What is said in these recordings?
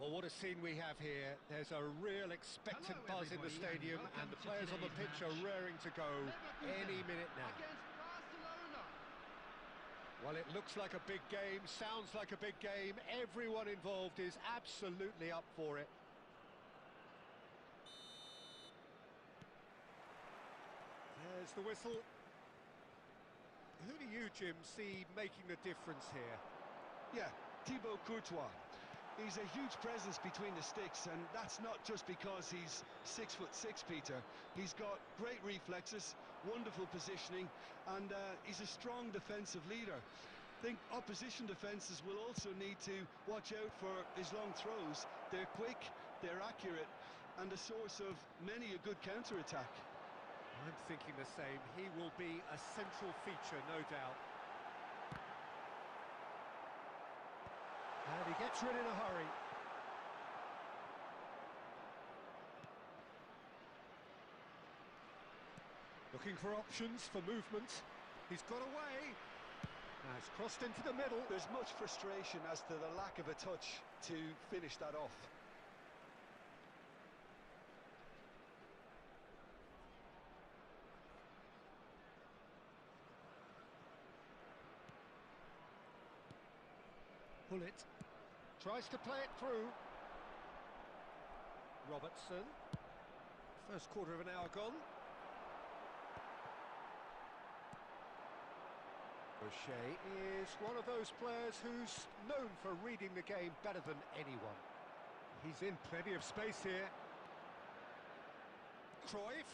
Well, what a scene we have here. There's a real expectant buzz in the stadium, and the players on the pitch are raring to go any minute now. Against Barcelona. Well, it looks like a big game, sounds like a big game. Everyone involved is absolutely up for it. There's the whistle. Who do you, Jim, see making the difference here? Yeah, Thibaut Courtois. He's a huge presence between the sticks, and that's not just because he's 6'6", Peter. He's got great reflexes, wonderful positioning, and he's a strong defensive leader. I think opposition defences will also need to watch out for his long throws. They're quick, they're accurate, and a source of many a good counter-attack. I'm thinking the same. He will be a central feature, no doubt. And he gets rid in a hurry. Looking for options for movement. He's got away. Now it's crossed into the middle. There's much frustration as to the lack of a touch to finish that off. Bullet tries to play it through. Robertson. First quarter of an hour gone. O'Shea is one of those players who's known for reading the game better than anyone. He's in plenty of space here. Cruyff.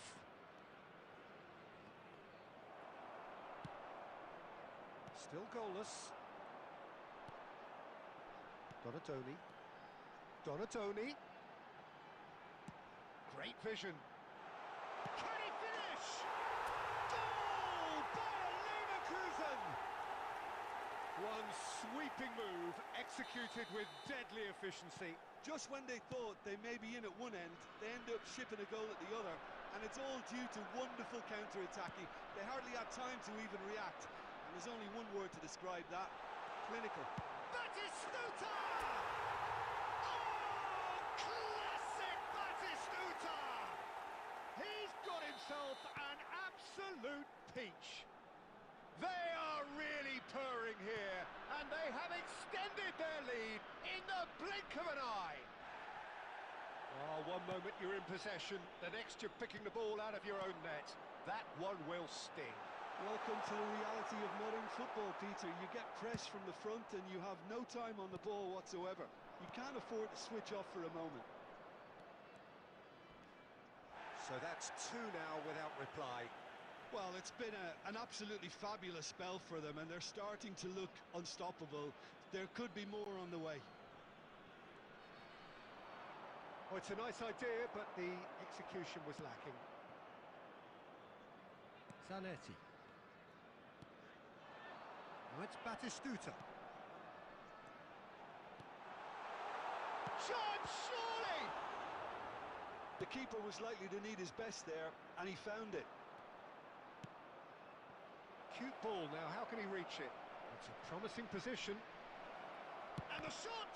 Still goalless. Donatoni. Great vision. Can he finish? Goal! Bayer Leverkusen! One sweeping move, executed with deadly efficiency. Just when they thought they may be in at one end, they end up shipping a goal at the other, and it's all due to wonderful counter-attacking. They hardly had time to even react, and there's only one word to describe that: clinical. Batistuta! Oh, classic Batistuta! He's got himself an absolute peach. They are really purring here, and they have extended their lead in the blink of an eye. Oh, one moment you're in possession, the next you're picking the ball out of your own net. That one will sting. Welcome to the reality of modern football, Peter. You get pressed from the front and you have no time on the ball whatsoever. You can't afford to switch off for a moment. So that's two now without reply. Well, it's been an absolutely fabulous spell for them, and they're starting to look unstoppable. There could be more on the way. Well, it's a nice idea, but the execution was lacking. Zanetti. Now it's Batistuta. chance, surely! The keeper was likely to need his best there, and he found it. Cute ball now, how can he reach it? It's a promising position. And the shot!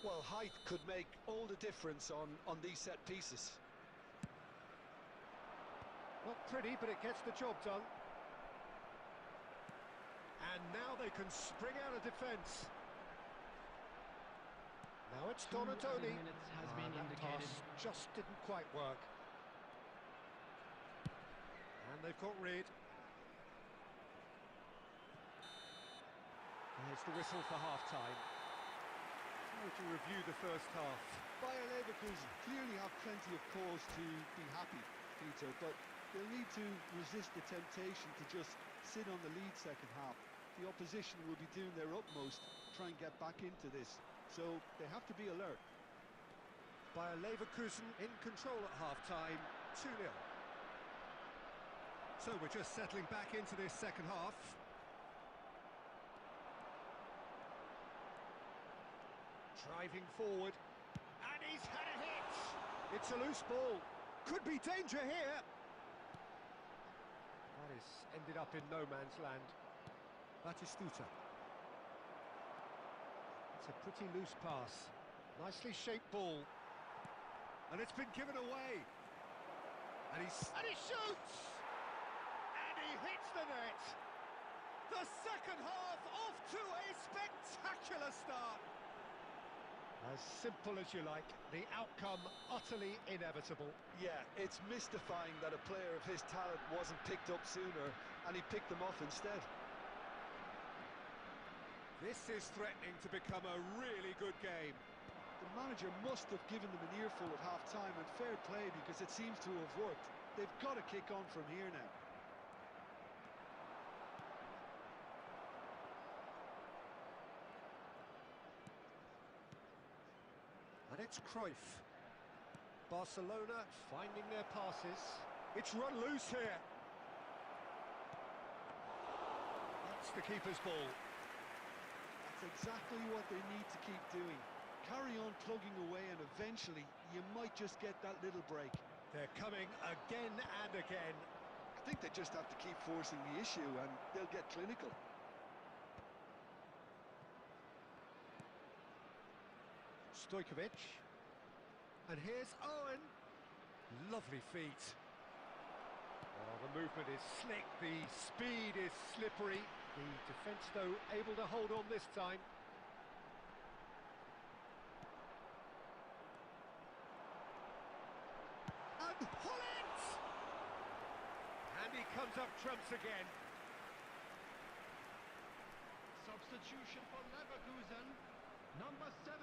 Well, height could make all the difference on these set pieces. Not pretty, but it gets the job done. And now they can spring out of defence. Now it's Donatoni. That pass just didn't quite work. And they've got Reed. There's the whistle for half-time. How would you review the first half? Bayer Leverkusen clearly have plenty of cause to be happy, Peter, but they'll need to resist the temptation to just sit on the lead second half. The opposition will be doing their utmost to try and get back into this, so they have to be alert. Bayer Leverkusen in control at half-time, 2-0. So we're just settling back into this second half. Driving forward, and he's had a hit! It's a loose ball, could be danger here! That is ended up in no man's land. Batistuta. It's a pretty loose pass, nicely shaped ball, and it's been given away. And he shoots! And he hits the net! The second half off to a spectacular start! As simple as you like, the outcome utterly inevitable. Yeah, it's mystifying that a player of his talent wasn't picked up sooner, and he picked them off instead. This is threatening to become a really good game. The manager must have given them an earful at half-time, and fair play, because it seems to have worked. They've got to kick on from here now. And it's Cruyff. Barcelona finding their passes. It's run loose here. That's the keeper's ball. That's exactly what they need to keep doing. Carry on plugging away, and eventually you might just get that little break. They're coming again and again. I think they just have to keep forcing the issue, and they'll get clinical. Stojkovic. And here's Owen. Lovely feet. Oh, the movement is slick, the speed is slippery. The defence, though, able to hold on this time. And Holland! And he comes up trumps again. Substitution for Leverkusen, number 7,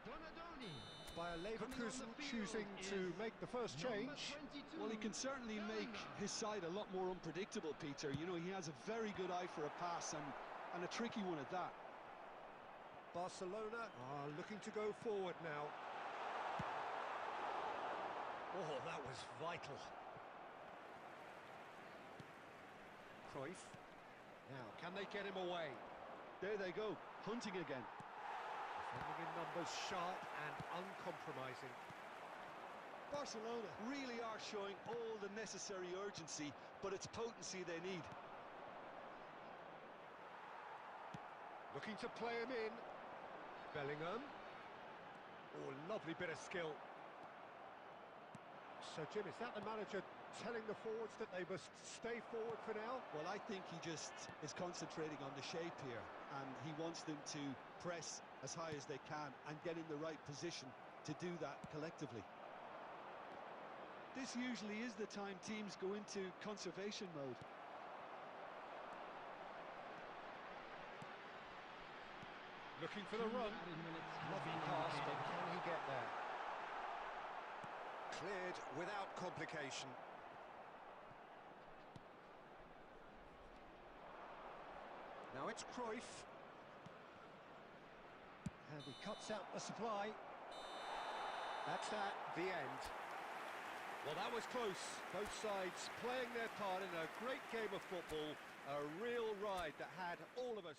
Donatoni. Bayer Leverkusen choosing to make the first change. Well, he can certainly make his side a lot more unpredictable, Peter. You know, he has a very good eye for a pass, and a tricky one at that. Barcelona are looking to go forward now. Oh, that was vital. Cruyff. Now, can they get him away? There they go, hunting again. Defending in numbers, sharp and uncompromising. Barcelona really are showing all the necessary urgency, but it's potency they need. Looking to play him in. Bellingham. Oh, lovely bit of skill. So, Jim, is that the manager telling the forwards that they must stay forward for now? Well, I think he just is concentrating on the shape here, and he wants them to press as high as they can and get in the right position to do that collectively. This usually is the time teams go into conservation mode. Looking for the run. Lovely pass, but can he get there? Cleared without complication. Now it's Cruyff. And he cuts out the supply. That's that, the end. Well, that was close. Both sides playing their part in a great game of football. A real ride that had all of us...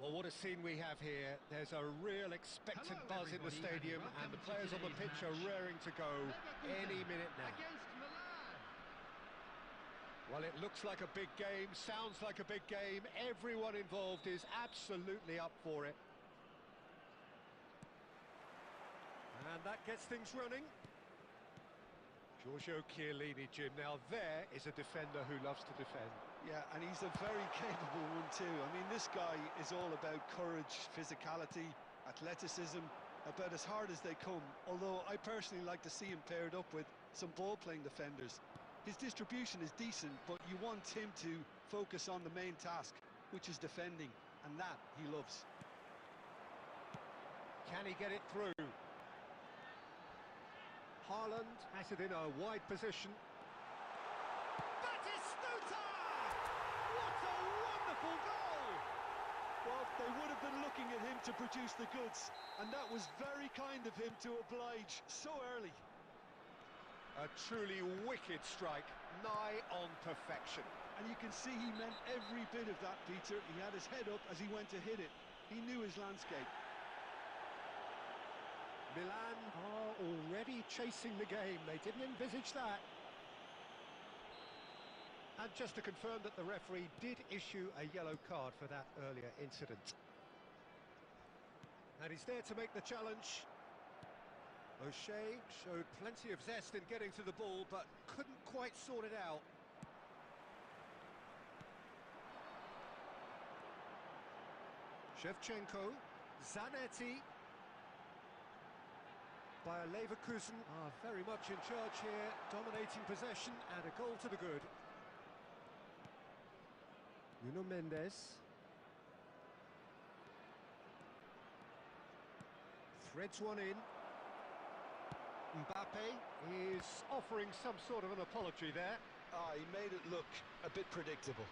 Well, what a scene we have here. There's a real expectant Hello, buzz in the everybody, stadium, and and the welcome to players on the today's pitch are match. raring to go any minute now. Against Milan. Well, it looks like a big game, sounds like a big game. Everyone involved is absolutely up for it. And that gets things running. Giorgio Chiellini, Jim. Now there is a defender who loves to defend. Yeah, and he's a very capable one too. I mean, this guy is all about courage, physicality, athleticism, about as hard as they come. Although I personally like to see him paired up with some ball-playing defenders. His distribution is decent, but you want him to focus on the main task, which is defending, and that he loves. Can he get it through? Haaland has it in a wide position. Batistuta! What a wonderful goal! Well, they would have been looking at him to produce the goods, and that was very kind of him to oblige so early. A truly wicked strike, nigh on perfection. And you can see he meant every bit of that, Peter. He had his head up as he went to hit it. He knew his landscape. Milan are already chasing the game. They didn't envisage that. And just to confirm that the referee did issue a yellow card for that earlier incident. And he's there to make the challenge. O'Shea showed plenty of zest in getting to the ball, but couldn't quite sort it out. Shevchenko, Zanetti. Bayer Leverkusen are very much in charge here, dominating possession and a goal to the good. Nuno Mendes. Threads one in. Mbappe is offering some sort of an apology there. He made it look a bit predictable.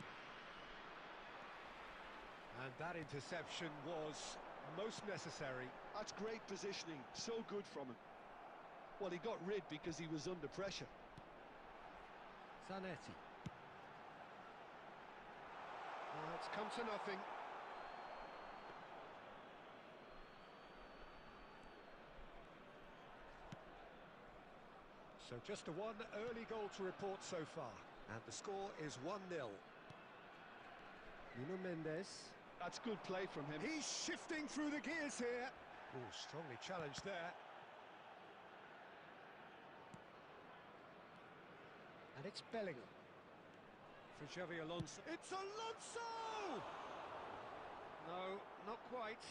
And that interception was most necessary. That's great positioning, so good from him. Well, he got rid because he was under pressure. Zanetti. It's come to nothing. So just a one early goal to report so far. And the score is 1-0. Nuno Mendes. That's good play from him. He's shifting through the gears here. Oh, strongly challenged there. And it's Bellingham. For Xavi Alonso. It's Alonso! No, not quite.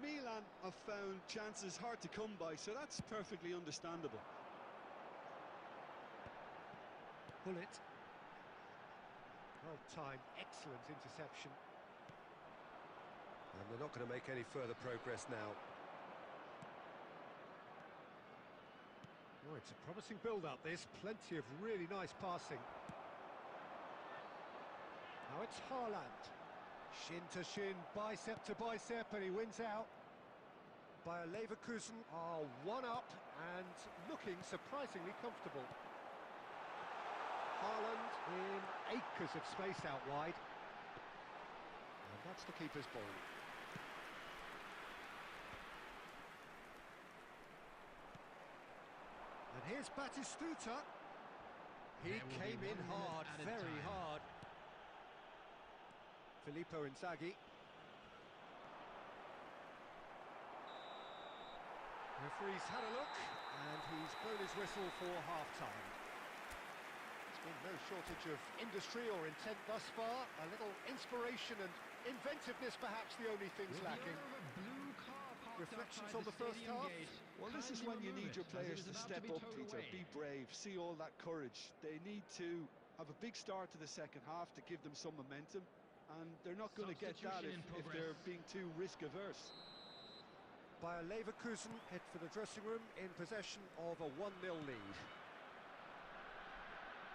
Milan have found chances hard to come by, so that's perfectly understandable. Pull it. Well-timed, excellent interception. And they're not going to make any further progress now. Oh, it's a promising build-up, this. Plenty of really nice passing. Now it's Haaland. Shin to shin, bicep to bicep, and he wins out. Bayer Leverkusen are one up and looking surprisingly comfortable. Haaland in acres of space out wide. And that's the keeper's ball. And here's Batistuta. He came in hard, very hard. Filippo Inzaghi. Referee's had a look, and he's blown his whistle for half-time. There's been no shortage of industry or intent thus far. A little inspiration and inventiveness, perhaps the only things lacking. Reflections on the first half? Well, this is when you need your players to step up, Peter. Be brave, see all that courage. They need to have a big start to the second half to give them some momentum, and they're not going to get that if they're being too risk-averse. Bayer Leverkusen head for the dressing room in possession of a 1-0 lead.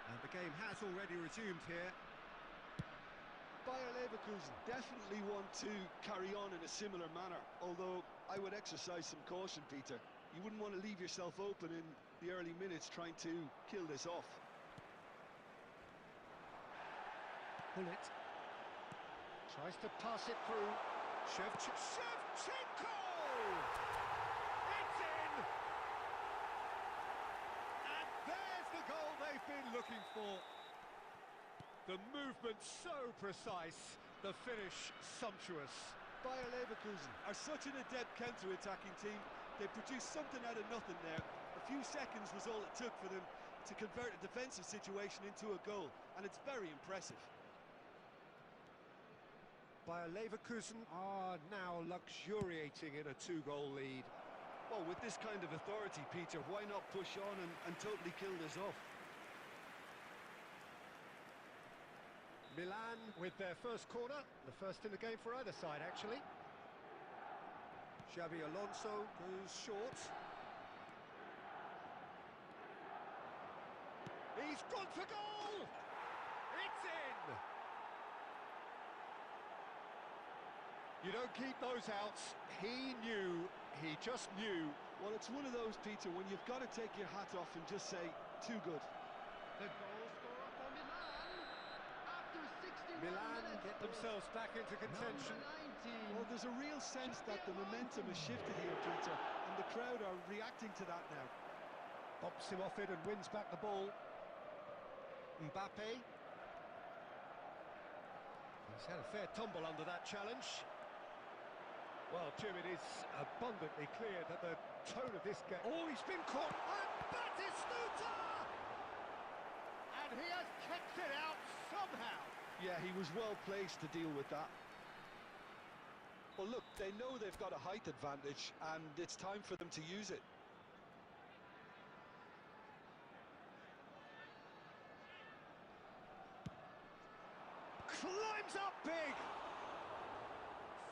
And the game has already resumed here. Bayer Leverkusen definitely want to carry on in a similar manner, although I would exercise some caution, Peter. You wouldn't want to leave yourself open in the early minutes trying to kill this off. Bullet tries to pass it through. Shevchenko! It's in! And there's the goal they've been looking for. The movement so precise, the finish sumptuous. Bayer Leverkusen are such an adept counter-attacking team. They produced something out of nothing there. A few seconds was all it took for them to convert a defensive situation into a goal, and it's very impressive. Bayer Leverkusen are now luxuriating in a 2-goal lead. Well, with this kind of authority, Peter, why not push on and totally kill this off? Milan with their first corner, the first in the game for either side, actually. Xabi Alonso goes short. He's gone for goal! It's in! You don't keep those outs. He knew, he just knew. Well, it's one of those, Peter, when you've got to take your hat off and just say, too good. The goal scorer for Milan after 61 Milan minutes. get themselves back into contention. Number 19. Well, there's a real sense that the momentum has shifted here, Peter, and the crowd are reacting to that now. Bumps him off it and wins back the ball. Mbappe. He's had a fair tumble under that challenge. Well, Jim, it is abundantly clear that the tone of this game... Oh, he's been caught! And Batistuta! And he has kept it out somehow. Yeah, he was well placed to deal with that. Well, look, they know they've got a height advantage, and it's time for them to use it. Climbs up big!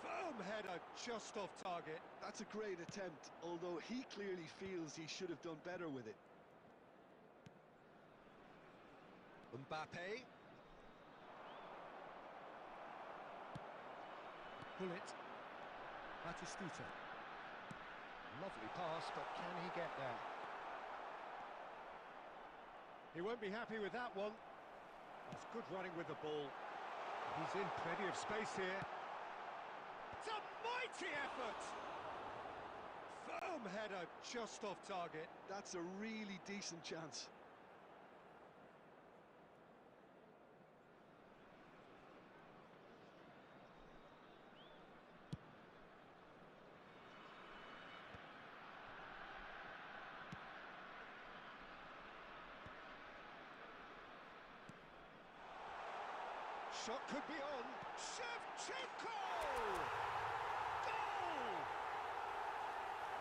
Firm header just off target. That's a great attempt, although he clearly feels he should have done better with it. Mbappe. Bullet. Batistuta. Lovely pass, but can he get there? He won't be happy with that one. That's good running with the ball. He's in plenty of space here. It's a mighty effort! Firm header just off target. That's a really decent chance. Shot could be on. Shevchenko! Goal!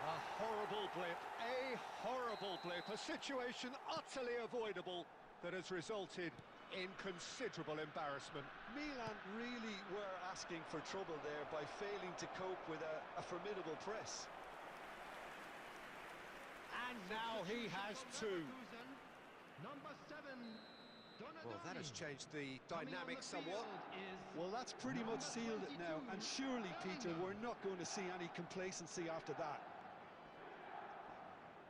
A horrible blip, a horrible blip, a situation utterly avoidable that has resulted in considerable embarrassment. Milan really were asking for trouble there by failing to cope with a formidable press. And now he has two. Number 7, Donadoni. Well, that has changed the dynamic somewhat. Well, that's pretty much sealed it now, and surely, Peter, we're not going to see any complacency after that.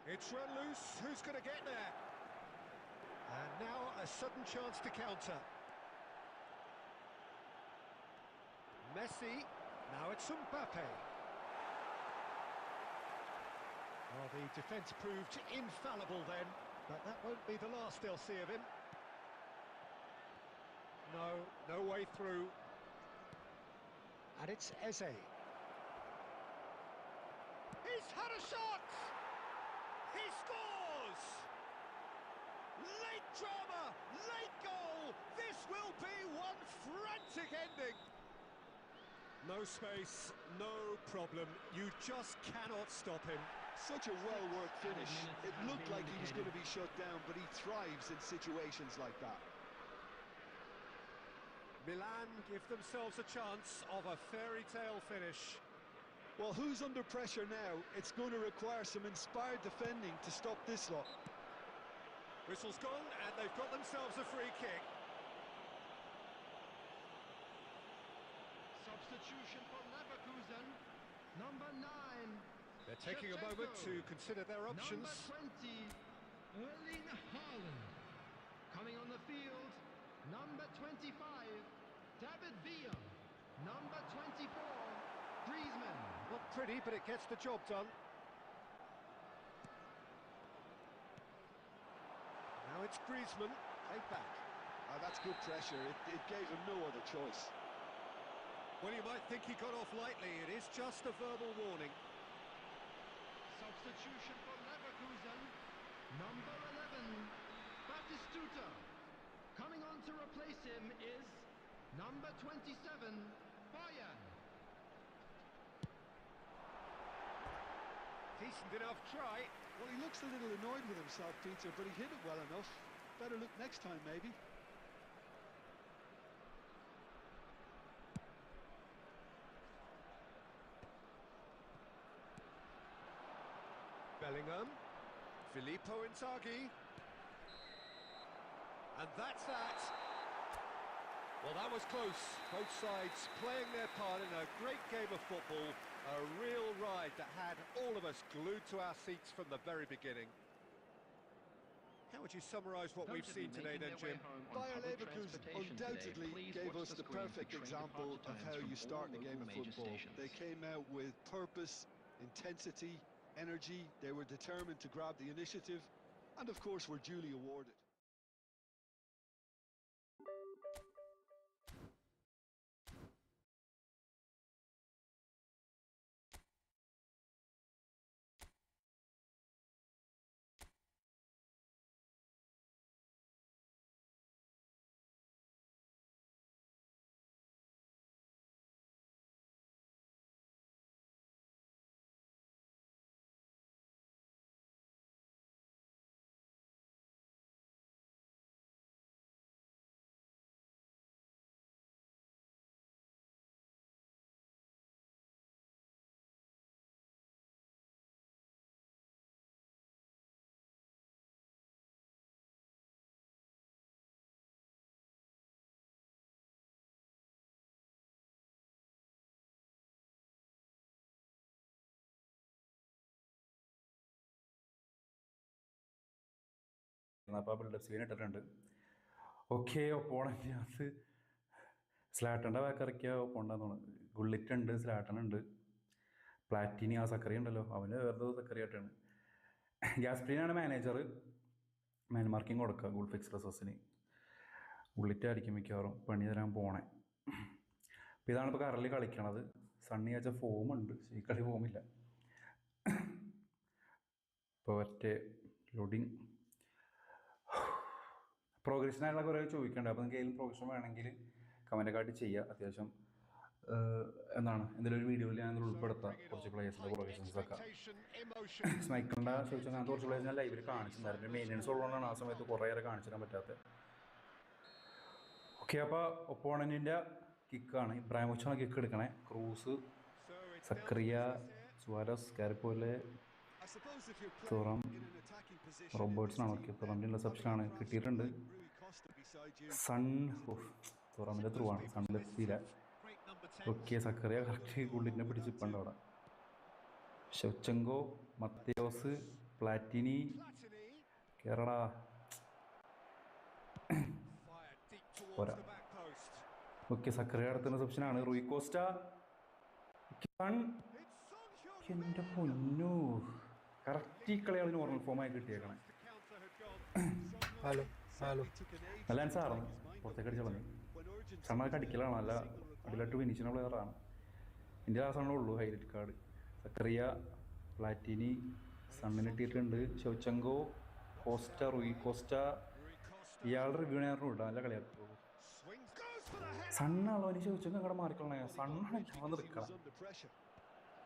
It's run loose. Who's going to get there? And now a sudden chance to counter. Messi. Now it's Mbappe. Well, the defence proved infallible then, but that won't be the last they'll see of him. No way through. And it's Eze. He's had a shot! He scores! Late drama, late goal! This will be one frantic ending! No space, no problem. You just cannot stop him. Such a well-worked finish. It looked like he was going to be shut down, but he thrives in situations like that. Milan give themselves a chance of a fairy tale finish. Well, who's under pressure now? It's going to require some inspired defending to stop this lot. Whistle's gone, and they've got themselves a free kick. Substitution for Leverkusen. Number 9. They're taking a moment to consider their options. Number 20, Erling Haaland. Coming on the field, number 25, David Villa. Number 24, Griezmann. Not pretty, but it gets the job done. Now it's Griezmann, played back. That's good pressure. It gave him no other choice. Well, you might think he got off lightly. It is just a verbal warning. Substitution for Leverkusen. Number 11, Batistuta. Coming on to replace him is number 27, Bayern. Decent enough try. Well, he looks a little annoyed with himself, Peter, but he hit it well enough. Better look next time, maybe. Bellingham, Filippo Inzaghi, and that's that. Well, that was close. Both sides playing their part in a great game of football, a real ride that had all of us glued to our seats from the very beginning. How would you summarise what we've seen today then, Jim? Bayer Leverkusen undoubtedly gave us the perfect example of how you start a game of football. They came out with purpose, intensity, energy. They were determined to grab the initiative, and of course were duly awarded. അപ്പോൾ build-up scene ഇട്ടിട്ടുണ്ട്. Okay, ഒപ്പോണതിനകത്ത് സ്ലാട്ടൻ്റെ ബാക്കിറക്കിയ ഒപ്പോണ്ടെന്ന് തോന്നുന്നു. Gullit ഉണ്ട്, Zlatan ഉണ്ട്, പ്ലാറ്റിനി, ആ സക്കറി ഉണ്ടല്ലോ, അവന് വെറുതെ സക്കറിയായിട്ടാണ്. ഗ്യാസ്പ്രീനാണ് manager. മാൻ marking കൊടുക്കുക ഗുൾ ഫിക്സ് റസസിന്. ഗുള്ളിറ്റായിരിക്കും മിക്കവാറും പണി തരാൻ പോണേ. അപ്പോൾ ഇതാണ് ഇപ്പോൾ കറലിൽ കളിക്കണത്. സണ്ണി വെച്ച ഫോമുണ്ട്, ഈ കളി ഫോമില്ല. ഇപ്പോൾ ഒറ്റ ലോഡിങ് പ്രോഗ്രഷനായുള്ള കുറേ ചോദിക്കേണ്ടത്. അപ്പോൾ നിങ്ങൾക്ക് ഏതെങ്കിലും പ്രോഗ്രഷൻ വേണമെങ്കിൽ കമൻറ്റൊക്കെ ചെയ്യുക. അത്യാവശ്യം എന്താണ് എന്തെങ്കിലും ഒരു വീഡിയോയിൽ ഞാൻ ഉൾപ്പെടുത്താം കുറച്ച് പ്ലേയേഴ്സിൻ്റെ പ്രോഗ്രഷൻസൊക്കെ. സ്നൈക്കറിൻ്റെ ചോദിച്ചാൽ അങ്ങനത്തെ കുറച്ച് പ്ലേയേഴ്സ് ഞാൻ ലൈവിൽ കാണിച്ചിട്ടുണ്ടായിരുന്നു. മെയിൻ്റനൻസ് ഉള്ളതുകൊണ്ടാണ് ആ സമയത്ത് കുറേ ഏറെ കാണിച്ചു തരാൻ പറ്റാത്തത്. ഓക്കെ, അപ്പോൾ ഒപ്പോണൻറ്റിൻ്റെ കിക്കാണ്. ഇബ്രാഹിമോവിച്ചാണ് കിക്ക് എടുക്കണേ. ക്രൂസ്, സക്രിയ, സുവാരസ്, കാരിപ്പോലെ, തുറം, റോബർട്ട്സണാണ്. ഓക്കെ, തുറമിൻ്റെ റിസപ്ഷനാണ് കിട്ടിയിട്ടുണ്ട്. സൺ, തുറമിൻ്റെ ത്രൂ ആണ്, സണ്ണിലെത്തിയില്ല. ഓക്കെ, സക്കറിയ കറക്റ്റ് ഗുള്ളിനെ പിടിച്ചിപ്പുണ്ട് അവിടെ. ഷെവ്ചെങ്കോ, മത്തേയോസ്, പ്ലാറ്റിനി, കേരള പോരാ. ഓക്കെ, സക്കറിയ അടുത്ത റിസപ്ഷനാണ്. റൂയി കോസ്റ്റ, എൻ്റെ പൊന്നു, കറക്റ്റ് ഈ കളിയാണ് നോർമൽ ഫോമായി കിട്ടിയേക്കണേ. ഹലോ ഹലോ നല്ല ആൻസായിരുന്നു, പുറത്തേക്ക് അടിച്ചു കളഞ്ഞു. സണ്ണൊക്കെ അടിക്കലാണ്, നല്ല അടിയിലോട്ട് ഫിനിഷിന് പ്ലെയറാണ്. ഇന്ത്യ ആ സണ്ണേ ഉള്ളൂ ഹൈലൈറ്റ് കാർഡ്. സക്കറിയ, പ്ലാറ്റിനി, സണ്ണിന് ഇട്ടിട്ടുണ്ട്. Shevchenko, cost, Rui cost. ഇയാളുടെ റിവ്യൂ ഞാൻ ഇടാം, നല്ല കളിയാക്കുള്ളൂ. സണ്ണാണല്ലോ എനിക്ക് ഷെവ്ചെങ്കോ അങ്ങോട്ട് മാറിക്കളണേ, സണ്ണാണ് ഞാൻ നിൽക്കണം.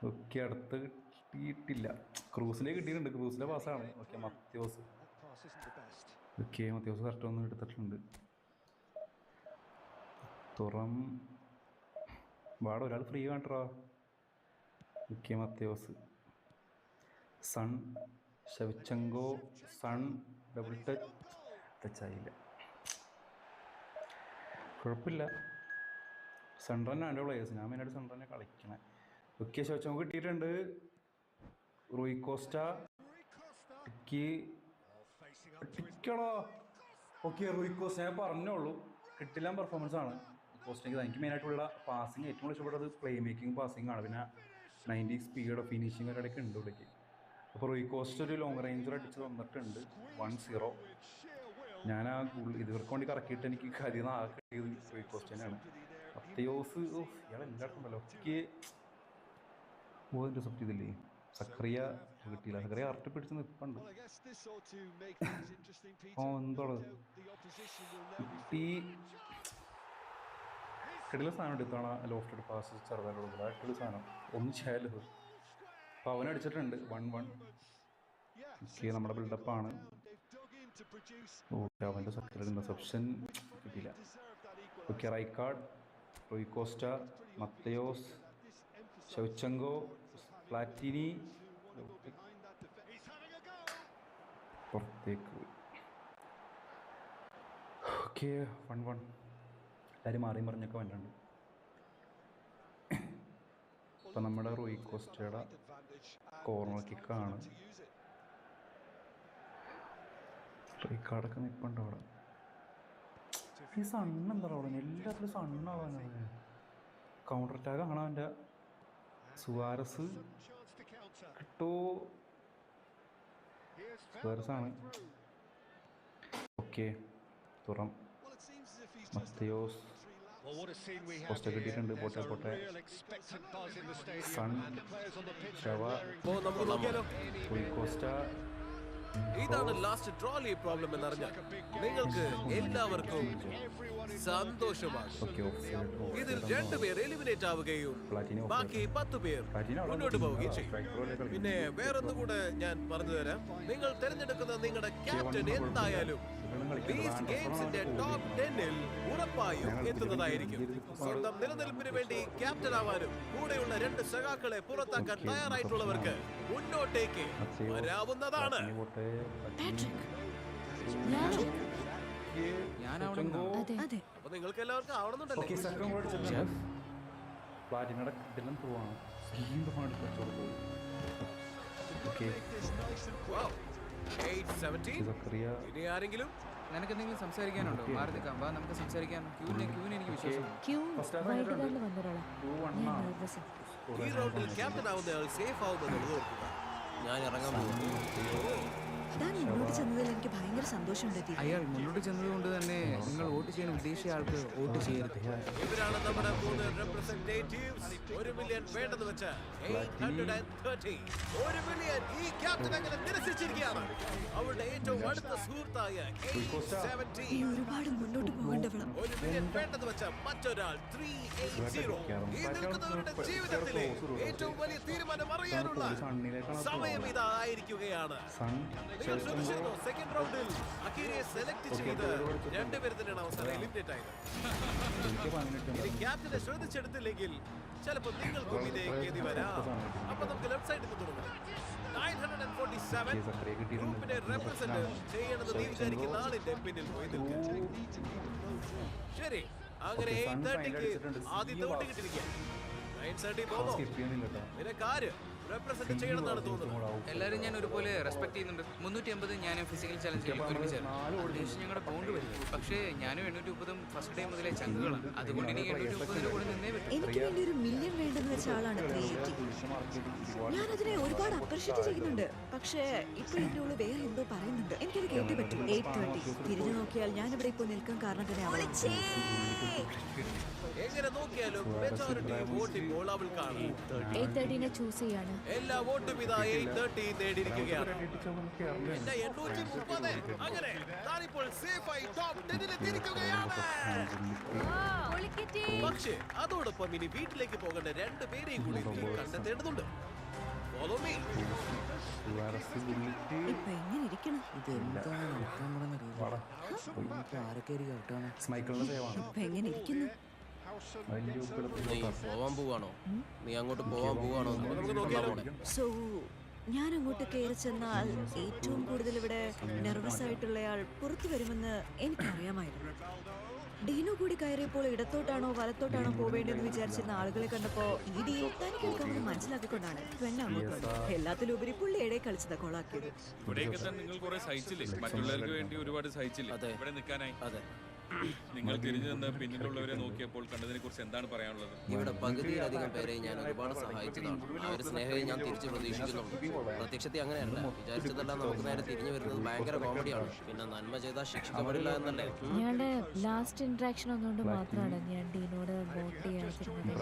ഓക്കെ, അടുത്ത് കിട്ടിയിട്ടില്ല. ക്രൂസിനെ കിട്ടിയിട്ടുണ്ട്, ക്രൂസിൻ്റെ പാസ്സാണ്. Okay, Matthaus. Okay, Matthaus correct ഒന്ന് എടുത്തിട്ടുണ്ട്. തുറം വാട, ഒരാൾ ഫ്രീ കാണിട്ടാ. Okay, Matthaus. Son, Shevchenko, Son, double ടച്ചായില്ല, കുഴപ്പമില്ല. സെൻട്രനാണ് എൻ്റെ പ്ലേയേഴ്സ്, ഞാൻ മെയിനായിട്ട് സെൻട്രനെ കളിക്കണേ. ഓക്കെ, ഷെവ്ചെങ്കോ കിട്ടിയിട്ടുണ്ട്. റൂയി കോസ്റ്റ, ടിക്കണോ. ഓക്കെ, റൂയി കോസ്റ്റ ഞാൻ പറഞ്ഞോളൂ, കിട്ടില്ല പെർഫോമൻസ് ആണ് കോസ്റ്റയ്ക്ക്. എനിക്ക് മെയിനായിട്ടുള്ള പാസിങ് ഏറ്റവും ഇഷ്ടപ്പെട്ടത് പ്ലേ മേക്കിംഗ് പാസിംഗ് ആണ്. പിന്നെ 90 സ്പീഡ് ഫിനിഷിംഗ് ഒക്കെ ഇടയ്ക്ക് ഉണ്ട് ഇവിടേക്ക്. അപ്പോൾ റൂയി കോസ്റ്റ് ഒരു ലോങ് റേഞ്ചർ അടിച്ച് തന്നിട്ടുണ്ട്. 1-0. ഞാൻ ആ ഇവർക്ക് വേണ്ടി കറക്കിയിട്ട് എനിക്ക് കാര്യം കിട്ടിയത് റൂയി കോസ്റ്റ് തന്നെയാണ്. മത്തേയോസ്, ഇയാൾ എല്ലായിടത്തും ഉണ്ടല്ലോ. ഒക്കെ റിസപ്റ്റ് ചെയ്തില്ലേ. സക്രിയ കിട്ടിയില്ല, സക്രിയ കറക്റ്റ് പിടിച്ച് നിൽപ്പുണ്ട്. എന്തോളത് കിടില സാധനം എടുത്താണ് ലോഫ്റ്റഡ് പാസ് ചെറുതായിട്ടുള്ളത്. ആ കിടില സാധനം ഒന്നും ചെയ്യാലോ. അപ്പോൾ അവനടിച്ചിട്ടുണ്ട് 1-1. ഓക്കെ, നമ്മുടെ ബിൽഡപ്പാണ്. ഓക്കെ, അവൻ്റെ സക്രിയ റിസപ്ഷൻ കിട്ടിയില്ല. Okay, Rijkaard, Rui Costa, Matthaus, Shevchenko, Platini പുറത്തേക്ക് പോയി. ഓക്കെ, 1-1. എല്ലാവരും മാറിയും പറഞ്ഞൊക്കെ വന്നിട്ടുണ്ട്. ഇപ്പം നമ്മുടെ റൂയി കോസ്റ്റയുടെ കോർണർ കിക്കാണ്. റൈക്കാർഡൊക്കെ നിൽപ്പുണ്ട് അവിടെ. ഈ സണ്ണ് എന്താ പറയുക, എല്ലാത്തിലും സണ്ണാവാനാണ്. കൗണ്ടർ അറ്റാക്ക് ആണ് അവൻ്റെ. സുവാരസ് കിട്ടോ, സുവാരസാണ്. ഓക്കെ, തുറം, മത്തയോസ്, കോസ്റ്റ കിട്ടിയിട്ടുണ്ട്. പോട്ടെ പോട്ടെ. സൺ, ഷവ, റൂയി കോസ്റ്റ. ഇതാണ് ലാസ്റ്റ് ട്രോളി പ്രോബ്ലം എന്നറിഞ്ഞാൽ നിങ്ങൾക്ക് എല്ലാവർക്കും സന്തോഷമാണ്. ഇതിൽ 2 പേർ എലിമിനേറ്റ് ആവുകയും ബാക്കി 10 പേർ മുന്നോട്ട് പോവുകയും ചെയ്യും. പിന്നെ വേറൊന്നുകൂടെ ഞാൻ പറഞ്ഞു തരാം. നിങ്ങൾ തിരഞ്ഞെടുക്കുന്ന നിങ്ങളുടെ ക്യാപ്റ്റൻ എന്തായാലും these ഗെയിംസിന്റെ ടോപ്പ് 10-ൽ ഉറപ്പായും എത്തുന്നതായിരിക്കും. സ്വന്തം നിലനിൽപ്പിന് വേണ്ടി ക്യാപ്റ്റൻ ആവാനും കൂടെയുള്ള 2 സഖാക്കളെ പുറത്താക്കാൻ തയ്യാറായിട്ടുള്ളവർക്ക് മുന്നോട്ടേക്ക് വരാവുന്നതാണ്. അപ്പൊ നിങ്ങൾക്ക് എല്ലാവർക്കും ആവണമെന്നുണ്ടല്ലേ? പ്ലാറ്റിനയുടെ കിട്ടിലും പോവാണ്. ഇനി ആരെങ്കിലും നിനക്ക് എന്തെങ്കിലും സംസാരിക്കാനുണ്ടോ? മാറി നിൽക്കാം, വാ നമുക്ക് സംസാരിക്കാം. ക്യൂവിന് എനിക്ക് വിശ്വാസം. ഈ റൗണ്ടിൽ ക്യാപ്റ്റൻ ആവുന്നയാൾ സേഫ് ആവുമെന്നുള്ളത് ഓർക്കുക. ഞാൻ ഇറങ്ങാൻ പോകുന്നു. മുന്നോട്ട് ചെന്നതിൽ എനിക്ക് ഭയങ്കര സന്തോഷമുണ്ട്. അയാൾ മുന്നോട്ട് ചെന്നതുകൊണ്ട് തന്നെ നിങ്ങൾ വോട്ട് ചെയ്യാൻ ഉദ്ദേശിച്ച ആൾക്ക് വോട്ട് ചെയ്യരുത്. ഇവരാണ് നമ്മുടെ 3 റെപ്രസെന്റേറ്റീവ്സ്. 1 മില്യൺ വേണ്ടെന്ന് വെച്ച് 830. 1 മില്യൺ ഈ ക്യാപ്റ്റൻ അങ്ങനെ നിരസിച്ചിരിക്കുകയാണ്. അവളുടെ ഏറ്റവും അടുത്ത സുഹൃത്തായ 870. ഒരുപാട് മുന്നോട്ട് പോകേണ്ടവളാണ്. 1 മില്യൺ വേണ്ടെന്ന് വെച്ച മറ്റൊരാൾ 380. ഈ നിൽക്കുന്നവരുടെ ജീവിതത്തിലെ ഏറ്റവും വലിയ തീരുമാനം അറിയാനുള്ള സമയം ഇതായിരിക്കുകയാണ്. നിങ്ങൾ ശ്രദ്ധിച്ചിരുന്നോ? സെക്കൻഡ് റൗണ്ടിൽ അക്കീരയെ സെലക്ട് ചെയ്ത് രണ്ടുപേരും തന്നെയാണ് അവസാനം എലിമിനേറ്റ് ആയത്. ഇനി ക്യാപ്റ്റനെ ശ്രദ്ധിച്ചെടുത്തില്ലെങ്കിൽ ചിലപ്പോൾ നിങ്ങൾക്കും ഇതേ ഗതി വരാം. അപ്പൊ നമുക്ക് ലെഫ്റ്റ് സൈഡിൽ നിന്ന് തുടങ്ങാം. 947 ഗ്രൂപ്പിനെ റെപ്രസെന്റ് ചെയ്യണമെന്ന് നീ വിചാരിക്കുന്ന ആളിന്റെ പിന്നിൽ പോയി നിൽക്കുക. ശരി, അങ്ങനെ 8:30ക്ക് ആദ്യത്തെ വോട്ട് കിട്ടിയിരിക്കുക. 9:30 പോകുമോ? നിനക്ക് ആര് റെപ്രസെന്റ് ചെയ്യണമെന്നാണ് തോന്നുന്നത്? എല്ലാവരും ഞാൻ ഒരുപോലെ റെസ്പെക്ട് ചെയ്യുന്നുണ്ട്. 350 ഞാൻ ഫിസിക്കൽ ചലഞ്ചിൽ ഒരുമിച്ചായിരുന്നു. ഉദ്ദേശിച്ച് ഞങ്ങളുടെ ബോണ്ട് വരും. പക്ഷേ ഞാനും 830 ഫസ്റ്റ് ഡേ മുതലേ ചങ്കുകളാണ്. അതുകൊണ്ട് എനിക്ക് 830 കൂടെ നിന്നേ പറ്റും. എനിക്ക് വേണ്ടി ഒരു മില്യൺ വേണ്ടെന്ന് വെച്ച ആളാണ് 380. ഞാൻ അതിനെ ഒരുപാട് അപ്രീഷിയേറ്റ് ചെയ്യുന്നുണ്ട്. പക്ഷേ ഇപ്പൊ എന്റെ ഉള്ളിൽ വേറെ എന്തോ പറയുന്നുണ്ട്. എനിക്കത് കേട്ടേ പറ്റും. 8:30 തിരിഞ്ഞു നോക്കിയാൽ ഞാൻ ഇവിടെ ഇപ്പോൾ നിൽക്കാൻ കാരണം തന്നെ എങ്ങനെ നോക്കിയാലും മെജോറിറ്റി വോട്ട് ഇപ്പോൾ അവൾക്കാണ്. 8:30 ചൂസ് ചെയ്യാണ്. എല്ലാ വോട്ടും ഇതാ 8:30 നേടിയിരിക്കുകയാണ്. എന്റെ 830. അങ്ങനെ താനിപ്പോൾ സേഫായി ടോപ്പ് 10 എത്തിയിരിക്കുകയാണ്. പക്ഷേ അതോടൊപ്പം ഇനി വീട്ടിലേക്ക് പോകേണ്ട 2 പേരെയും കൂടി കണ്ടെത്തേണ്ടതുണ്ട്. Follow me. ഇപ്പൊ എങ്ങനെ ഇരിക്കണം? ഇത് എന്താണ് ഇപ്പൊ എങ്ങനെ ഇരിക്കുന്നു? നീ പോവാൻ പോവാണോ? നീ അങ്ങോട്ട് പോവാൻ പോവാണോ? നമുക്ക് നോക്കിയാലോ? സോ ഞാൻ അങ്ങോട്ട് കയറി ചെന്നാൽ ഏറ്റവും കൂടുതൽ ഇവിടെ നെർവസ് ആയിട്ടുള്ളയാൾ പുറത്തു വരുമെന്ന് എനിക്കറിയാമായിരുന്നു. ഡീനോ കൂടി കയറിയപ്പോൾ ഇടത്തോട്ടാണോ വലത്തോട്ടാണോ പോവേണ്ടതെന്ന് വിചാരിച്ചിരുന്ന ആളുകളെ കണ്ടപ്പോ ഈ ഡീൽ തനിക്ക് എടുക്കാമെന്ന് മനസ്സിലാക്കിക്കൊണ്ടാണ് പെണ്ണ് അങ്ങോട്ട് വന്നത്. എല്ലാത്തിലുപരി പുള്ളി ഇടയിൽ കളിച്ചത് കൊളാക്കിയത്. നിങ്ങൾ കുറെ സഹിച്ചില്ലേ? മറ്റുള്ളവർക്ക് വേണ്ടി ഒരുപാട് സഹിച്ചില്ലേ ഇവിടെ നിൽക്കാനായി? അതെ. നിങ്ങൾ തിരിഞ്ഞു നിന്ന് പിന്നിലുള്ളവരെ നോക്കിയപ്പോൾ കണ്ടതിനെ കുറിച്ച് എന്താണ് പറയാനുള്ളത്? ഇവിടെ പകുതിയിലധികം പേരെ ഞാൻ ഒരുപാട് സഹായിച്ചതാണ്. ആ ഒരു സ്നേഹം ഞാൻ തിരിച്ചു പ്രതീക്ഷിക്കുന്നുണ്ട്. പ്രത്യക്ഷത്തിൽ അങ്ങനെയല്ല. വിചാരിച്ചതെല്ലാം നമുക്ക് നേരെ തിരിഞ്ഞു വരുന്നത് ഭയങ്കര കോമഡിയാണ്. പിന്നെ നന്മ ചെയ്താൽ ശിക്ഷിക്കപ്പെടില്ല എന്നല്ലേ? ഞങ്ങളുടെ ലാസ്റ്റ് ഇന്ററാക്ഷൻ ഒന്നുകൊണ്ട് മാത്രമാണ് ഞാൻ ഡീനോട് വോട്ട് ചെയ്യാതിരുന്നത്.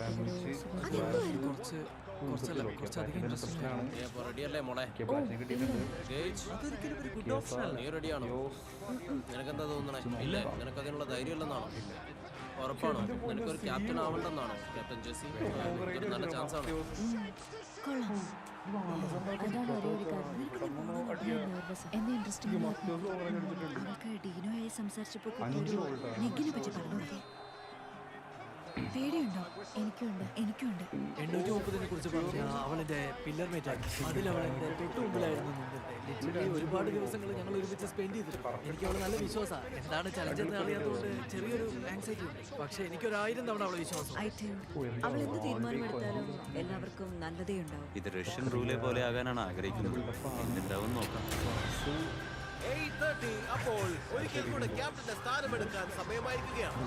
റെഡിയല്ലേ മോളെ? നീ റെഡിയാണോ? നിനക്കെന്താ തോന്നണേ? ഇല്ലേ, നിനക്കതിനുള്ള ധൈര്യം ഇല്ലെന്നാണോ? ഉറപ്പാണോ? നിനക്കൊരു ക്യാപ്റ്റൻ ആവണ്ടെന്നാണോ? ക്യാപ്റ്റൻ ജെസ്സി ഒരു നല്ല ചാൻസ് ആണ്. അതാണ് ഒരേ ഒരു കാര്യം. എന്നെ ഇൻട്രസ്റ്റിംഗ് അവൾക്ക് ഡീനോയായി സംസാരിച്ചപ്പോൾ നെഗിനെ പറ്റി പറഞ്ഞു. പേടിയുണ്ടോ? എനിക്കുണ്ട്. 830 കുറിച്ച് പറഞ്ഞ അവളെന്റെ പില്ലർ മേറ്റ് ആണ്. അതിൽ അവൾ എന്റെ തൊട്ടുമുമ്പിലായിരുന്നു നിന്നിട്ട്. ഒരുപാട് ദിവസങ്ങൾ ഞങ്ങൾ ഒരുമിച്ച് സ്പെൻഡ് ചെയ്തിട്ടുണ്ട്. എനിക്ക് അവൾ നല്ല വിശ്വാസമാണ്. എന്താണ് ചലഞ്ചെന്ന് അറിയാത്തതുകൊണ്ട് ചെറിയൊരു ആങ്സൈറ്റി ഉണ്ട്. പക്ഷെ എനിക്ക് 1000 തവണ അവളെ വിശ്വാസം. ഐ തിങ്ക് അവൾ എന്ത് തീരുമാനമെടുത്താലും എല്ലാവർക്കും നല്ലതേ ഉണ്ടാവും. ഇത് റഷ്യൻ റൂളെ പോലെ ആകാനാണ് ആഗ്രഹിക്കുന്നത്. എന്താവും നോക്കാം. 8:30 അപ്പോൾ ഒരിക്കൽ കൂടെ ക്യാപ്റ്റന്റെ സ്ഥാനമെടുക്കാൻ സമയമായിരിക്കുകയാണ്.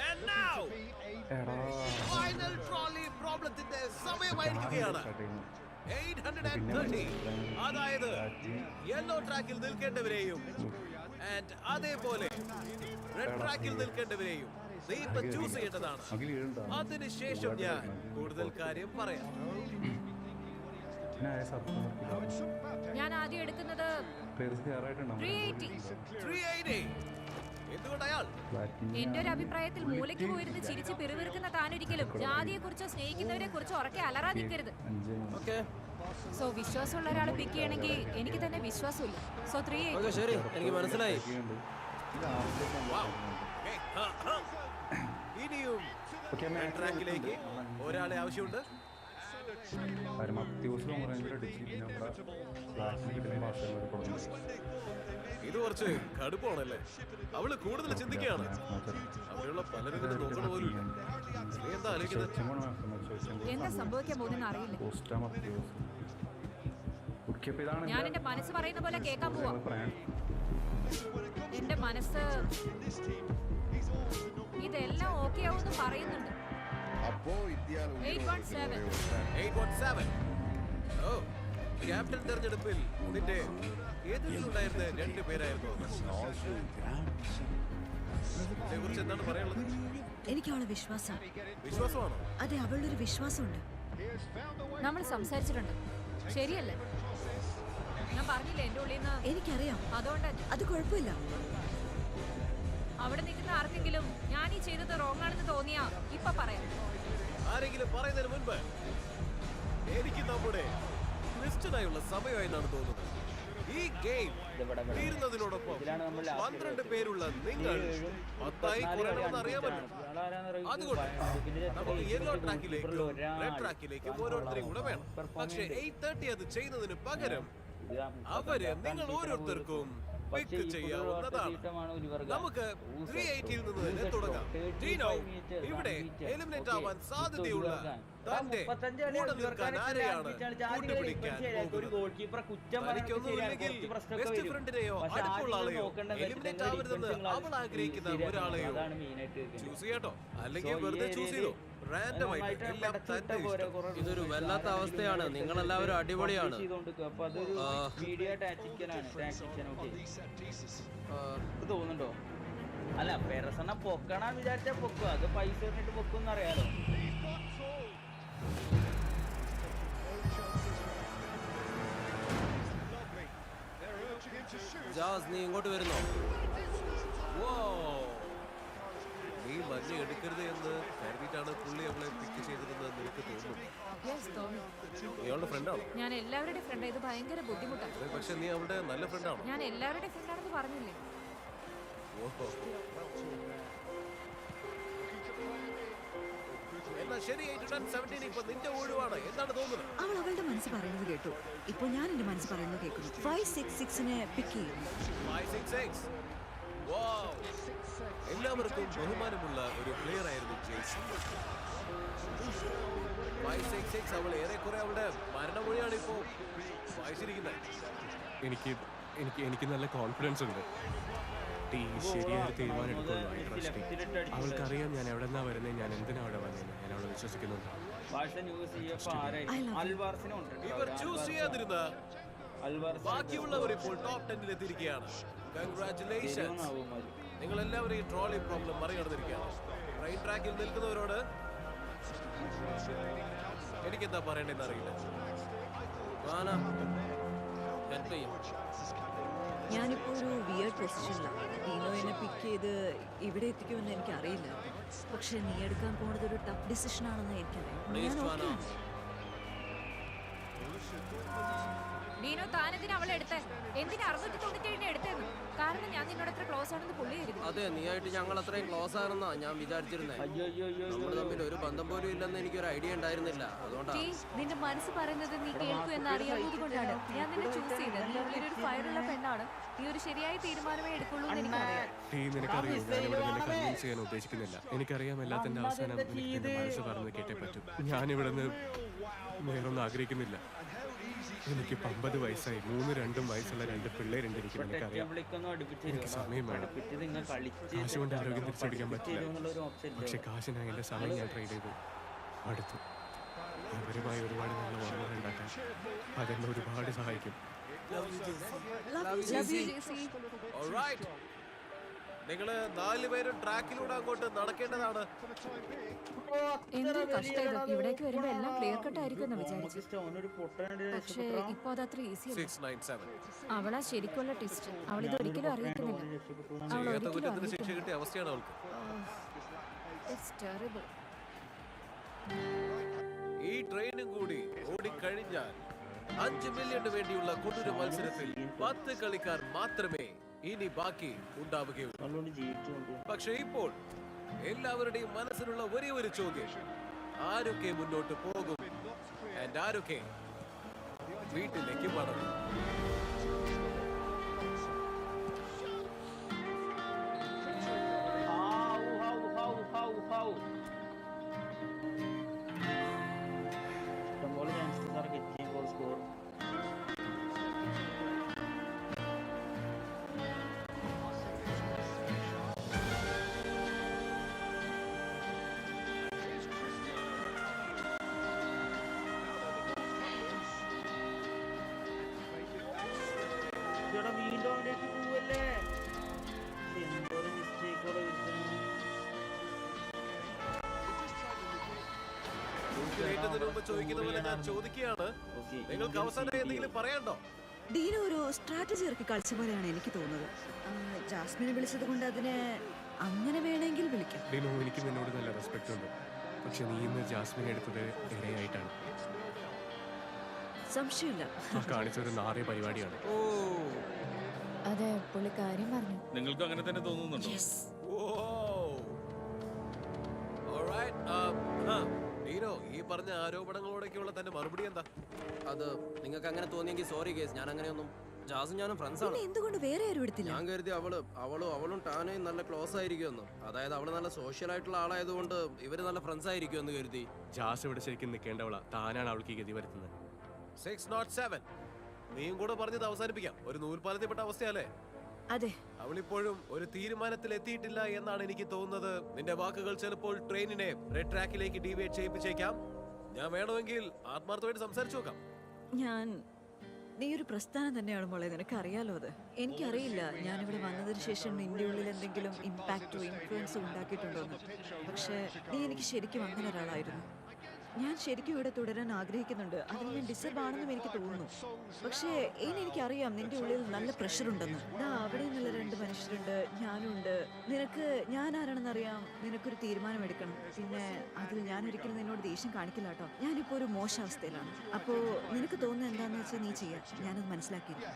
And now final trolley പ്രോബ്ലത്തിന്റെ സമയമായിരിക്കുകയാണ്. 830. അതായത് യെല്ലോ ട്രാക്കിൽ നിൽക്കേണ്ടവരെയും ആൻഡ് അതേപോലെ റെഡ് ട്രാക്കിൽ നിൽക്കേണ്ടവരെയും നീ ഇപ്പൊ ചൂസ് ചെയ്യേണ്ടതാണ്. അതിനുശേഷം ഞാൻ കൂടുതൽ കാര്യം പറയാം. ഞാൻ ആദ്യം എടുക്കുന്നത് 380. എന്തുകൊണ്ട് അയാൾ? എന്റെ ഒരു അഭിപ്രായത്തിൽ മൂലയ്ക്ക് പോയിരുന്ന് ചിരിച്ച് പിറുവിറുക്കുന്ന താനൊരിക്കലും ജാതിയെ കുറിച്ചോ സ്നേഹിക്കുന്നവരെ കുറിച്ചോ ഉറക്കെ അലറാതിരിക്കരുത്. സോ വിശ്വാസമുള്ള ഒരാളെ പിക്ക് ചെയ്യണമെങ്കിൽ എനിക്ക് തന്നെ വിശ്വാസമില്ല. സോ 380. ശരി, എനിക്ക് മനസ്സിലായി. ഇനിയും ട്രാക്കിലേക്ക് ഒരാളെ ആവശ്യമുണ്ട്. ഇത് കുറച്ച് കടുപ്പമാണല്ലേ? അവള് കൂടുതൽ ചിന്തിക്കുകയാണ്. അവിടെയുള്ള പലരും ഇതിനെ നോക്കണ പോലും ഇല്ല. നീ എന്താ ആലോചിക്കുന്നത്? എന്താ സംഭവിക്കാൻ പോകുന്ന അറിയില്ല. ഞാൻ എന്റെ മനസ്സ് പറയുന്ന പോലെ കേൾക്കാൻ പോവാ. എന്റെ മനസ്സ് ഇതെല്ലാം ഓക്കെ ആവുമെന്ന് പറയുന്നുണ്ട്. 817. ഓ, ക്യാപ്റ്റൻ തെരഞ്ഞെടുപ്പിൽ നിന്റെ എതിരിലുണ്ടായിരുന്ന 2 പേരായിരുന്നു. ഇതിനെക്കുറിച്ച് എന്താണ് പറയാനുള്ളത്? എനിക്ക് അവളെ വിശ്വാസം. വിശ്വാസമാണോ? അതെ, അവളുടെ ഒരു വിശ്വാസമുണ്ട്. നമ്മൾ സംസാരിച്ചിട്ടുണ്ട്, ശരിയല്ലേ? ഞാൻ പറഞ്ഞില്ലേ എന്റെ ഉള്ളിൽ നിന്ന്. എനിക്കറിയാം. അതുകൊണ്ട് അത് കുഴപ്പമില്ല. അവിടെ നിൽക്കുന്ന ആർക്കെങ്കിലും ഞാൻ ഈ ചെയ്തത് റോങ് ആണെന്ന് തോന്നിയാ ഇപ്പൊ പറയാം. ആരെങ്കിലും പറയുന്നതിന് മുൻപ് എനിക്ക് നമ്മുടെ ക്രിസ്ത്യനായുള്ള സമയമായെന്നാണ് തോന്നുന്നത്. ഈ ഗെയിം തീരുന്നതിനോടൊപ്പം 12 പേരുള്ള നിങ്ങൾ 10 കുറയണമെന്ന് അറിയാമല്ലോ. അതുകൊണ്ട് നമുക്ക് യെല്ലോ ട്രാക്കിലേക്കും റെഡ് ട്രാക്കിലേക്കും ഓരോരുത്തരെയും കൂടെ വേണം. പക്ഷെ 8:30 അത് ചെയ്യുന്നതിന് പകരം അവര് നിങ്ങൾ ഓരോരുത്തർക്കും പിക്ക് ചെയ്യാവുന്നതാണ്. നമുക്ക് 380 നിന്ന് തന്നെ തുടങ്ങാം. ടീനോ ഇവിടെ എലിമിനേറ്റ് ആവാൻ സാധ്യതയുള്ള തന്റെ കൂടെ നിൽക്കാൻ ആരെയാണ് കൂട്ടുപിടിക്കാൻ തനിക്കൊന്നുമില്ലെങ്കിൽ ബെസ്റ്റ് ഫ്രണ്ടിനെയോ അടുപ്പുള്ള ആളെയോ എലിമിനേറ്റ് ആവരുതെന്ന് അവൾ ആഗ്രഹിക്കുന്ന ഒരാളെയോ ചൂസ് ചെയ്യട്ടോ, അല്ലെങ്കിൽ വെറുതെ ചൂസ് ചെയ്തോ. ഇതൊരു വല്ലാത്ത അവസ്ഥയാണ്. നിങ്ങളെല്ലാവരും അടിപൊളിയാണ്. തോന്നുന്നുണ്ടോ? അല്ല, പെരസണ പൊക്കണാന്ന് വിചാരിച്ചാ പൊക്കുക. അത് പൈസ ഇട്ടിട്ട് പൊക്കും അറിയാലോ. ജാസ്, നീ ഇങ്ങോട്ട് വരുന്നോ? നീ മഞ്ഞ എടുക്കരുത് എന്ന് കരുതിയിട്ടാണ് പുള്ളി അവളെ പിക്ക് ചെയ്തതെന്ന് നിനക്ക് തോന്നുന്നു? ഇയാളുടെ ഫ്രണ്ടാണോ? ഞാൻ എല്ലാവരുടെയും ഫ്രണ്ട്. ഇത് ഭയങ്കര ബുദ്ധിമുട്ടാണ്. പക്ഷെ നീ അവളുടെ നല്ല ഫ്രണ്ടാണോ? ഞാൻ എല്ലാവരുടെയും ഫ്രണ്ടാണെന്ന് പറഞ്ഞില്ലേ? എന്നാ ശരി, 8-17 ഇപ്പൊ നിന്റെ ഒഴിവാണ്. എന്താണ് തോന്നുന്നത്? അവൾ അവളുടെ മനസ്സ് പറയുന്നത് കേട്ടു. ഇപ്പോൾ ഞാൻ എന്റെ മനസ്സ് പറയുന്നത് കേൾക്കുന്നു. 566-നെ പിക്ക് ചെയ്യും. 566. എല്ലാവർക്കും ബഹുമാനമുള്ള ഒരു പ്ലെയർ ആയിരുന്നു ജെയ്സൺ. 566 അവൾ ഏറെക്കുറെ അവളുടെ മരണമൊഴിയാണ് ഇപ്പോ വായിച്ചിരിക്കുന്നത്. എനിക്ക് നല്ല കോൺഫിഡൻസ് ഉണ്ട്. ശരിയായ തീരുമാനം എടുക്കുള്ളൂ. അവൾക്കറിയാം ഞാൻ എവിടെ നിന്നാ വരുന്നത്, ഞാൻ എന്തിനാ അവിടെ വന്നത്. ഞാൻ അവളെ വിശ്വസിക്കുന്നുണ്ട്. ഇവർ ചൂസ് ചെയ്യാതിരുന്ന ബാക്കിയുള്ളവർ ഇപ്പോൾ ടോപ്പ് 10-ൽ എത്തിയിരിക്കുകയാണ്. കൺഗ്രാറ്റുലേഷൻസ്. നിങ്ങൾ എല്ലാവരും ഈ ട്രോളി പ്രോബ്ലം മറികടന്നിരിക്കുകയാണ്. ട്രെയിൻ ട്രാക്കിൽ നിൽക്കുന്നവരോട് എനിക്കെന്താ പറയണ്ടെന്ന് അറിയില്ല. ഞാനിപ്പോ ഒരു വിയർഡ് പൊസിഷനിലാണ്. ടീനോ എന്നെ പിക്ക് ചെയ്ത് ഇവിടെ എത്തിക്കുമെന്ന് എനിക്കറിയില്ല. പക്ഷെ നീ എടുക്കാൻ പോണത് ഒരു ടഫ് ഡിസിഷൻ ആണെന്ന് എനിക്കറിയാം. ഡീനോ, താനെന്തിനാ അവളെ എടുത്തേ? എന്തിനാ 697 എടുത്തേന്ന്? കാരണം ഞാൻ നിന്നോട് എത്ര ക്ലോസ് ആണെന്ന് പുള്ളി കരുതി. അതെ, നീയായിട്ട് ഞങ്ങൾ അത്രയും ക്ലോസ് ആണെന്നാ ഞാൻ വിചാരിച്ചിരുന്നത്. നമ്മൾ തമ്മിൽ ഒരു ബന്ധം പോലും ഇല്ലെന്ന് എനിക്കൊരു ഐഡിയ ഉണ്ടായിരുന്നില്ല. അതുകൊണ്ടാണ് നിന്റെ മനസ്സ് പറയുന്നത് നീ കേൾക്കൂ എന്ന് അറിയാവുന്നത് കൊണ്ടാണ് ഞാൻ നിന്നെ ചൂസ് ചെയ്തത്. നീ ഉള്ളിലൊരു ഫയറുള്ള പെണ്ണാണ്. നീ ഒരു ശരിയായ തീരുമാനമേ എടുക്കുള്ളൂ എന്ന് എനിക്കറിയാം. നിനക്കറിയാം, ഞാനിവിടെ നിന്നെ കൺവിൻസ് ചെയ്യാൻ ഉദ്ദേശിക്കുന്നില്ല. എനിക്കറിയാം എല്ലാത്തിന്റെ അവസാനം എനിക്ക് മനസ്സ് പറഞ്ഞു കേട്ടേ പറ്റൂ. ഞാനിവിടെ നിന്ന് വേറൊന്നും ആഗ്രഹിക്കുന്നില്ല. എനിക്ക് 50 വയസ്സായി. 3-2 വയസ്സുള്ള 2 പിള്ളേരുണ്ട്. എനിക്കറിയാം. എനിക്ക് സമയം വേണം. കാശ് കൊണ്ട് ആരോഗ്യം തിരിച്ചടിക്കാൻ പറ്റില്ല. പക്ഷെ കാശിനായി എൻ്റെ സമയം ഞാൻ ട്രേഡ് ചെയ്തു. അടുത്തു അവരുമായി ഒരുപാട് നല്ല ഓർമ്മകൾ ഉണ്ടാക്കാൻ അതെന്നെ ഒരുപാട് സഹായിക്കും. നിങ്ങള് 4 പേരും ട്രാക്കിലൂടെ അങ്ങോട്ട് നടക്കേണ്ടതാണ്. എന്തൊരു കഷ്ടം. ഇവിടേക്ക് വരുമ്പോ എല്ലാം ക്ലിയർ കട്ട് ആയിരിക്കും എന്ന് വിചാരിച്ചു. പക്ഷേ ഇപ്പൊ അതത്ര ഈസി അല്ല. അവളാ ശരിക്കുള്ള ടെസ്റ്റ്. അവളിത് ഒരിക്കലും അറിയിക്കുന്നില്ല. ശിക്ഷ കിട്ടിയ അവസ്ഥയാണ് അവൾക്ക്. ഈ ട്രെയിനും കൂടി ഓടിക്കഴിഞ്ഞാൽ 5 മില്യണിന് വേണ്ടിയുള്ള കൊണ്ടൊരു മത്സരത്തിൽ 10 കളിക്കാർ മാത്രമേ ഇനി ബാക്കി ഉണ്ടാവുകയുള്ളൂ. പക്ഷെ ഇപ്പോൾ എല്ലാവരുടെയും മനസ്സിലുള്ള ഒരേ ഒരു ചോദ്യം, ആരൊക്കെ മുന്നോട്ട് പോകും, ആരൊക്കെ വീട്ടിലേക്ക് മടങ്ങും. വീണ്ടും അവനേക്ക് പോവല്ലേ? എന്തൊരു മിസ്റ്റേക്കോടെ ചോദിക്കുന്ന പോലെ ഞാൻ ചോദിക്കുകയാണ്, നിങ്ങൾക്ക് അവസാനം എന്തെങ്കിലും പറയാണ്ടോ? ഡീനോ ഒരു സ്ട്രാറ്റജി ഇറക്കി കളിച്ച പോലെയാണ് എനിക്ക് തോന്നുന്നത്. ജാസ്മിനെ വിളിച്ചത് കൊണ്ട് അതിനെ അങ്ങനെ വേണമെങ്കിൽ വിളിക്കാം. ഡീനോ, എനിക്ക് നിന്നോട് നല്ല റെസ്പെക്ട് ഉണ്ട്. പക്ഷെ നീ ഇന്ന് ജാസ്മിനെ എടുത്തത് ഇരയായിട്ടാണ്. സംശയമില്ല. കാണിച്ചൊരു നാറിയ പരിപാടിയാണ്. അതെ, പുള്ളി കാര്യം പറഞ്ഞു. നിങ്ങൾക്ക് അങ്ങനെ തന്നെ തോന്നുന്നുണ്ടോ? ഡീനോ, ഈ പറഞ്ഞ ആരോപണങ്ങളോടൊക്കെയുള്ള തന്റെ മറുപടി എന്താ? അത് നിങ്ങൾക്ക് അങ്ങനെ തോന്നിയെങ്കിൽ സോറി കേസ്. ഞാൻ അങ്ങനെയൊന്നും, ജാസും ഞാനും ഫ്രണ്ട്സാണ്. എന്തുകൊണ്ട് വേറെ ആരും എടുത്തില്ല? ഞാൻ കരുതി അവളും ടാനയും നല്ല ക്ലോസ് ആയിരിക്കുമെന്ന്. അതായത് അവള് നല്ല സോഷ്യൽ ആയിട്ടുള്ള ആളായതുകൊണ്ട് ഇവര് നല്ല ഫ്രണ്ട്സ് ആയിരിക്കുമെന്ന് കരുതി. ജാസ് ഇവിടെ ശരിക്കും നിൽക്കേണ്ടവളാ. താനാണ് അവൾക്ക് ഈ ഗതി വരുത്തുന്നത്. 607 നീയും കൂടെ പറഞ്ഞത് അവസാനിപ്പിക്കാം. ഒരു നൂൽപാലത്തിൽപ്പെട്ട അവസ്ഥയല്ലേ? അതെ. അവളിപ്പോഴും ഒരു തീരുമാനത്തിൽ എത്തിയിട്ടില്ല എന്നാണ് എനിക്ക് തോന്നുന്നത്. നിന്റെ വാക്കുകൾ ചിലപ്പോൾ ട്രെയിനിനെ റെഡ് ട്രാക്കിലേക്ക് ഡീവിയേറ്റ് ചെയ്യിപ്പിച്ചേക്കാം. ഞാൻ വേണമെങ്കിൽ ആത്മാർത്ഥമായിട്ട് സംസാരിച്ചു നോക്കാം. നീ ഒരു പ്രസ്ഥാനം തന്നെയാണ് മോളെ, നിനക്ക് അറിയാലോ അത്. എനിക്കറിയില്ല ഞാനിവിടെ വന്നതിന് ശേഷം നിന്റെ ഉള്ളിൽ എന്തെങ്കിലും ഇമ്പാക്റ്റോ ഇൻഫ്ലുവൻസോ ഉണ്ടാക്കിയിട്ടുണ്ടോ എന്ന്. പക്ഷേ നീ എനിക്ക് ശരിക്കും അങ്ങനെ ഒരാളായിരുന്നു. ഞാൻ ശരിക്കും ഇവിടെ തുടരാൻ ആഗ്രഹിക്കുന്നുണ്ട്. അതിൽ ഞാൻ ഡിസർവ് ആണെന്നും എനിക്ക് തോന്നുന്നു. പക്ഷേ എനിക്കറിയാം നിന്റെ ഉള്ളിൽ നല്ല പ്രഷർ ഉണ്ടെന്ന്. അവിടെ നിന്നുള്ള 2 മനുഷ്യരുണ്ട്, ഞാനും ഉണ്ട്. നിനക്ക് ഞാൻ ആരാണെന്നറിയാം. നിനക്കൊരു തീരുമാനം എടുക്കണം. പിന്നെ അതിൽ ഞാൻ ഒരിക്കലും നിന്നോട് ദേഷ്യം കാണിക്കില്ല കേട്ടോ. ഞാനിപ്പോൾ ഒരു മോശാവസ്ഥയിലാണ്. അപ്പോൾ നിനക്ക് തോന്നുന്നത് എന്താണെന്ന് വെച്ചാൽ നീ ചെയ്യാം. ഞാനത് മനസ്സിലാക്കിയില്ല.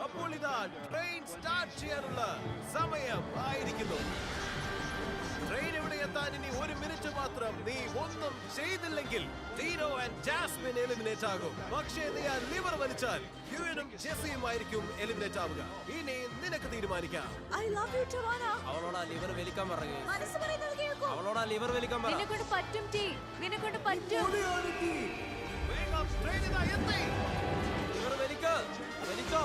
അപ്പോൾ ഇതാ ട്രെയിൻ സ്റ്റാർട്ട് ചെയ്യാനുള്ള സമയം ആയിരിക്കുന്നു. ട്രെയിൻ ഇവിടെ എത്താൻ ഇനി 1 മിനിറ്റ് മാത്രം. നീ ഒന്നും ചെയ്തില്ലെങ്കിൽ ഡീനോ ആൻഡ് ജാസ്മിൻ എലിമിനേറ്റ് ആകും. പക്ഷേ നീ ആ ലിവർ വലിച്ചാൽ ഹ്യൂനും ജെസ്സിയുമായിരിക്കും എലിമിനേറ്റ് ആവുക. ഇനി നിനക്ക് തീരുമാനിക്കാം. അവളോട് ആ ലിവർ വലിക്കാൻ പറഞ്ഞു. അവളോട് ആ ലിവർ വലിക്കാൻ പറഞ്ഞു. നിന്നെക്കൊണ്ട് പറ്റും ടീ, നിന്നെക്കൊണ്ട് പറ്റും. വേഗം, ട്രെയിൻ ഇതാ എത്തി. ലിവർ വലിച്ചോ.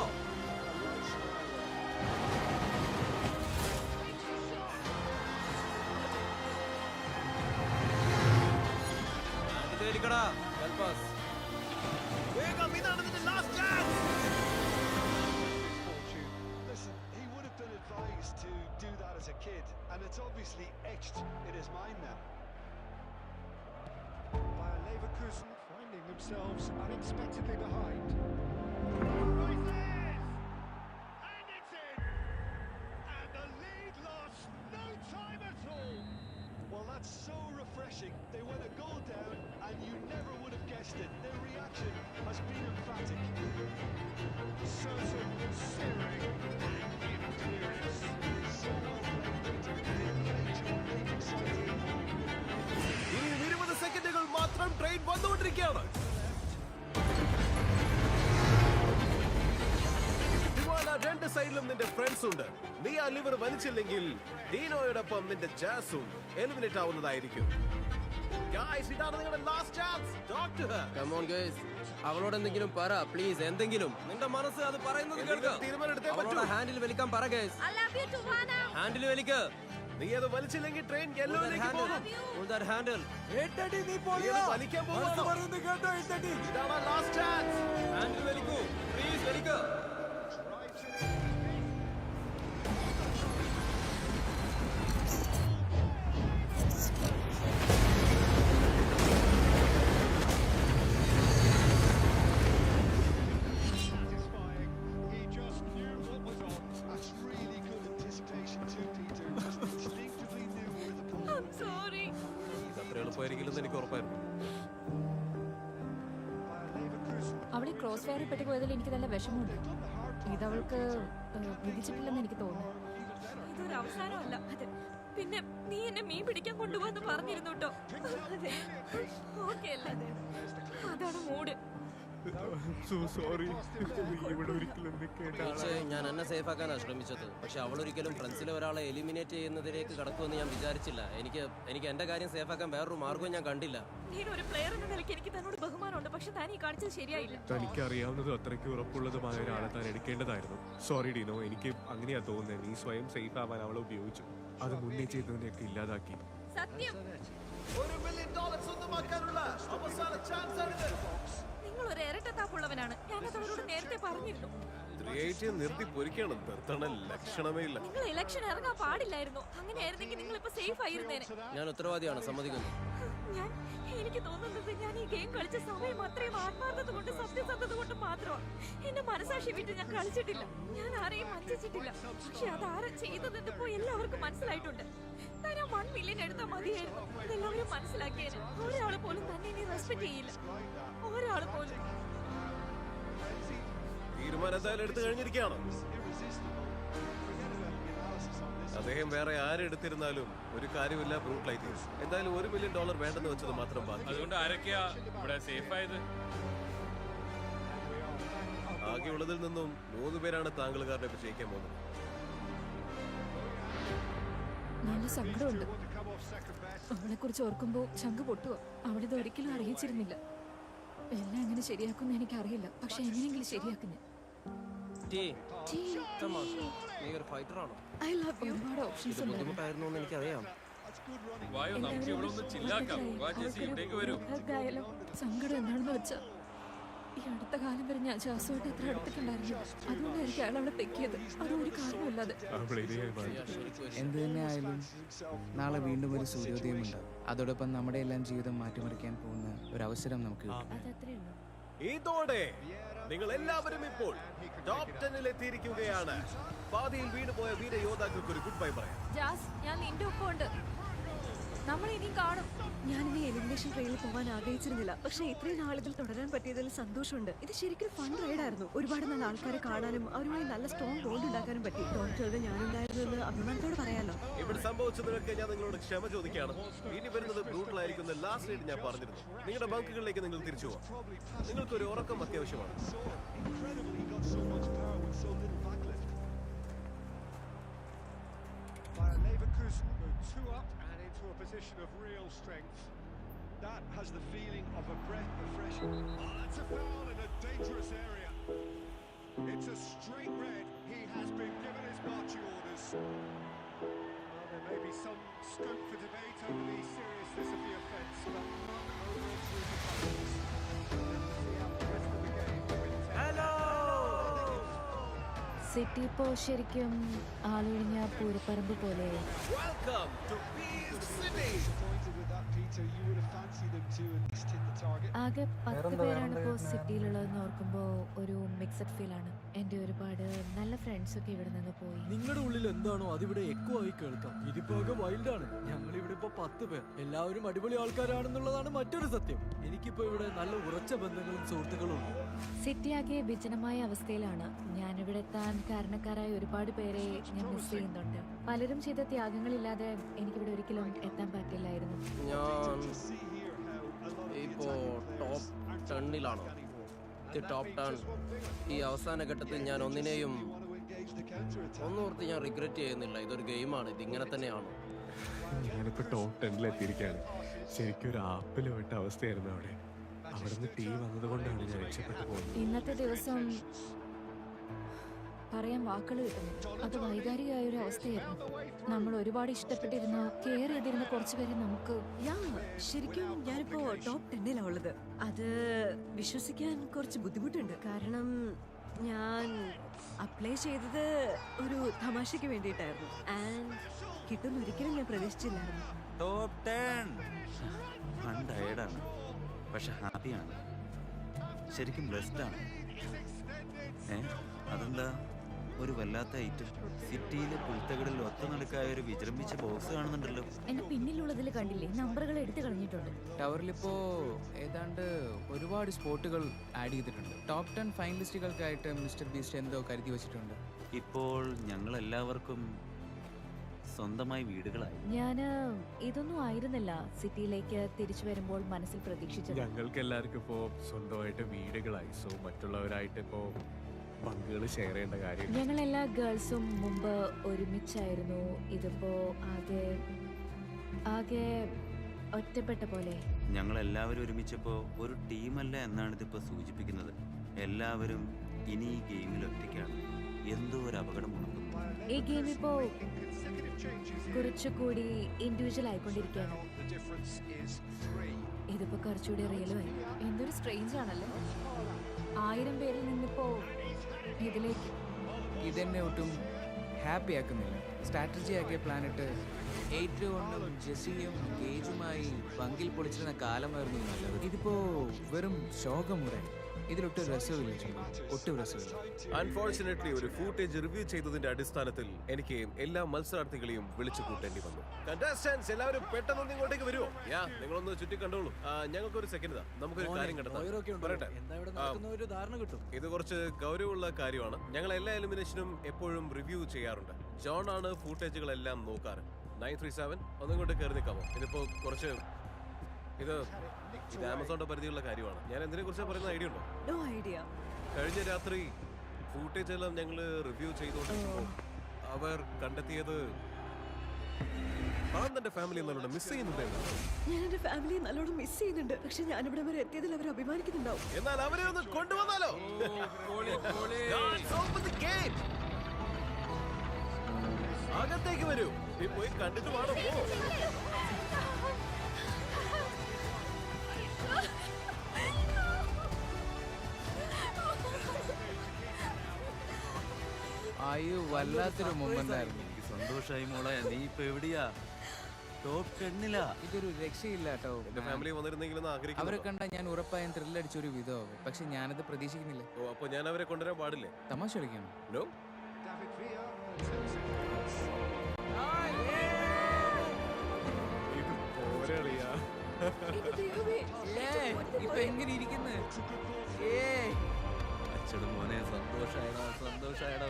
വേഗം, ഇതാണ് നിന്റെ last chance. Listen, he would have been advised to do that as a kid, and it's obviously etched in his mind now. Bayer Leverkusen finding themselves unexpectedly behind. And it's in! And the lead lost no time at all. Well, that's so refreshing. They went a goal down, and you never would have guessed it. Their reaction has been emphatic. Certain, searing, and imperious. So well played, Peter. Exciting. ഇനി 20 സെക്കൻഡുകൾ മാത്രം. Train വന്നുകൊണ്ടിരിക്കുകയാണ്. രണ്ട് സൈഡിലും നിന്റെ friends ഉണ്ട്. നീ ആ ലിവർ വലിച്ചില്ലെങ്കിൽ ഡീനോയോടൊപ്പം നിന്റെ ജാസും എലിമിനേറ്റ് ആവുന്നതായിരിക്കും. ഇതാണ് നിങ്ങളുടെ last chance. Talk to her. Come on guys, അവളോട് എന്തെങ്കിലും പറ പ്ലീസ്. എന്തെങ്കിലും നിന്റെ മനസ്സ് അത് പറയുന്നത് കേൾക്കാം. തീരുമാനം എടുത്തേ പറ്റൂ. അവളോട് ഹാൻഡിൽ വലിക്കാൻ പറ ഗയ്സ്. ഹാൻഡിൽ വലിക്ക്. നീ അത് വലിച്ചില്ലെങ്കിൽ ട്രെയിൻ യെല്ലോയിലേക്ക് പോകും. ഹാൻഡിൽ വലിക്കാൻ പോകുന്നു. ഇതാണ് ലാസ്റ്റ് ചാൻസ്. ഹാൻഡിൽ വലിക്കൂ പ്ലീസ്. വലിക്കൂ. എനിക്ക് ഉറപ്പായിരുന്നു. അവളെ ക്രോസ് ഫയറിൽ പെട്ടുപോയതിൽ എനിക്ക് നല്ല വിഷമമുണ്ട്. ഇതവൾക്ക് വിധിച്ചിട്ടില്ലെന്ന് എനിക്ക് തോന്നുന്നു. ഇതൊരു അവസാനമല്ല. അതെ, പിന്നെ നീ എന്നെ മീൻ പിടിക്കാൻ കൊണ്ടുപോകാന്ന് പറഞ്ഞിരുന്നു കേട്ടോ. അതാണ് മൂഡ്. ഞാൻ എന്നെ സേഫ് ആക്കാനാണ് ശ്രമിച്ചത്. പക്ഷെ അവൾ ഒരിക്കലും ഫ്രണ്ട്സിലെ ഒരാളെ എലിമിനേറ്റ് ചെയ്യുന്നതിലേക്ക് കടക്കുമെന്ന് ഞാൻ വിചാരിച്ചില്ല. എനിക്ക് എന്റെ കാര്യം സേഫ് ആക്കാൻ വേറൊരു മാർഗവും ഞാൻ കണ്ടില്ല. ഒരു പ്ലെയർ എന്ന നിലയ്ക്ക് എനിക്ക് തന്നോട് ബഹുമാനമുണ്ട്. പക്ഷെ താൻ ഈ കാണിച്ചത് ശരിയായില്ല. തനിക്ക് അറിയാവുന്നതും അത്രയ്ക്ക് ഉറപ്പുള്ളതുമായ ഒരാളെ താൻ എടുക്കേണ്ടതായിരുന്നു. സോറി ഡീനോ, എനിക്ക് അങ്ങനെയാ തോന്നുന്നത്. നീ സ്വയം സേഫ് ആവാൻ അവളെ ഉപയോഗിച്ചു. അത് മുന്നേ ചെയ്തതിനെയൊക്കെ ഇല്ലാതാക്കി. സത്യം. $1 മില്യൺ സ്വന്തമാക്കാനുള്ള അവസാന ചാൻസ് ആണ്. നിങ്ങൾ ഒരു ഇരട്ടത്താപ്പുള്ളവനാണ്. ഞാനത് അവരോട് നേരത്തെ പറഞ്ഞിരുന്നു. നിർത്തി പൊരിക്കണം. നിർത്തണ ലക്ഷണമേ ഇല്ല. നിങ്ങൾ ഇലക്ഷൻ ഇറങ്ങാൻ പാടില്ലായിരുന്നു. അങ്ങനെയായിരുന്നെങ്കിൽ നിങ്ങൾ ഇപ്പൊ സേഫ് ആയിരുന്നേനെ. ഞാൻ ഉത്തരവാദിയാണ്, സമ്മതിക്കുന്നു. എനിക്ക് തോന്നുന്നത് ഞാൻ ഈ ഗെയിം കളിച്ച സമയം അത്രയും ആത്മാർത്ഥത കൊണ്ട് സത്യസന്ധത കൊണ്ട് മാത്രമാണ്. എന്റെ മനസാക്ഷി വിട്ട് ഞാൻ കളിച്ചിട്ടില്ല, ഞാൻ ആരെയും വഞ്ചിച്ചിട്ടില്ല. പക്ഷെ അതാരാ ചെയ്തതെന്ന് ഇപ്പോ എല്ലാവർക്കും മനസ്സിലായിട്ടുണ്ട്. തരാൻ 1 മില്യൺ എടുത്താൽ മതിയായിരുന്നു. അതെല്ലാവരും മനസ്സിലാക്കിയത്. ഒരാൾ പോലും തന്നെ ഇനി റെസ്പെക്ട് ചെയ്യില്ല, ഒരാൾ പോലും. തീരുമാനം എന്തായാലും എടുത്തു കഴിഞ്ഞിരിക്കുകയാണ്. അദ്ദേഹം വേറെ ആരെടുത്തിരുന്നാലും ഒരു കാര്യമില്ല, ബ്രൂട്ടലായി തീരും. എന്തായാലും $1 മില്യൺ വേണ്ടെന്ന് വെച്ചത് മാത്രം ബാക്കി. അതുകൊണ്ട് ആരൊക്കെയാ ഇവിടെ സേഫ് ആയത്? ആകെയുള്ളതിൽ നിന്നും 3 പേരാണ് താങ്കളുകാരുടെ വിജയിക്കാൻ പോകുന്നത്. നല്ല സങ്കടമുണ്ട്. അവളെ കുറിച്ച് ഓർക്കുമ്പോ ചങ്ക് പൊട്ടുക. അവളിത് ഒരിക്കലും അറിയിച്ചിരുന്നില്ല. എല്ലാം എങ്ങനെ ശരിയാക്കുമെന്ന് എനിക്കറിയില്ല, പക്ഷെ എങ്ങനെയെങ്കിലും ശരിയാക്കും ഞാൻ. ഒരുപാട് ഓപ്ഷൻസ് ബുദ്ധിമുട്ടായിരുന്നു എന്ന് എനിക്കറിയാം. സങ്കടം എന്താണെന്ന് വെച്ചാ ഈ അടുത്ത കാലം വരെ ഞാൻ ശ്വാസമായിട്ട് എത്ര അടുത്തിട്ടുണ്ടായിരുന്നു. അതുകൊണ്ടായിരിക്കും അയാൾ അവളെ തെക്കിയത്. അതൊരു കാരണമില്ലാതെ. എന്ത് തന്നെ ആയാലും നാളെ വീണ്ടും ഒരു സൂര്യോദയം ഉണ്ടാവും. അതോടൊപ്പം നമ്മുടെ എല്ലാം ജീവിതം മാറ്റിമറിക്കാൻ പോകുന്ന ഒരു അവസരം നമുക്ക് കിട്ടും. ഇതോടെ നിങ്ങൾ എല്ലാവരും ഇപ്പോൾ ടോപ്പ് 10-ൽ എത്തിയിരിക്കുകയാണ്. പാതിയിൽ വീണുപോയ വീരയോദ്ധാക്കൾക്ക് ഒരു ഗുഡ് ബൈ പറയാം. ജാസ്, ഞാൻ നിന്റെ ഒപ്പം ഉണ്ട്. നമ്മൾ ഇനിയും കാണും. ഞാനിനി എലിമിനേഷൻ ട്രെയിനിൽ പോകാൻ ആഗ്രഹിച്ചിരുന്നില്ല, പക്ഷെ ഇത്രയും നാളുകൾ തുടരാൻ പറ്റിയതിൽ സന്തോഷമുണ്ട്. ഇത് ശരിക്കും ഫൺ റൈഡായിരുന്നു. ഒരുപാട് നല്ല ആൾക്കാരെ കാണാനും അവരുമായി നല്ല സ്ട്രോങ് ബോണ്ട് ഉണ്ടാക്കാനും പറ്റി. ടോപ്പ് ഞാനുണ്ടായിരുന്നു എന്ന് അഭിമാനത്തോട് പറയാലോ. ഇവിടെ സംഭവിച്ചതിനൊക്കെ ഞാൻ നിങ്ങളോട് ക്ഷമ ചോദിക്കുകയാണ്. ഇനി വരുന്നത് ബ്രൂട്ടലായിരിക്കുന്ന ലാസ്റ്റ് റൈഡ് ഞാൻ പറഞ്ഞിരുന്നു. നിങ്ങളുടെ ബങ്കുകളിലേക്ക് നിങ്ങൾ തിരിച്ചു പോകാം. നിങ്ങൾക്ക് ഒരു ഉറക്കം അത്യാവശ്യമാണ്. A position of real strength. That has the feeling of a breath of fresh air. Oh, that's a foul in a dangerous area. It's a straight red. He has been given his marching orders. Well, there may be some scope for debate over the seriousness of the offence, but none over into the puddles. See how the rest of the game will take. Hello! City ഇപ്പോ ശരിക്കും ആളൊഴിഞ്ഞ പൂരപ്പറമ്പ് പോലെ. ആകെ 10 പേരാണ് ഇപ്പോൾ സിറ്റിയിലുള്ളതെന്ന് ഓർക്കുമ്പോ ഒരു mixed feel ആണ്. എന്റെ ഒരുപാട് നല്ല ഫ്രണ്ട്സ് ഒക്കെ ഇവിടെ നിന്ന് പോയി. നിങ്ങളുടെ ഉള്ളിൽ എന്താണോ അതിവിടെ എക്കോ ആയി കേൾക്കാം. ഇതിപ്പോ വൈൽഡാണ്. ഞങ്ങൾ ഇവിടെ ഇപ്പൊ 10 പേർ, എല്ലാവരും അടിപൊളി ആൾക്കാരാണെന്നുള്ളതാണ് മറ്റൊരു സത്യം. എനിക്കിപ്പോ ഇവിടെ നല്ല ഉറച്ച ബന്ധങ്ങളും സുഹൃത്തുക്കളും ഉണ്ട്. സിറ്റി ആകെ വിജനമായ അവസ്ഥയിലാണ്. ഞാനിവിടെ എത്താൻ കാരണക്കാരായ ഒരുപാട് പേരെ ഞാൻ മിസ് ചെയ്യുന്നുണ്ട്. പലരും ചെയ്ത ത്യാഗങ്ങളില്ലാതെ എനിക്കിവിടെ ഒരിക്കലും എത്താൻ പറ്റില്ലായിരുന്നു. ഞാൻ ഇപ്പോ ടോപ്പ് 10-ലാണ്. ടോപ്പ് 10 ഈ അവസാന ഘട്ടത്തിൽ ഞാൻ ഒന്നിനെയും ഒന്നോർത്ത് ഞാൻ റിഗ്രറ്റ് ചെയ്യുന്നില്ല. ഇതൊരു ഗെയിമാണ്, ഇതിങ്ങനെ തന്നെയാണ്. ഞാനിപ്പോ ടോപ്പ് 10-ൽ എത്തിയിരിക്കുകയാണ്. ശരിക്കും ഒരു ആപ്പിൽ വിട്ട അവസ്ഥയായിരുന്നു അവിടെ. അവിടുന്ന് ടീം വന്നതുകൊണ്ടാണ് ഞാൻ രക്ഷപ്പെട്ടു പോകുന്നത്. ഇന്നത്തെ ദിവസം പറയാൻ വാക്കുകൾ കിട്ടുന്നു. അത് വൈകാരികമായ ഒരു അവസ്ഥയായിരുന്നു. നമ്മൾ ഒരുപാട് ഇഷ്ടപ്പെട്ടിരുന്ന കെയർ ചെയ്തിരുന്ന കുറച്ചുപേരെ നമുക്ക് ശരിക്കും ഞാനിപ്പോ ടോപ്പ് 10-ലാണ് ഉള്ളത്. അത് വിശ്വസിക്കാൻ കുറച്ച് ബുദ്ധിമുട്ടുണ്ട്. കാരണം ഞാൻ അപ്ലൈ ചെയ്തത് ഒരു തമാശയ്ക്ക് വേണ്ടിയിട്ടായിരുന്നു. ആൻഡ് കിട്ടുന്ന ഒരിക്കലും ഞാൻ പ്രതീക്ഷിച്ചില്ലായിരുന്നു. ടോപ്പ് 10 ടയേർഡാണ്, പക്ഷെ ഹാപ്പിയാണ്. ശരിക്കും ബ്ലെസ്ഡ് ആണ്. അതെന്താ ഒരു വല്ലാത്ത ഐറ്റം. സിറ്റിയിലെ പുൽത്തകളിൽ ഒത്തനടുക്കായ ഒരു വിജൃംഭിച്ച ബോക്സ് കാണുന്നുണ്ടല്ലോ. എന്റെ പിന്നിലുള്ളതിൽ കണ്ടില്ലേ, നമ്പറുകൾ എടുത്തു കളഞ്ഞിട്ടുണ്ട്. ടവറിലിപ്പോ ഏതാണ്ട് ഒരുപാട് സ്പോട്ടുകൾ ആഡ് ചെയ്തിട്ടുണ്ട്. ടോപ്പ് 10 ഫൈനലിസ്റ്റുകൾക്കായിട്ട് മിസ്റ്റർ ബീസ്റ്റ് എന്തോ കരുതി വെച്ചിട്ടുണ്ട്. ഇപ്പോൾ ഞങ്ങൾ എല്ലാവർക്കും സ്വന്തമായി വീടുകളായി. ഞാന് ഇതൊന്നും ആയിരുന്നില്ല സിറ്റിയിലേക്ക് തിരിച്ചു വരുമ്പോൾ മനസ്സിൽ പ്രതീക്ഷിച്ചത്. ഞങ്ങൾക്ക് എല്ലാവർക്കും ഇപ്പോ സ്വന്തമായിട്ട് വീടുകളായി. സോ മറ്റുള്ളവരായിട്ട് ഇപ്പോ പങ്കുകൾ ഷെയർ ചെയ്യേണ്ട കാര്യം. ഞങ്ങളെല്ലാ ഗേൾസും മുമ്പ് ഒരുമിച്ചായിരുന്നു. ഇതിപ്പോ ആകെ ഒറ്റപ്പെട്ട പോലെ. ഞങ്ങൾ എല്ലാവരും ഒരുമിച്ചപ്പോ ഒരു ടീമല്ല എന്നാണ് ഇതിപ്പോ സൂചിപ്പിക്കുന്നത്. എല്ലാവരും ഇനി ഈ ഗെയിമിൽ ഒറ്റയ്ക്കാണ്. എന്തോ ഒരു അപകടം ഉണർന്നു. ഈ ഗെയിം ഇപ്പോ കുറച്ചുകൂടി ഇൻഡിവിജ്വൽ ആയിക്കൊണ്ടിരിക്കുകയാണ്. ഇതിപ്പോ കുറച്ചുകൂടി റിയലുമായി. എന്തൊരു സ്ട്രേഞ്ച് ആണല്ലേ, 1000 പേരിൽ നിന്നിപ്പോ ഇതിലേക്ക്. ഇതെന്നെ ഒട്ടും ഹാപ്പി ആക്കുന്നില്ല. സ്ട്രാറ്റജി ആക്കിയ പ്ലാനറ്റ് ഏറ്റവും ജെസ്സിയും ഗേജുമായി പങ്കിൽ പൊളിച്ചിരുന്ന കാലമായിരുന്നു നല്ലത്. ഇതിപ്പോ വെറും ശോകമുറ. ഇതിലൊട്ടും രസമില്ല, ഒട്ടും രസമില്ല. അൺഫോർച്ചുനേറ്റ്ലി ഒരു ഫൂട്ടേജ് റിവ്യൂ ചെയ്തതിന്റെ അടിസ്ഥാനത്തിൽ എനിക്ക് എല്ലാ മത്സരാർത്ഥികളെയും വിളിച്ചു കൂട്ടേണ്ടി വന്നു. കണ്ടസ്റ്റൻസ് എല്ലാവരും പെട്ടെന്ന് ഇങ്ങോട്ടേക്ക് വരുമോ? നിങ്ങളൊന്ന് ചുറ്റി കണ്ടോളൂ. ഞങ്ങൾക്ക് ഒരു സെക്കൻഡ് നമുക്കൊരു കാര്യം കണ്ടെത്താം. ഇത് കുറച്ച് ഗൗരവമുള്ള കാര്യമാണ്. ഞങ്ങൾ എല്ലാ എലിമിനേഷനും എപ്പോഴും റിവ്യൂ ചെയ്യാറുണ്ട്. ജോൺ ആണ് ഫൂട്ടേജുകളെല്ലാം നോക്കാറ്. 937 ഒന്നിങ്ങോട്ട് കയറി നിൽക്കാമോ? ഇതിപ്പോ കുറച്ച് ഇത് ആമസോണിന്റെ പരിധിയുള്ള കാര്യമാണ്. ഞാൻ എന്തിനെ കുറിച്ച് പറയുന്ന ഐഡിയ ഉണ്ടോ? No idea. കഴിഞ്ഞ രാത്രി ഫൂട്ടേജ് എല്ലാം ഞങ്ങൾ റിവ്യൂ ചെയ്തുകൊണ്ടിരിക്കുമ്പോൾ അവർ കണ്ടെത്തിയത് തന്റെ ഫാമിലി നല്ലോണം മിസ് ചെയ്യുന്നുണ്ട്. ഞാൻ എന്റെ ഫാമിലിയെ നല്ലോണം മിസ് ചെയ്യുന്നുണ്ട്. പക്ഷെ ഞാനിവിടെ വരെ എത്തിയതിൽ അവർ അഭിമാനിക്കുന്നുണ്ടാവും. എന്നാൽ അവരെ ഒന്ന് കൊണ്ടുവന്നാലോ? അകത്തേക്ക് വരൂ. പോയി കണ്ടിട്ട് വേണം. അയ്യോ, വല്ലാത്തൊരു മൊമെന്റ് ആയിരുന്നു. എനിക്ക് സന്തോഷമായി മോളെ. നീ ഇപ്പൊ എവിടെയാ? ടോപ്പ് 10-ലാ. ഇതൊരു രക്ഷയില്ല കേട്ടോ. അവരെ കണ്ട ഞാൻ ഉറപ്പായും ത്രില്ലടിച്ചൊരു വിധമാവും. പക്ഷെ ഞാനത് പ്രതീക്ഷിക്കുന്നില്ല. അപ്പൊ ഞാൻ അവരെ കൊണ്ടുവരാൻ പാടില്ലേ? തമാശ കളിക്കണം. ഇപ്പൊ എങ്ങനെ ഇരിക്കുന്നു? അച്ഛനും മോനെ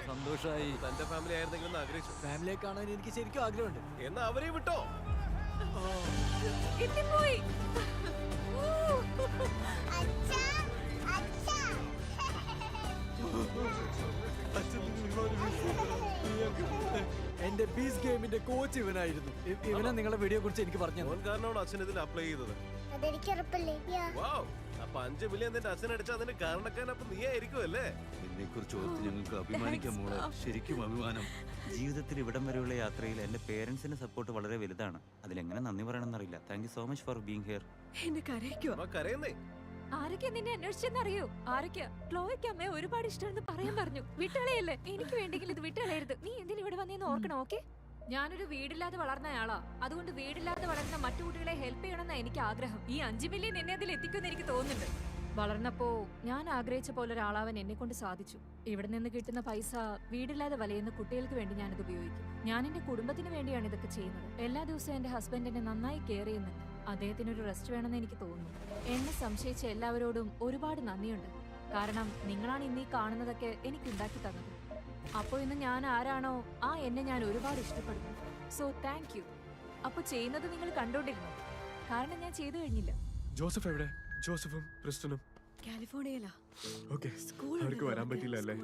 സന്തോഷായി. തന്റെ ഫാമിലി ആയിരുന്നെങ്കിലും ആഗ്രഹിച്ചു. ഫാമിലിയെ കാണാൻ എനിക്ക് ശരിക്കും ആഗ്രഹമുണ്ട്. എന്നാ അവരെ വിട്ടോ. എന്റെ ബീസ് ഗെയിമിന്റെ കോച്ച് ഇവനായിരുന്നു. ഇവനെ നിങ്ങളെ വീഡിയോ കുറിച്ച് എനിക്ക് പറഞ്ഞു. കാരണമാണ് അച്ഛൻ ഇതിൽ അപ്ലൈ ചെയ്തത്. അപ്പൊ 5 മില്യൺ നിന്റെ അച്ഛൻ അടിച്ചാൽ അതിന്റെ കാരണക്കാരൻ അപ്പൊ നീ ആയിരിക്കും അല്ലേ? എന്നെ കുറിച്ച് ഓർത്ത് ഞങ്ങൾക്ക് അഭിമാനിക്കാം മോളെ. ശരിക്കും അഭിമാനം. ജീവിതത്തിൽ ഇവിടം വരെയുള്ള യാത്രയിൽ എന്റെ പേരൻസിന്റെ സപ്പോർട്ട് വളരെ വലുതാണ്. അതിലെങ്ങനെ നന്ദി പറയണമെന്നറിയില്ല. Thank you so much for being here. ആരൊക്കെ നിന്നെ അന്വേഷിച്ചെന്നറിയോ? ആരൊക്കെ? ക്ലോയ്ക്ക് അമ്മയെ ഒരുപാട് ഇഷ്ടമെന്ന് പറയാൻ പറഞ്ഞു. വിട്ടളയല്ലേ? എനിക്ക് വേണ്ടെങ്കിൽ ഇത് വിട്ടളയരുത്. നീ എന്തിനു ഇവിടെ വന്നേന്ന് ഓർക്കണം. ഓക്കെ, ഞാനൊരു വീടില്ലാതെ വളർന്നയാളാ. അതുകൊണ്ട് വീടില്ലാതെ വളർന്ന മറ്റു കുട്ടികളെ ഹെൽപ്പ് ചെയ്യണമെന്നാ എനിക്ക് ആഗ്രഹം. ഈ 5 മില്യൺ എന്നെ അതിൽ എത്തിക്കുമെന്ന് എനിക്ക് തോന്നുന്നുണ്ട്. വളർന്നപ്പോ ഞാൻ ആഗ്രഹിച്ച പോലെ ഒരാളാവാൻ എന്നെ കൊണ്ട് സാധിച്ചു. ഇവിടെ നിന്ന് കിട്ടുന്ന പൈസ വീടില്ലാതെ വലയുന്ന കുട്ടികൾക്ക് വേണ്ടി ഞാനിത് ഉപയോഗിക്കും. ഞാൻ എന്റെ കുടുംബത്തിന് വേണ്ടിയാണ് ഇതൊക്കെ ചെയ്യുന്നത്. എല്ലാ ദിവസവും എന്റെ ഹസ്ബൻഡ് എന്നെ നന്നായി കെയർ ചെയ്യുന്നുണ്ട്. അദ്ദേഹത്തിന് ഒരു റെസ്റ്റ് വേണമെന്ന് എനിക്ക് തോന്നുന്നു. എന്നെ സംശയിച്ച എല്ലാവരോടും ഒരുപാട് നന്ദിയുണ്ട്. കാരണം നിങ്ങളാണ് ഇന്നീ കാണുന്നതൊക്കെ എനിക്ക് ഉണ്ടാക്കി തന്നത്. അപ്പോ ഇന്ന് ഞാൻ ആരാണോ എന്നെ ഞാൻ ഒരുപാട് ഇഷ്ടപ്പെടുന്നു. So thank you. അപ്പൊ ചെയ്യുന്നത് നിങ്ങൾ കണ്ടോണ്ടിരുന്നു. കാരണം ഞാൻ ചെയ്തു കഴിഞ്ഞില്ല. ജോസഫ് എവിടെ? ജോസഫും ക്രിസ്റ്റനും കാലിഫോർണിയയിലാ. അവർക്ക് വരാൻ പറ്റില്ല അല്ലേ?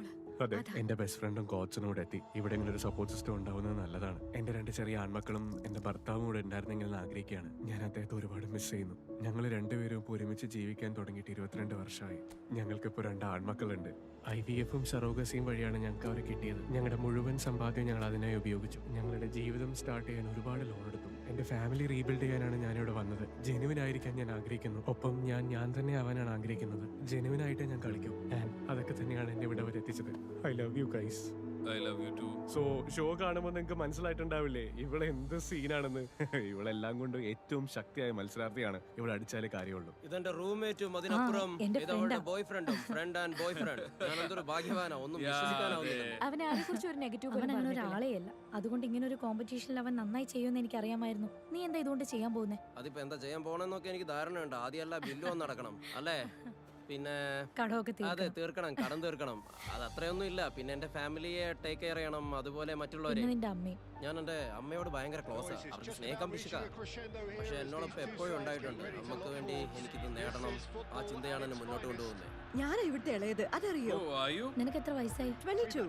അതെ, എന്റെ ബെസ്റ്റ് ഫ്രണ്ടും കോച്ചനും കൂടെ എത്തി. ഇവിടെ ഇങ്ങനെ ഒരു സപ്പോർട്ട് സിസ്റ്റം ഉണ്ടാവുന്നത് നല്ലതാണ്. എന്റെ 2 ചെറിയ ആൺമക്കളും എന്റെ ഭർത്താവും കൂടെ ഉണ്ടായിരുന്നെങ്കിൽ ആഗ്രഹിക്കുകയാണ്. ഞാൻ അദ്ദേഹത്തെ ഒരുപാട് മിസ് ചെയ്യുന്നു. ഞങ്ങൾ രണ്ടുപേരും ഇപ്പോൾ ഒരുമിച്ച് ജീവിക്കാൻ തുടങ്ങിയിട്ട് 22 വർഷമായി. ഞങ്ങൾക്കിപ്പോൾ 2 ആൺമക്കളുണ്ട്. IVF-ഉം സറോഗസിയും വഴിയാണ് ഞങ്ങൾക്ക് അവരെ കിട്ടിയത്. ഞങ്ങളുടെ മുഴുവൻ സമ്പാദ്യം ഞങ്ങൾ അതിനായി ഉപയോഗിച്ചു. ഞങ്ങളുടെ ജീവിതം സ്റ്റാർട്ട് ചെയ്യാൻ ഒരുപാട് ലോൺ എടുത്തു. എന്റെ ഫാമിലി റീബിൽഡ് ചെയ്യാനാണ് ഞാനിവിടെ വന്നത്. ജെനുവിൻ ആയിരിക്കാൻ ഞാൻ ആഗ്രഹിക്കുന്നു. ഒപ്പം ഞാൻ തന്നെ ആവാനാണ് ആഗ്രഹിക്കുന്നത്. ജെനുവിൻ ആയിട്ട് ഞാൻ കളിക്കും. അതൊക്കെ തന്നെയാണ് എന്നെ ഇവിടെ വരെ എത്തിച്ചത്. I love you guys. I love you too. So show കാണുമ്പോൾ നിങ്ങൾക്ക് മനസ്സിലായിട്ടുണ്ടാവില്ലേ ഇവിടെ എന്ത് സീനാണെന്ന്. ഇവളെല്ലാം കൊണ്ട് ഏറ്റവും ശക്തിയായ മത്സരാർത്ഥിയാണ്. ഇവിടെ അടിച്ചാലേ കാര്യമുള്ളൂ. ഇതെന്റെ റൂംമേറ്റും അതിനപ്പുറം ഇതവളുടെ ബോയ്ഫ്രണ്ടും ഫ്രണ്ട് ആൻഡ് ബോയ്ഫ്രണ്ട്. ഞാൻ എന്തൊരു ഭാഗ്യവാനാ, ഒന്നും വിശ്വസിക്കാനാവുന്നില്ല. അവനെ ആരെക്കുറിച്ച് ഒരു നെഗറ്റീവ് അവൻ അങ്ങനെ ഒരാളെയല്ല. അതുകൊണ്ട് ഇങ്ങനെ ഒരു കോമ്പറ്റീഷനിൽ അവൻ നന്നായി ചെയ്യുമെന്ന് എനിക്ക് അറിയാമായിരുന്നു. നീ എന്താ ഇതുകൊണ്ട് ചെയ്യാൻ പോകുന്നത്? അതിപ്പോ എന്താ ചെയ്യാൻ പോണെന്നൊക്കെ എനിക്ക് ധാരണയുണ്ട്. ആദ്യമല്ല ബില്ല് വന്ന് നടക്കണം അല്ലേ? പിന്നെ അതെ, തീർക്കണം, കടം തീർക്കണം. അത് അത്രയൊന്നും ഇല്ല. പിന്നെ എന്റെ ഫാമിലിയെ ടേക്ക് കെയർ ചെയ്യണം. അതുപോലെ മറ്റുള്ളവരെ. ഞാൻ എന്റെ അമ്മയോട് ഭയങ്കര ക്ലോസ് ആണ്. അവർക്ക് സ്നേഹം പിശുക്കാ. പക്ഷെ എന്നോടൊപ്പം എപ്പോഴും ഉണ്ടായിട്ടുണ്ട്. അമ്മക്ക് വേണ്ടി എനിക്കിത് നേടണം. ആ ചിന്തയാണ് എന്നെ മുന്നോട്ട് കൊണ്ടുപോകുന്നത്. ഞാൻ ഇവിടുത്തെ ഇളയത്, അതറിയോ? നിനക്ക് എത്ര വയസ്സായി? 22.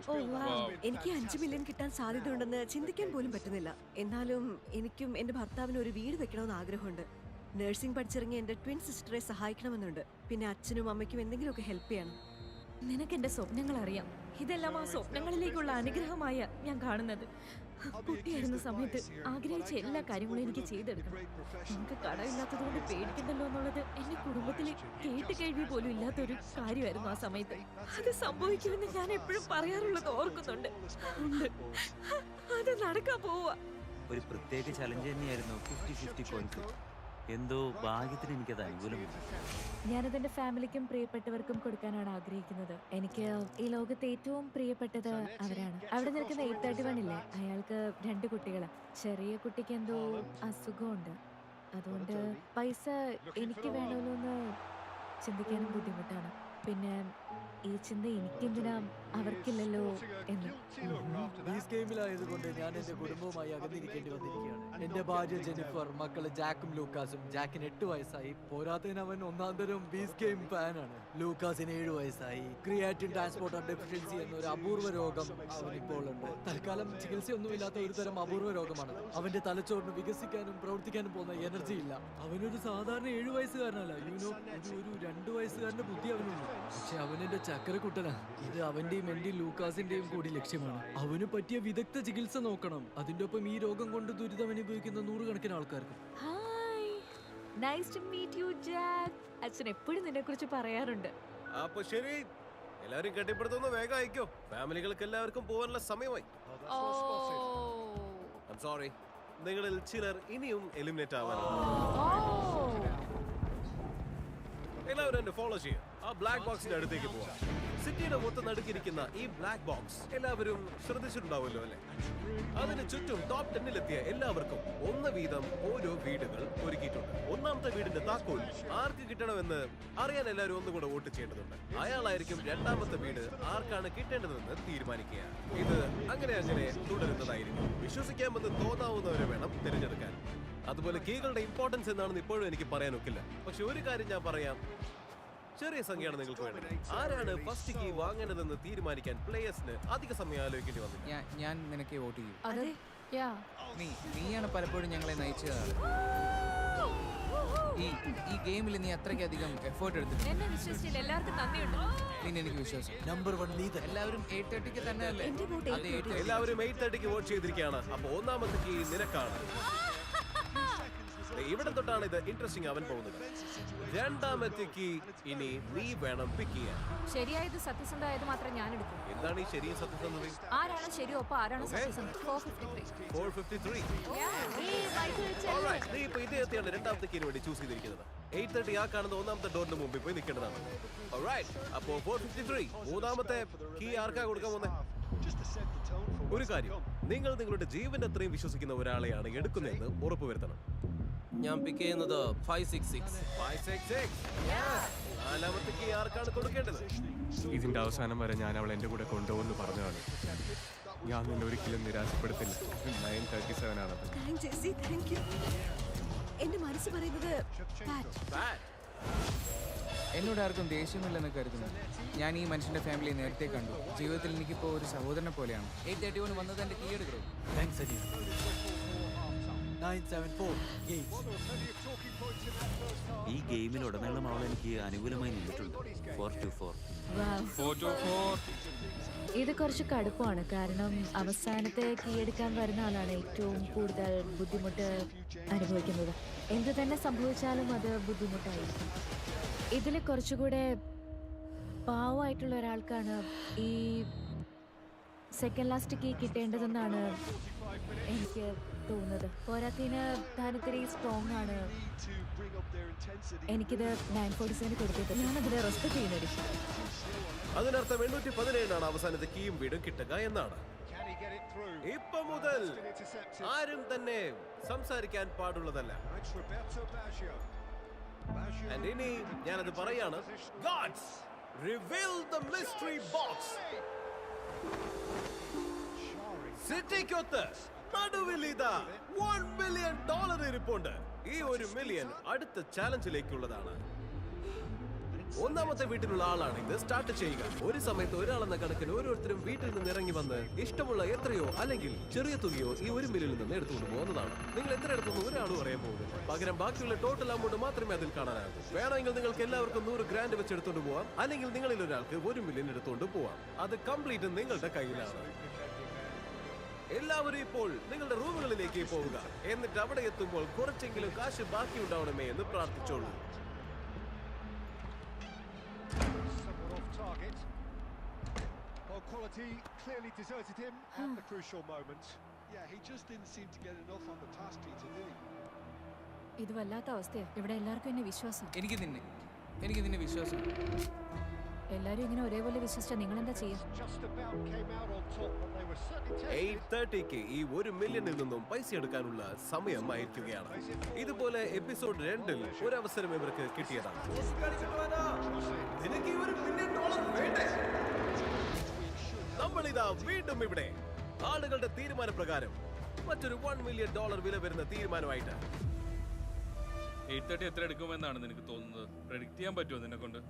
എനിക്ക് 5 മില്യൺ കിട്ടാൻ സാധ്യതയുണ്ടെന്ന് ചിന്തിക്കാൻ പോലും പറ്റുന്നില്ല. എന്നാലും എനിക്കും എന്റെ ഭർത്താവിന് ഒരു വീട് വെക്കണമെന്ന് ആഗ്രഹമുണ്ട്. നഴ്സിംഗ് പഠിച്ചിറങ്ങിയ എന്റെ ട്വിൻ സിസ്റ്ററെ സഹായിക്കണമെന്നുണ്ട്. പിന്നെ അച്ഛനും അമ്മയ്ക്കും എന്തെങ്കിലുമൊക്കെ ഹെൽപ്പ് ചെയ്യണം. നിനക്ക് എന്റെ സ്വപ്നങ്ങൾ അറിയാം. ഇതെല്ലാം ആ സ്വപ്നങ്ങളിലേക്കുള്ള അനുഗ്രഹമായ ഞാൻ കാണുന്നത്. കുട്ടിയായിരുന്ന സമയത്ത് ആഗ്രഹിച്ച എല്ലാ കാര്യങ്ങളും എനിക്ക് ചെയ്തെടുക്കണം. നമുക്ക് കടമില്ലാത്തത് കൊണ്ട് പേടിക്കണ്ടല്ലോ എന്നുള്ളത് എന്റെ കുടുംബത്തിലെ കേൾവി പോലും ഇല്ലാത്തൊരു കാര്യമായിരുന്നു ആ സമയത്ത്. അത് സംഭവിക്കുമെന്ന് ഞാൻ എപ്പോഴും പറയാറുള്ളത് ഓർക്കുന്നുണ്ട്. അത് നടക്കാൻ പോവാ. ഒരു പ്രത്യേക ചലഞ്ച് തന്നെയായിരുന്നു 50-50 കോയിൻസ്. എന്തോ ഭാഗ്യത്തിന് എനിക്കത് അനുകൂലമാണ്. ഞാനതെന്റെ ഫാമിലിക്കും പ്രിയപ്പെട്ടവർക്കും കൊടുക്കാനാണ് ആഗ്രഹിക്കുന്നത്. എനിക്ക് ഈ ലോകത്ത് ഏറ്റവും പ്രിയപ്പെട്ടത് അവരാണ്. അവിടെ നിൽക്കുന്ന 831 ഇല്ലേ, അയാൾക്ക് 2 കുട്ടികളാണ്. ചെറിയ കുട്ടിക്ക് എന്തോ അസുഖമുണ്ട്. അതുകൊണ്ട് പൈസ എനിക്ക് വേണമല്ലോ എന്ന് ചിന്തിക്കാനും ബുദ്ധിമുട്ടാണ്. പിന്നെ ഈ ചിന്ത എനിക്കെന്തിനാ അവർക്കില്ലല്ലോ എന്ന്. ബീസ് ഗെയിമിലായതുകൊണ്ട് ഞാൻ എന്റെ കുടുംബവുമായി അകന്നിരിക്കേണ്ടി വന്നിരിക്കുകയാണ്. എന്റെ ഭാര്യ ജെനിഫർ, മക്കള് ജാക്കും ലൂക്കാസും. ജാക്കിന് 8 വയസ്സായി. പോരാത്തതിന് അവൻ ഒന്നാന്തരം ബീസ് ഗെയിം ഫാനാണ്. ലൂക്കാസിന് 7 വയസ്സായി. ക്രിയാറ്റിൻ ട്രാൻസ്പോർട്ടർ ഡെഫിഷ്യൻസി എന്നൊരു അപൂർവ രോഗം അവനിപ്പോൾ ഉണ്ട്. തൽക്കാലം ചികിത്സയൊന്നുമില്ലാത്ത ഒരു തരം അപൂർവ രോഗമാണ്. അവന്റെ തലച്ചോറിന് വികസിക്കാനും പ്രവർത്തിക്കാനും പോകുന്ന എനർജി ഇല്ല. അവനൊരു സാധാരണ 7 വയസ്സുകാരനല്ല, ഒരു 2 വയസ്സുകാരന്റെ ബുദ്ധി അവനുണ്ട്. പക്ഷെ അവനെന്റെ ചക്കരക്കുട്ടനാ. ഇത് അവന്റെയും എന്റെ ലൂക്കാസിന്റെയും കൂടി ലക്ഷ്യമാണ്. അവന് പറ്റിയ വിദഗ്ധ ചികിത്സ നോക്കണം. അതിന്റെ ഒപ്പം ഈ രോഗം കൊണ്ട് ദുരിതം അനുഭവിക്കുന്ന 100 കണക്കിന് ആൾക്കാർക്ക്. Hi, nice to meet you Jack. അച്ഛൻ എപ്പോഴും നിന്നെ കുറിച്ച് പറയാറുണ്ട്. അപ്പൊ ശരി, എല്ലാവരും കെട്ടിപ്പടുത്തൊന്ന് വേഗം അയക്കോ. ഫാമിലികൾക്ക് എല്ലാവർക്കും പോകാനുള്ള സമയമായി. I'm sorry, നിങ്ങളിൽ ചിലർ ഇനിയും എലിമിനേറ്റ് ആവാനുണ്ട്. എല്ലാവരും എന്നെ ഫോളോ ചെയ്യും. ആ ബ്ലാക്ക് ബോക്സിന്റെ അടുത്തേക്ക് പോവാം. സിറ്റിയുടെ മൊത്തം നടുക്കിരിക്കുന്ന ഈ ബ്ലാക്ക് ബോക്സ് എല്ലാവരും ശ്രദ്ധിച്ചിട്ടുണ്ടാവുമല്ലോ അല്ലെ? അതിന് ചുറ്റും ടോപ്പ് 10-ലെത്തിയ എല്ലാവർക്കും 1 വീതം ഓരോ വീടുകൾ ഒരുക്കിയിട്ടുണ്ട്. 1ാമത്തെ വീടിന്റെ താക്കോൽ ആർക്ക് കിട്ടണമെന്ന് അറിയാൻ എല്ലാവരും ഒന്നുകൂടെ വോട്ട് ചെയ്യേണ്ടതുണ്ട്. അയാളായിരിക്കും 2ാമത്തെ വീട് ആർക്കാണ് കിട്ടേണ്ടതെന്ന് തീരുമാനിക്കുക. ഇത് അങ്ങനെ തുടരുന്നതായിരിക്കും. വിശ്വസിക്കാമെന്ന് തോന്നാവുന്നവരെ വേണം തിരഞ്ഞെടുക്കാൻ. അതുപോലെ കീകളുടെ ഇമ്പോർട്ടൻസ് എന്താണെന്ന് ഇപ്പോഴും എനിക്ക് പറയാൻ ഒക്കില്ല. പക്ഷെ ഒരു കാര്യം ഞാൻ പറയാം, ചെറിയ സംഖ്യയാണ് നിങ്ങൾക്ക് വേണ്ടത്. ആരാണ് ഫസ്റ്റ് കീ വാങ്ങേണ്ടതെന്ന് തീരുമാനിക്കാൻ പ്ലേയേഴ്സിന് അധിക സമയം ആലോചിക്കേണ്ടി വന്നു. ഞാൻ നിനക്ക് വോട്ട് ചെയ്യും. അതെ, നീയാണ് പലപ്പോഴും ഞങ്ങളെ നയിച്ചതാണ്. ഈ ഗെയിമിൽ നീ അത്രയ്ക്കധികം എഫേർട്ട് എടുത്തിട്ടുണ്ട്. എന്നെ വിശ്വസിച്ചില്ല. എല്ലാവർക്കും നന്ദിയുണ്ട്. പിന്നെ എനിക്ക് വിശ്വാസം. Number 1 leader. എല്ലാവരും 830 തന്നെ അല്ലേ? എല്ലാവരും 830 വോട്ട് ചെയ്തിരിക്കുകയാണ്. അപ്പൊ 1ാമത്തെ കീ നിനക്കാണ്. ഇവിടെ തൊട്ടാണ് ഇത് ഇൻട്രസ്റ്റിംഗ് ആവാൻ പോകുന്നത്. 2ാമത്തെ കീ ഇനി നീ വേണം പിക്ക് ചെയ്യാൻ. ശരിയായത് സത്യസന്ധമായത് മാത്രം ഞാൻ എടുക്കും. എന്താണ് ഈ ശരിയും സത്യസന്ധതയും? ആരാണ് ശരി, ഒപ്പം ആരാണ് സത്യസന്ധത? 453. നീ ഇപ്പൊ ഇദ്ദേഹത്തെയാണ് 2ാമത്തെ കീന് വേണ്ടി ചൂസ് ചെയ്തിരിക്കുന്നത്. 830 ആ കാണുന്ന 1ാമത്തെ ഡോറിന് മുമ്പിൽ പോയി നിൽക്കേണ്ടതാണ്. അപ്പോ 453 3ാമത്തെ കീ ആർക്കാ കൊടുക്കാൻ പോകുന്നത്? ഒരു കാര്യം, നിങ്ങൾ നിങ്ങളുടെ ജീവന്റെ അത്രയും വിശ്വസിക്കുന്ന ഒരാളെയാണ് എടുക്കുന്നതെന്ന് ഉറപ്പുവരുത്തണം. ഞാൻ പിക്ക് ചെയ്യുന്നത് 566. 4ാമത്തെ കീ ആർക്കാണ് കൊടുക്കേണ്ടത്? ഇതിന്റെ അവസാനം വരെ ഞാൻ അവൾ എന്റെ കൂടെ കൊണ്ടുപോകുന്നു പറഞ്ഞതാണ്. ഞാൻ നിന്നെ ഒരിക്കലും നിരാശപ്പെടുത്തില്ല. 937 ആണത്. എന്റെ മനസ്സ് പറയുന്നത് എന്നോട് ആർക്കും ദേഷ്യമില്ലെന്ന് കരുതുന്നു. ഞാൻ ഈ മനുഷ്യന്റെ ഫാമിലിയെ നേരത്തെ കണ്ടു. ജീവിതത്തിൽ എനിക്കിപ്പോ ഒരു സഹോദരനെ പോലെയാണ്. 831 വന്നത് എന്റെ കീ എടുക്കും. താങ്ക്സ് അനിയ. 974 ഈ ഗെയിമിലുടനീളം അവൾ എനിക്ക് അനുകൂലമായി നിന്നിട്ടുണ്ട്. 424. ഇത് കുറച്ച് കടുപ്പമാണ്. കാരണം അവസാനത്തെ കീഴെടുക്കാൻ വരുന്ന ആളാണ് ഏറ്റവും കൂടുതൽ ബുദ്ധിമുട്ട് അനുഭവിക്കുന്നത്. എന്ത് തന്നെ സംഭവിച്ചാലും അത് ബുദ്ധിമുട്ടായിരിക്കും. ഇതിൽ കുറച്ചുകൂടെ പാവമായിട്ടുള്ള ഒരാൾക്കാണ് ഈ സെക്കൻഡ് ലാസ്റ്റ് കീ കിട്ടേണ്ടതെന്നാണ് എനിക്ക് തോന്നുന്നത്. പോരാത്തിന് താനിത്തിരി സ്ട്രോങ് ആണ്. എനിക്കിത് 947 കൊടുത്തിട്ട് ഞാനതിനെ റെസ്പെക്ട് ചെയ്യുന്നത്. അതിനർത്ഥം 817 അവസാനത്തെ കീയും വീടും കിട്ടുക എന്നാണ്. ഇപ്പൊ മുതൽ ആരും തന്നെ സംസാരിക്കാൻ പാടുള്ളതല്ല. ഇനി ഞാനത് പറയാണ്. Gods, reveal the mystery box. സിറ്റിക്കൊത്ത് നടുവിൽ ഇതാ $1 million ഇരിപ്പുണ്ട്. ഈ $1 million അടുത്ത ചാലഞ്ചിലേക്കുള്ളതാണ്. 1ാമത്തെ വീട്ടിലുള്ള ആളാണ് ഇത് സ്റ്റാർട്ട് ചെയ്യുക. ഒരു സമയത്ത് ഒരാളെന്ന കണക്കിന് ഓരോരുത്തരും വീട്ടിൽ നിന്ന് ഇറങ്ങി വന്ന് ഇഷ്ടമുള്ള എത്രയോ അല്ലെങ്കിൽ ചെറിയ തുകയോ ഈ $1 million നിന്ന് എടുത്തുകൊണ്ട് പോകുന്നതാണ്. നിങ്ങൾ എത്ര എടുത്തെന്ന് ഒരാളും അറിയാൻ പോകുന്നില്ല. പകരം ബാക്കിയുള്ള ടോട്ടൽ അമൗണ്ട് മാത്രമേ അതിൽ കാണാനാകൂ. വേണമെങ്കിൽ നിങ്ങൾക്ക് എല്ലാവർക്കും 100 grand വെച്ച് എടുത്തുകൊണ്ട് പോവാം. അല്ലെങ്കിൽ നിങ്ങളിൽ ഒരാൾക്ക് $1 million എടുത്തുകൊണ്ട് പോവാം. അത് കംപ്ലീറ്റ് നിങ്ങളുടെ കയ്യിലാണ്. എല്ലാവരും ഇപ്പോൾ നിങ്ങളുടെ റൂമുകളിലേക്ക് പോവുക. എന്നിട്ട് അവിടെ എത്തുമ്പോൾ കുറച്ചെങ്കിലും കാശ് ബാക്കി ഉണ്ടാവണമേ എന്ന് പ്രാർത്ഥിച്ചോളൂ. Quality clearly deserted him at the crucial moment. ഇത് വല്ലാത്ത അവസ്ഥയാ. ഇവിടെ എല്ലാവർക്കും എന്നെ വിശ്വാസം. എനിക്ക് നിന്നെ വിശ്വാസം. എല്ലാരും ഇങ്ങനെ ഒരേപോലെ വിശ്വസിച്ചാ നിങ്ങൾ എന്താ ചെയ്യാ? 8:30 ഈ 1 മില്യണിൽ നിന്നും പൈസ എടുക്കാനുള്ള സമയമായിരിക്കുകയാണ്. ഇതുപോലെ എപ്പിസോഡ് 2-ൽ ഒരു അവസരം ഇവർക്ക് കിട്ടിയതാണ്. നമ്മളിതാ വീണ്ടും ഇവിടെ ആളുകളുടെ തീരുമാനപ്രകാരം മറ്റൊരു $1 മില്യൺ വില വരുന്ന തീരുമാനമായിട്ട്. 8:30 എത്ര എടുക്കുമെന്നാണ് നിനക്ക് തോന്നുന്നത്? പ്രെഡിക്റ്റ് ചെയ്യാൻ പറ്റുമോ നിന്നെ കൊണ്ട്?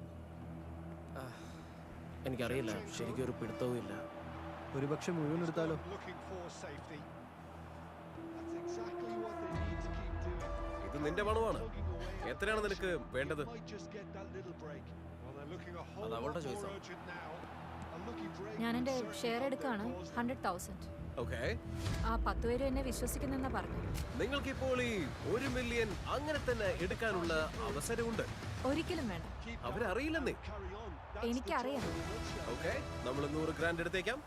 എനിക്കറിയില്ല, ശരിക്കും ഒരു പിടുത്തവും ഇല്ല. ഒരുപക്ഷെ മുഴുവൻ എടുത്താലോ? ഇത് നിന്റെ പണമാണ്. എത്രയാണ് നിനക്ക് വേണ്ടത്? അത് അവളുടെ ചോയ്സാണ്. ഞാൻ എന്റെ ഷെയർ എടുക്കാണ് 100,000. ഓക്കേ, ആ 10 പേരും എന്നെ വിശ്വസിക്കുന്നെന്നാ പറഞ്ഞു. നിങ്ങൾക്ക് ഇപ്പോൾ ഈ 1 മില്യൺ അങ്ങനെ തന്നെ എടുക്കാനുള്ള അവസരമുണ്ട്. ഒരിക്കലും വേണ്ട. അവരറിയില്ലെന്നേ. എനിക്കറിയാം. ഓക്കേ, നമ്മൾ 100 ഗ്രാൻഡ് എടുത്തേക്കാം.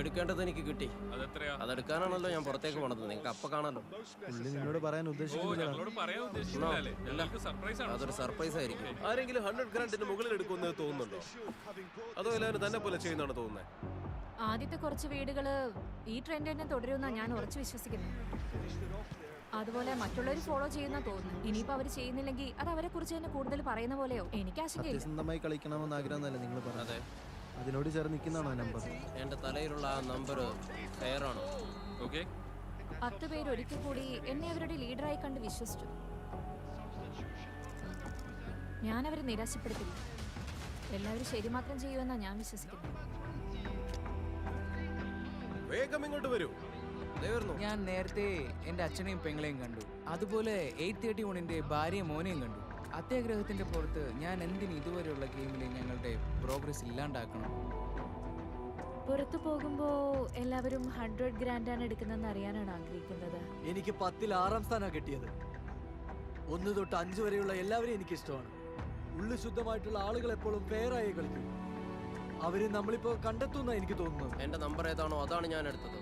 എടുക്കേണ്ടത് എനിക്ക് കിട്ടി. അതെടുക്കാനാണല്ലോ ഞാൻ പുറത്തേക്ക് പോണത്. നിങ്ങൾക്ക് അപ്പൊ കാണാലോ. നിന്നോട് പറയാൻ അതൊരു സർപ്രൈസ് ആയിരിക്കും. ആരെങ്കിലും 100 ഗ്രാൻഡിന് മുകളിൽ എടുക്കുമെന്ന് തോന്നുന്നുണ്ടോ? അതോ എല്ലാവരും തന്നെ പോലെ ചെയ്യുന്നതാണ് തോന്നുന്നത്? ആദ്യത്തെ കുറച്ച് വീടുകള് ഈ ട്രെൻഡ് തന്നെ തുടരുമെന്നാ ഞാൻ ഉറച്ചു വിശ്വസിക്കുന്നത്. അതുപോലെ മറ്റുള്ളവർ ഫോളോ ചെയ്യുന്ന തോന്നുന്നു. ഇനിയിപ്പോ അവര് ചെയ്യുന്നില്ലെങ്കിൽ അത് അവരെ കുറിച്ച് തന്നെ കൂടുതൽ പറയുന്ന പോലെയോ? എനിക്ക് ആശങ്കയില്ല. സത്യസന്ധമായി കളിക്കണമെന്ന് ആഗ്രഹമല്ലേ നിങ്ങൾ പറഞ്ഞത്? അതിനോട് ചേർന്ന് നിൽക്കുന്നതാണോ നമ്പർ? എന്റെ തലയിലുള്ള ആ നമ്പർ ഫെയർ ആണോ? 10 പേര് ഒരിക്കൽ കൂടി എന്നെ അവരുടെ ലീഡറായി കണ്ട് വിശ്വസിച്ചു. ഞാൻ അവരെ നിരാശപ്പെടുത്തില്ല. എല്ലാവരും ശരി മാത്രം ചെയ്യുമെന്നാ ഞാൻ വിശ്വസിക്കുന്നത്. വേഗം ഇങ്ങോട്ട് വരൂ. ഞാൻ നേരത്തെ എന്റെ അച്ഛനെയും പെങ്ങളെയും കണ്ടു. അതുപോലെ 831ന്റെ ഭാര്യയും മോനെയും കണ്ടു. അത്യാഗ്രഹത്തിന്റെ പുറത്ത് ഞാൻ എന്തിന് ഇതുവരെയുള്ള ഗെയിമിൽ ഞങ്ങളുടെ പ്രോഗ്രസ് ഇല്ലാണ്ടാക്കണം? പുറത്തു പോകുമ്പോ എല്ലാവരും 100 ഗ്രാൻഡാണ് എടുക്കുന്നതെന്ന് അറിയാനാണ് ആഗ്രഹിക്കുന്നത്. എനിക്ക് 10ൽ 6ാം സ്ഥാനം കിട്ടിയത്. 1 തൊട്ട് 5 വരെയുള്ള എല്ലാവരെയും എനിക്ക് ഇഷ്ടമാണ്. ഉള്ളു ശുദ്ധമായിട്ടുള്ള ആളുകൾ എപ്പോഴും ഫെയറായി കളിക്കും. അവര് നമ്മളിപ്പോ കണ്ടെത്തുന്ന എനിക്ക് തോന്നുന്നത്. എന്റെ നമ്പർ ഏതാണോ അതാണ് ഞാൻ എടുത്തത്.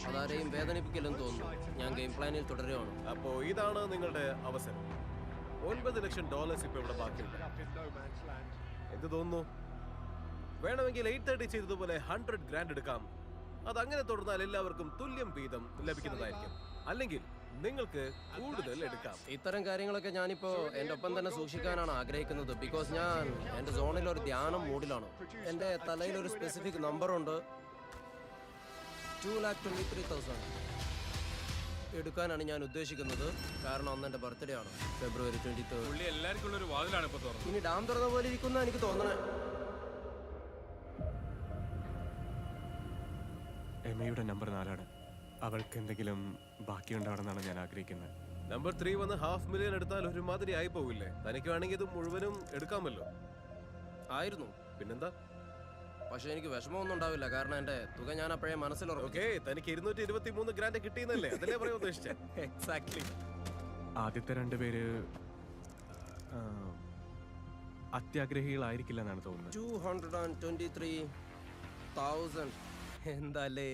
അതാരെയും വേദനിപ്പിക്കില്ലെന്ന് തോന്നുന്നു. ഞാൻ ഗെയിം പ്ലാനിൽ തുടരുകയാണ്. അപ്പോ ഇതാണ് നിങ്ങളുടെ അവസരം. $9 ലക്ഷം ഇപ്പൊ ഇവിടെ ബാക്കിയുണ്ട്. എന്ത് തോന്നുന്നു? വേണമെങ്കിൽ 8:30 ചെയ്തതുപോലെ 100 ഗ്രാൻഡ് എടുക്കാം. അതങ്ങനെ തുടർന്നാൽ എല്ലാവർക്കും തുല്യം വീതം ലഭിക്കുന്നതായിരിക്കും. അല്ലെങ്കിൽ നിങ്ങൾക്ക് കൂടുതൽ എടുക്കാം. ഇത്തരം കാര്യങ്ങളൊക്കെ ഞാനിപ്പോ എന്റെ ഒപ്പം തന്നെ സൂക്ഷിക്കാനാണ് ആഗ്രഹിക്കുന്നത്. ബിക്കോസ് ഞാൻ എന്റെ സോണിൽ ഒരു ധ്യാനം മൂഡിലാണ്. എന്റെ തലയിൽ ഒരു സ്പെസിഫിക് നമ്പറുണ്ട്. 2,23,000 എടുക്കാനാണ് ഞാൻ ഉദ്ദേശിക്കുന്നത്. കാരണം അന്ന് എന്റെ ബർത്ത്ഡേ ആണ്, ഫെബ്രുവരി 23. ഇനി ഡാം തുറന്ന പോലെ ഇരിക്കുന്ന എനിക്ക് തോന്നണേ. എമയുടെ നമ്പർ 4ആണ്. അവൾക്ക് എന്തെങ്കിലും ബാക്കിയുണ്ടാവണമെന്നാണ് ഞാൻ ആഗ്രഹിക്കുന്നത്. നമ്പർ 3 വന്ന് $500,000 എടുത്താൽ ഒരുമാതിരി ആയി പോവില്ലേ? തനിക്ക് വേണമെങ്കിൽ ഇത് മുഴുവനും എടുക്കാമല്ലോ. ആയിരുന്നു. പിന്നെന്താ? പക്ഷെ എനിക്ക് വിഷമമൊന്നും ഉണ്ടാവില്ല. കാരണം എന്റെ തുക ഞാൻ അപ്പോഴേ മനസ്സിലുറക്കും. തനിക്ക് 223 ഗ്രാൻഡ് കിട്ടിയെന്നല്ലേ? അതല്ലേ പറയാൻ ഉദ്ദേശിച്ചത്? എക്സാക്ട്ലി. ആദ്യത്തെ 2 പേര് അത്യാഗ്രഹികളായിരിക്കില്ല എന്നാണ് തോന്നുന്നത്. 223,000 എന്താല്ലേ?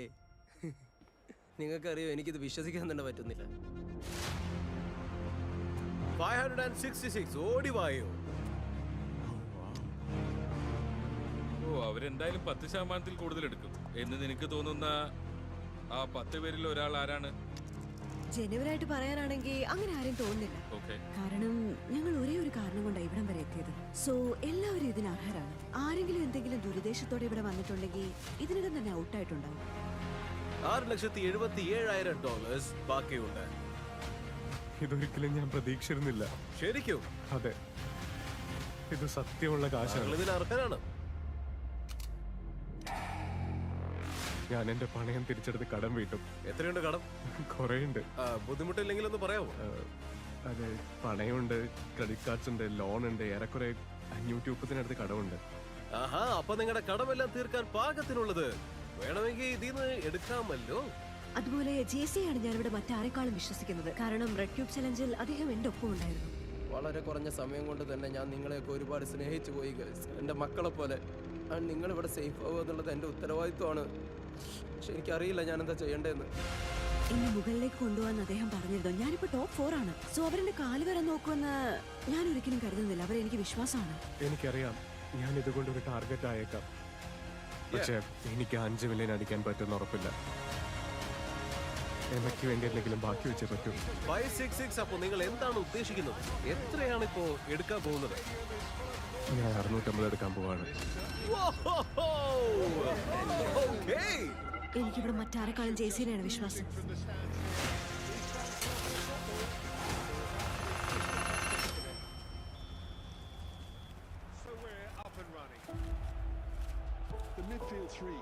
നിങ്ങൾക്കറിയോ, എനിക്കിത് വിശ്വസിക്കാൻ തന്നെ പറ്റുന്നില്ല. 566 ഓടിവായോ? അവരെന്തായാലും 10% കൂടുതൽ എടുക്കും എന്ന് നിനക്ക് തോന്നുന്ന ആ 10 പേരിൽ ഒരാൾ ആരാണ്? ജനുവനായിട്ട് പറയാനാണെങ്കിൽ അങ്ങനെ ആരും തോന്നുന്നില്ല. കാരണം ഞങ്ങൾ ഒരേ ഒരു കാരണം കൊണ്ടാണ് ഇവിടം വരെ എത്തിയത്. സോ എല്ലാവരും ഇതിന് അർഹരാണ്. ആരെങ്കിലും എന്തെങ്കിലും ദുരുദ്ദേശത്തോടെ ഇവിടെ വന്നിട്ടുണ്ടെങ്കിൽ ഇതിനകം തന്നെ ഔട്ടായിട്ടുണ്ടാവും. $6,77,000 ബാക്കിയുണ്ട്. ഇതൊരിക്കലും ഞാൻ പ്രതീക്ഷിച്ചിരുന്നില്ല. ശരിക്കും? അതെ, ഇത് സത്യമുള്ള കാശാണ്. ഇതിന് അർഹനാണ്. ഞാൻ എന്റെ പണയം തിരിച്ചെടുത്ത് കടം വീട്ടും. എത്രയുണ്ട് കടം? കുറേയുണ്ട്. ബുദ്ധിമുട്ടില്ലെങ്കിൽ ഒന്ന് പറയാമോ? അതെ, പണയമുണ്ട്, ക്രെഡിറ്റ് കാർഡ്സ് ഉണ്ട്, ലോൺ ഉണ്ട്, ഏറെക്കുറെ 530 കടമുണ്ട്. ആഹാ, അപ്പൊ നിങ്ങളുടെ കടമെല്ലാം തീർക്കാൻ പാകത്തിനുള്ളത് വേണമെങ്കിൽ ഇതിന്ന് എടുക്കാമല്ലോ. അതുപോലെ ജെസിയാണ് ഞാനിവിടെ മറ്റാരെക്കാളും വിശ്വസിക്കുന്നത്. കാരണം റെഡ് ക്യൂബ് ചലഞ്ചിൽ അദ്ദേഹം എന്റെ ഒപ്പം ഉണ്ടായിരുന്നു. വളരെ കുറഞ്ഞ സമയം കൊണ്ട് തന്നെ ഞാൻ നിങ്ങളെയൊക്കെ ഒരുപാട് സ്നേഹിച്ചു പോയി. എന്റെ മക്കളെ പോലെ നിങ്ങളിവിടെ സേഫ് ആവുക എന്നുള്ളത് എന്റെ ഉത്തരവാദിത്വമാണ്. പക്ഷെ എനിക്കറിയില്ല ഞാൻ എന്താ ചെയ്യേണ്ടതെന്ന്. എന്നെ മുകളിലേക്ക് കൊണ്ടുപോകാൻ അദ്ദേഹം പറഞ്ഞിരുന്നു. ഞാനിപ്പോ ടോപ്പ് 4 ആണ്. സോ അവരെന്റെ കാല് വരെ നോക്കുമെന്ന് ഞാൻ ഒരിക്കലും കരുതുന്നില്ല. അവരെനിക്ക് വിശ്വാസമാണ്. എനിക്കറിയാം ഞാൻ ഇതുകൊണ്ടൊരു ടാർഗറ്റ് ആയേക്കാം, പക്ഷേ എനിക്ക് 5 മില്യൺ അടിക്കാൻ പറ്റുമെന്ന് ഉറപ്പില്ല. എനിക്ക് വേണ്ടി എന്തെങ്കിലും ബാക്കി വെച്ചേ പറ്റൂ. 566. അപ്പോൾ നിങ്ങൾ എന്താണ് ഉദ്ദേശിക്കുന്നത്? എത്രയാണ് ഇപ്പോ എടുക്കാൻ പോകുന്നത്? ഞാൻ 650 എടുക്കാൻ പോവാണ്. എനിക്കിവിടെ മറ്റാരെക്കാളും ജെയ്സിയിലാണ് വിശ്വാസം. The midfield three.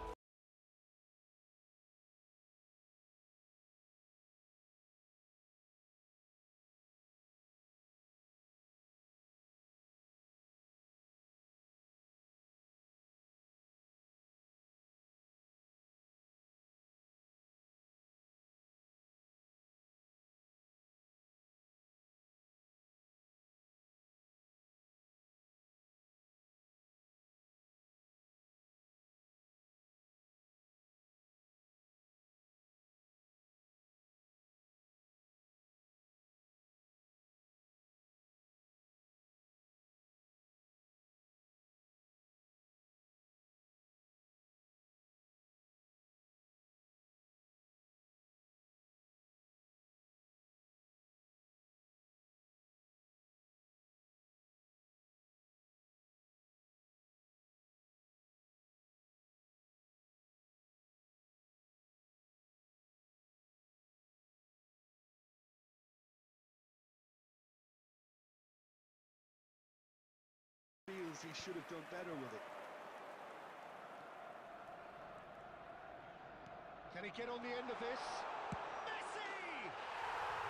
Feels he should have done better with it. Can he get on the end of this? Messi!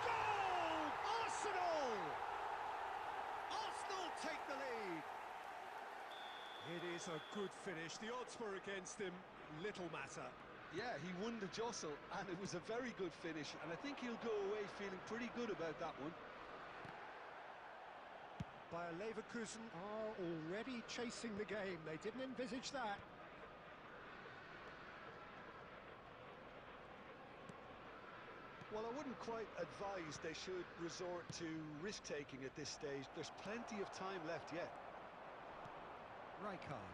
Goal! Arsenal! Arsenal take the lead. It is a good finish. The odds were against him. Little matter. Yeah, he won the jostle, and it was a very good finish, and I think he'll go away feeling pretty good about that one. Bayer Leverkusen are already chasing the game. They didn't envisage that. Well, I wouldn't quite advise they should resort to risk-taking at this stage. There's plenty of time left yet. Rijkaard.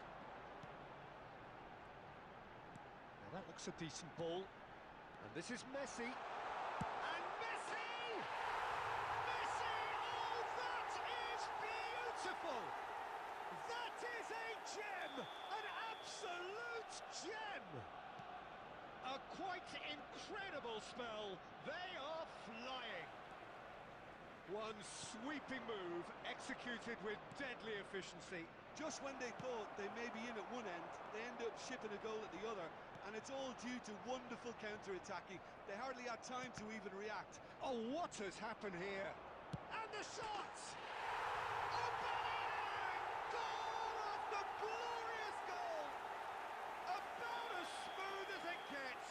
Now that looks a decent ball. And this is Messi. And Messi! Messi! Oh, that is beautiful! That is a gem! An absolute gem! A quite incredible spell. They are flying. One sweeping move executed with deadly efficiency. Just when they thought they may be in at one end, they end up shipping a goal at the other, and it's all due to wonderful counter-attacking. They hardly had time to even react. Oh, what has happened here? And the shots! Oh, bang! Goal after glorious goal! About as smooth as it gets.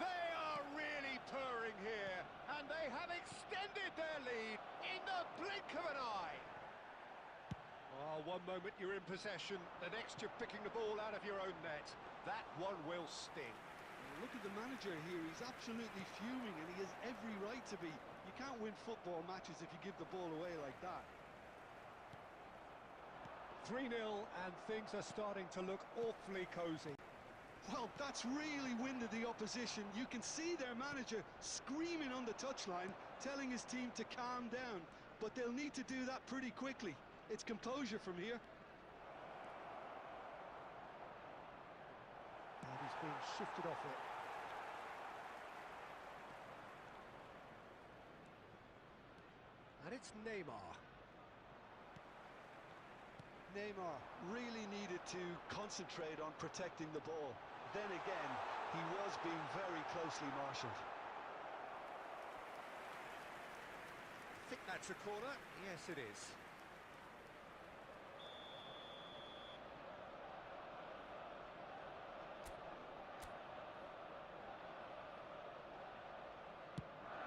They are really purring here, and they have extended their lead in the blink of an eye. Oh, one moment you're in possession, the next you're picking the ball out of your own net. That one will sting. Look at the manager here, he's absolutely fuming, and he has every right to be. You can't win football matches if you give the ball away like that. 3-0, and things are starting to look awfully cosy. Well, that's really winded the opposition. You can see their manager screaming on the touchline, telling his team to calm down, but they'll need to do that pretty quickly. It's composure from here. And he's being shifted off it. And it's Neymar. Neymar really needed to concentrate on protecting the ball. Then again, he was being very closely marshalled. I think that's a corner. Yes, it is.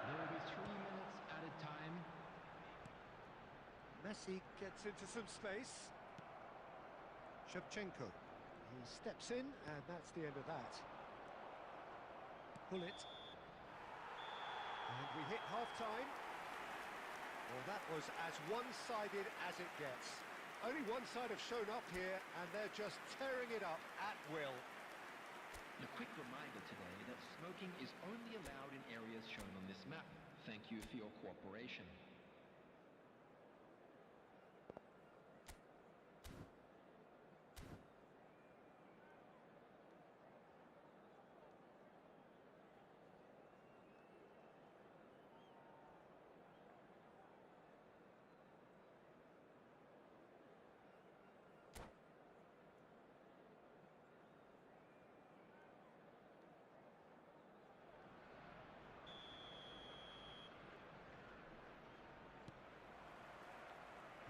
There will be 3 minutes added time. Messi gets into some space. Shevchenko. He steps in, and that's the end of that. Pull it. And we hit half-time. Well, that was as one-sided as it gets. Only one side have shown up here, and they're just tearing it up at will. A quick reminder today that smoking is only allowed in areas shown on this map. Thank you for your cooperation.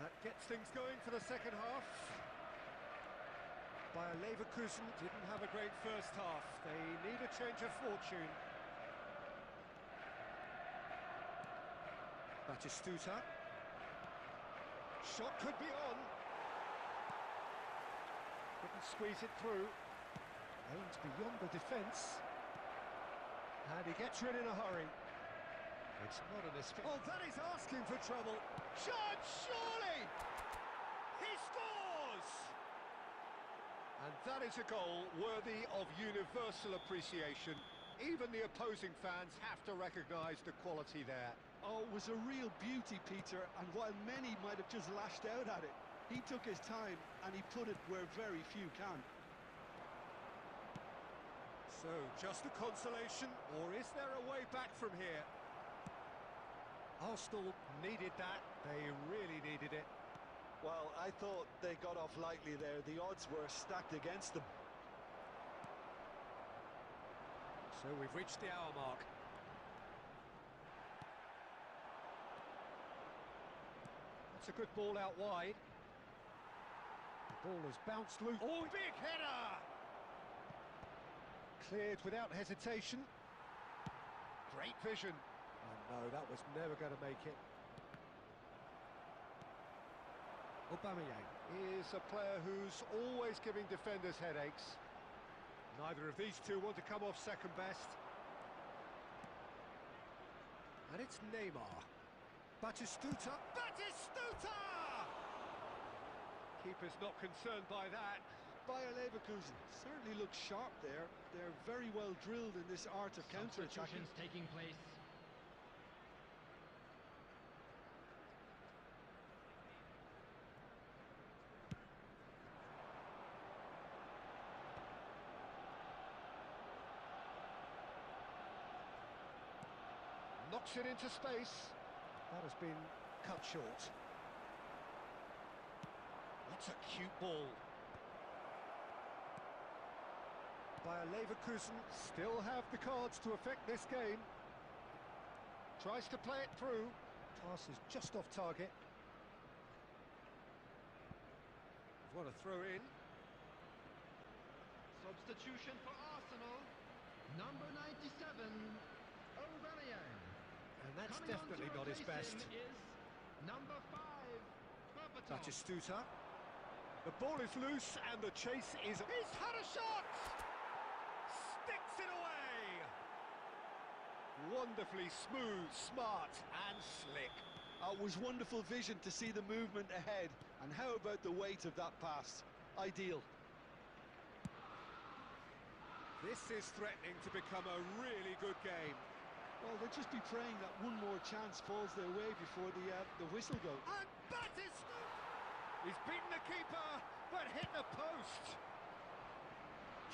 That gets things going for the second half. Bayer Leverkusen didn't have a great first half. They need a change of fortune. Batistuta. Shot could be on. Couldn't squeeze it through. Aimed beyond the defence. And he gets rid in a hurry. It's not an escape. Oh, that is asking for trouble. Shot, surely! He scores! And that is a goal worthy of universal appreciation. Even the opposing fans have to recognise the quality there. Oh, it was a real beauty, Peter, and while many might have just lashed out at it, he took his time and he put it where very few can. So, just a consolation, or is there a way back from here? Arsenal needed that. They really needed it. Well, I thought they got off lightly there. The odds were stacked against them. So we've reached the hour mark. That's a good ball out wide. The ball has bounced loose. Oh, big header! Cleared without hesitation. Great vision. Oh, no, that was never going to make it. Aubameyang is a player who's always giving defenders headaches. Neither of these two want to come off second best. And it's Neymar. Batistuta. Batistuta! Keeper's not concerned by that. Bayer Leverkusen certainly looks sharp there. They're very well drilled in this art of counter-attacking. Substitutions taking place. Knocks it into space. That has been cut short. That's a cute ball. Bayer Leverkusen still have the cards to affect this game. Tries to play it through. Pass is just off target. What a throw in. Substitution for Arsenal. Number 97, Aubameyang. And that's Coming definitely on to not his replace best. him is number 5, Berbatov. Batistuta. The ball is loose and the chase is... He's had a shot! Sticks it away! Wonderfully smooth, smart and slick. It was wonderful vision to see the movement ahead. And how about the weight of that pass? Ideal. This is threatening to become a really good game. Well, they'll just be praying that one more chance falls their way before the whistle goes. And Batistuta! He's beaten the keeper, but hit the post.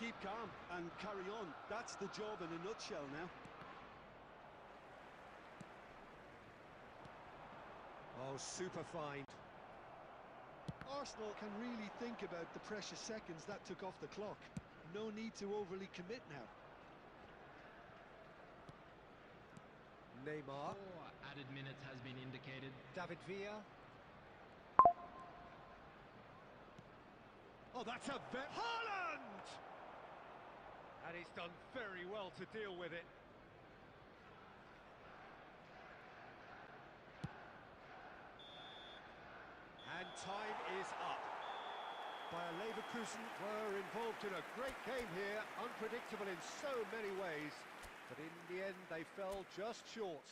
Keep calm and carry on. That's the job in a nutshell now. Oh, super find. Arsenal can really think about the precious seconds that took off the clock. No need to overly commit now. Neymar. 4 added minutes has been indicated. David Villa. Oh, that's a Haaland! And he's done very well to deal with it. And time is up. Bayer Leverkusen were involved in a great game here, unpredictable in so many ways, but in the end they fell just short.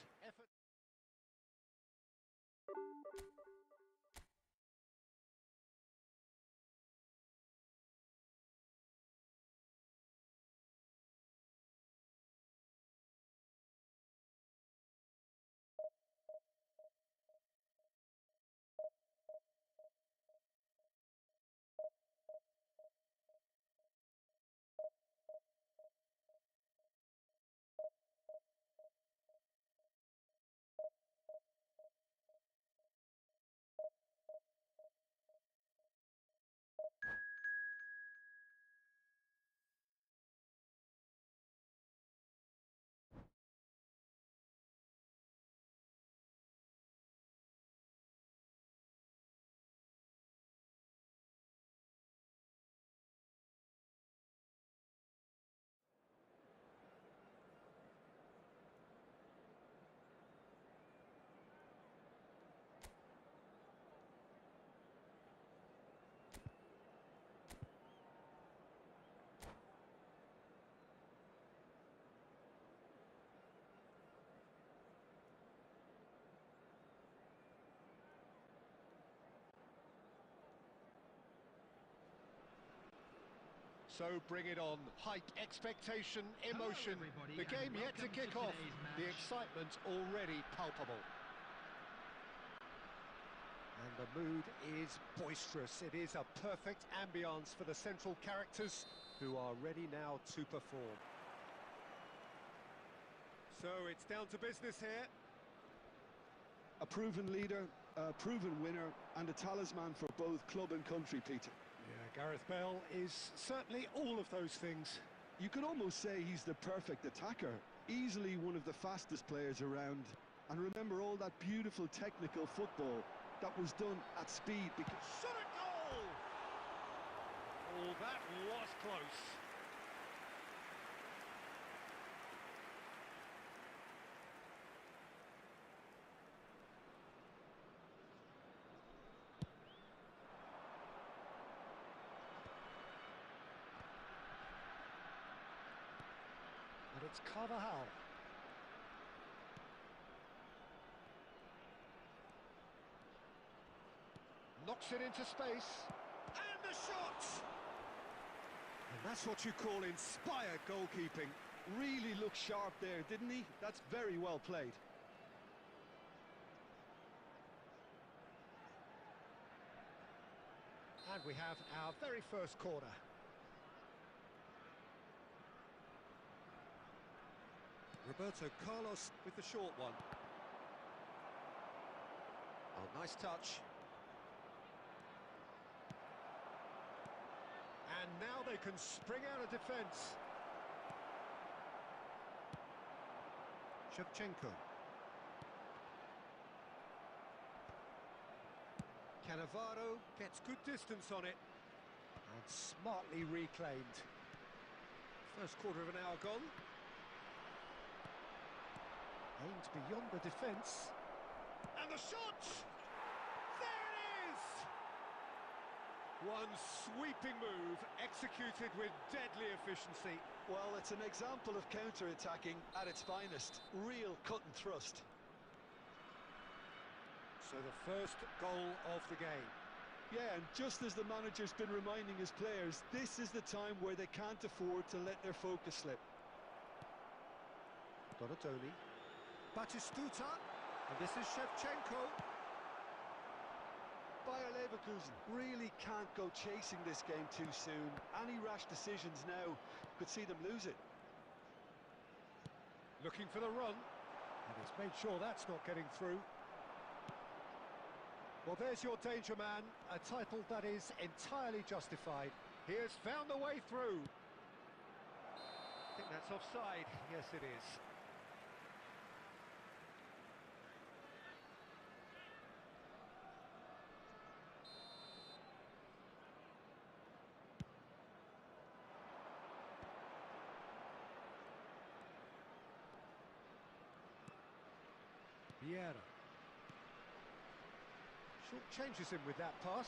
So bring it on. Hype, expectation, emotion. The game yet to kick off. The excitement already palpable. And the mood is boisterous. It is a perfect ambience for the central characters who are ready now to perform. So it's down to business here. A proven leader, a proven winner, and a talisman for both club and country, Peter. Yeah, Gareth Bale is certainly all of those things. You could almost say he's the perfect attacker, easily one of the fastest players around. And remember all that beautiful technical football that was done at speed. Shot a goal! Oh, that was close. And it's Carvajal. Knocks it into space. And the shot! And that's what you call inspired goalkeeping. Really looked sharp there, didn't he? That's very well played. And we have our very first corner. Roberto Carlos with the short one. Oh, nice touch. And now they can spring out of defence. Shevchenko. Cannavaro gets good distance on it. And smartly reclaimed. First quarter of an hour gone. Aimed beyond the defence. And the shot! There it is! One sweeping move, executed with deadly efficiency. Well, it's an example of counter-attacking at its finest. Real cut and thrust. So the first goal of the game. Yeah, and just as the manager's been reminding his players, this is the time where they can't afford to let their focus slip. Donatoni. Batistuta. And this is Shevchenko. Bayer Leverkusen really can't go chasing this game too soon. Any rash decisions now could see them lose it. Looking for the run. And he's made sure that's not getting through. Well, there's your danger man, a title that is entirely justified. He has found the way through. I think that's offside. Yes, it is. Vieira. Short changes him with that pass.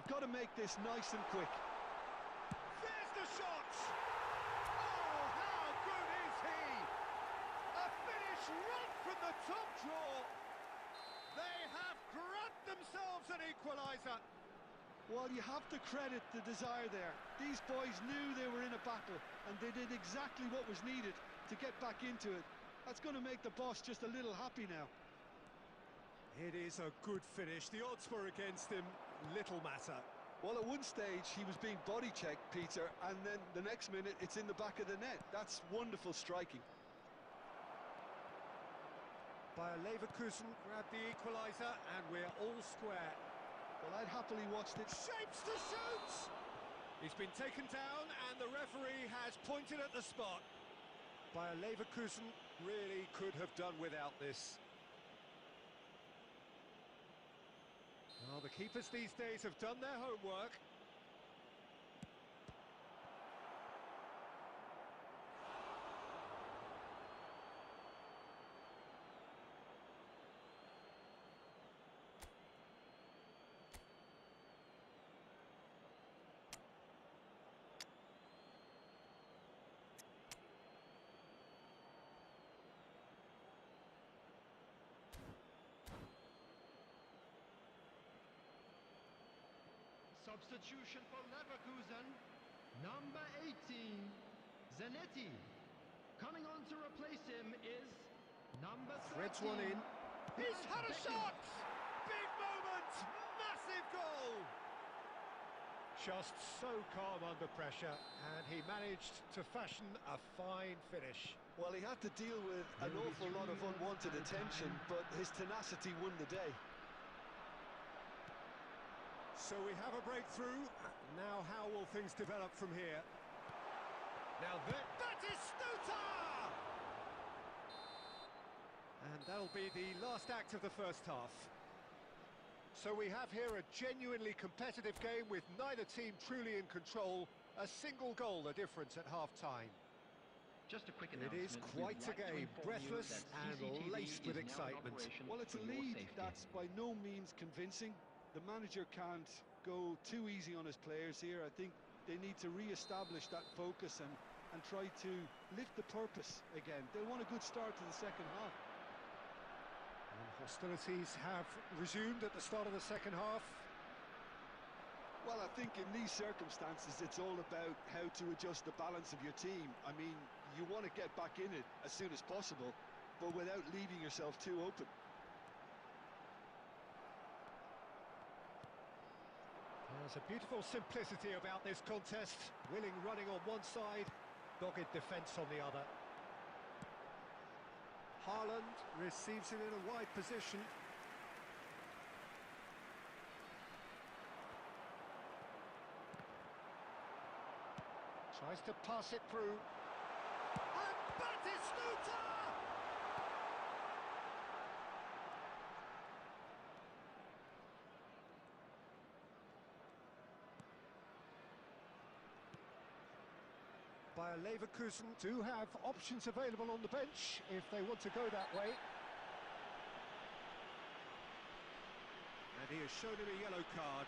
They've got to make this nice and quick. There's the shot! Oh, how good is he? A finish right from the top draw. They have grabbed themselves an equaliser. Well, you have to credit the desire there. These boys knew they were in a battle, and they did exactly what was needed to get back into it. That's going to make the boss just a little happy now. It is a good finish. The odds were against him. Little matter. Well, at one stage, he was being body-checked, Peter, and then the next minute, it's in the back of the net. That's wonderful striking. Bayer Leverkusen grabbed the equaliser, and we're all square. Well, I'd happily watched it. Shapes to shoot! He's been taken down, and the referee has pointed at the spot. Bayer Leverkusen really could have done without this. Well, the keepers these days have done their homework. Substitution for Leverkusen, number 18, Zanetti. Coming on to replace him is number 13. Threads one in. He's had a shot! Big moment! Massive goal! Just so calm under pressure, and he managed to fashion a fine finish. Well, he had to deal with an awful lot of unwanted attention, but his tenacity won the day. So we have a breakthrough. Now how will things develop from here? Now that is Stuta! And that'll be the last act of the first half. So we have here a genuinely competitive game with neither team truly in control. A single goal the difference at half-time. Just a quick It announcement. is quite a game, breathless and laced with excitement. Well, it's a lead that's by no means convincing. The manager can't go too easy on his players here. I think they need to re-establish that focus and try to lift the purpose again. They want a good start to the second half. And hostilities have resumed at the start of the second half. Well, I think in these circumstances, it's all about how to adjust the balance of your team. I mean, you want to get back in it as soon as possible, but without leaving yourself too open. There's a beautiful simplicity about this contest. Willing running on one side, dogged defence on the other. Haaland receives it in a wide position. Tries to pass it through. And Batistuta! Bayer Leverkusen do have options available on the bench if they want to go that way. And he has shown him a yellow card.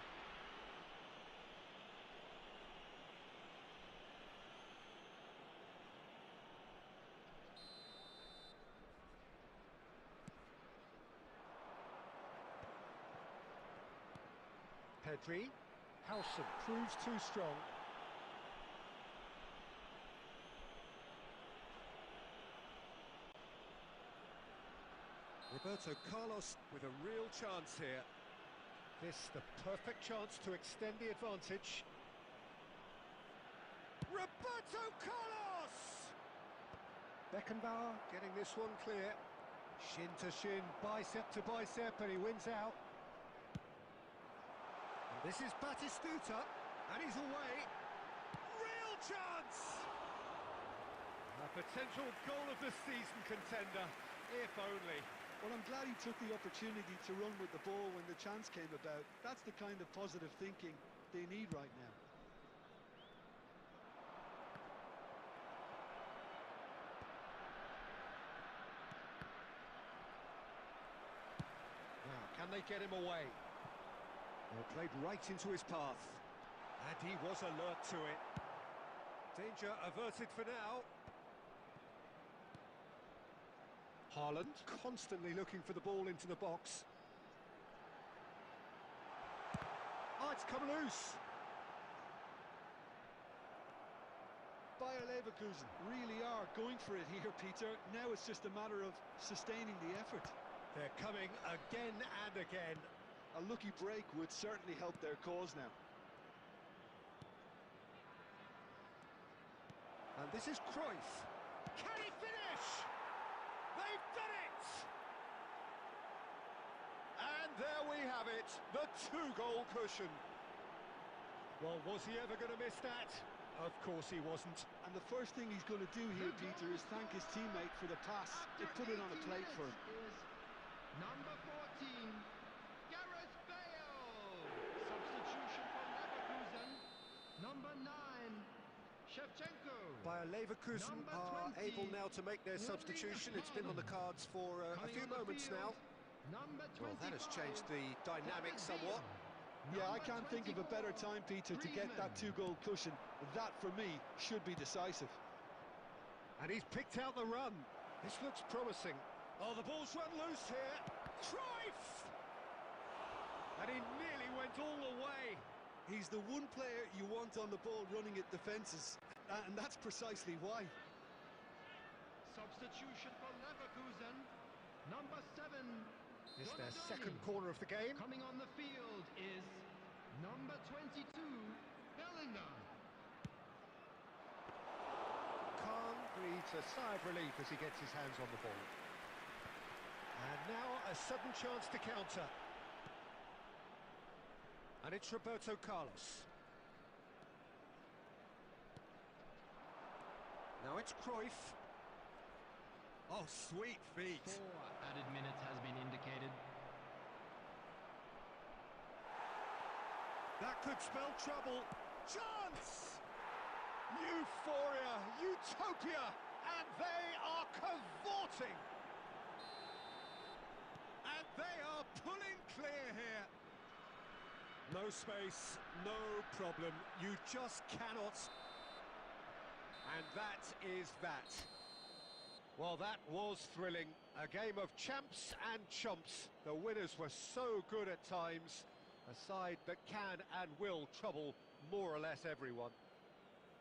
Pedri. Howson proves too strong. Roberto Carlos with a real chance here. This the perfect chance to extend the advantage. Roberto Carlos! Beckenbauer getting this one clear. Shin to shin, bicep to bicep, and he wins out. And this is Batistuta, and he's away. Real chance! A potential goal of the season contender, if only. Well, I'm glad he took the opportunity to run with the ball when the chance came about. That's the kind of positive thinking they need right now. Now, can they get him away? Well, played right into his path. And he was alert to it. Danger averted for now. Haaland constantly looking for the ball into the box. Oh, it's come loose. Bayer Leverkusen really are going for it here, Peter. Now it's just a matter of sustaining the effort. They're coming again and again. A lucky break would certainly help their cause now. And this is Cruyff. Can he finish? They've done it! And there we have it, the 2-goal cushion. Well, was he ever going to miss that? Of course he wasn't. And the first thing he's going to do here, Peter, is thank his teammate for the pass. It put it on a plate for him. Number 14, Gareth Bale. Substitution for Leverkusen. Number 9, Shevchenko. Bayer Leverkusen are able now to make their substitution. It's been on the cards for a few moments now. Well, that has changed the dynamic somewhat. Yeah, I can't think of a better time, Peter, to get that 2-goal cushion. That, for me, should be decisive. And he's picked out the run. This looks promising. Oh, the ball's run loose here. Cruyff! And he nearly went all the way. He's the one player you want on the ball running at defences, and that's precisely why. Substitution for Leverkusen. Number 7. It's their second corner of the game. Coming on the field is number 22, Bellingham. Khan breathes a sigh of relief as he gets his hands on the ball. And now a sudden chance to counter. And it's Roberto Carlos. Now it's Cruyff. Oh, sweet feet. 4 added minutes has been indicated. That could spell trouble. Chance! Euphoria, utopia, and they are cavorting. And they are pulling clear here. No space, no problem. You just cannot. And that is that. Well, that was thrilling. A game of champs and chumps. The winners were so good at times. A side that can and will trouble more or less everyone.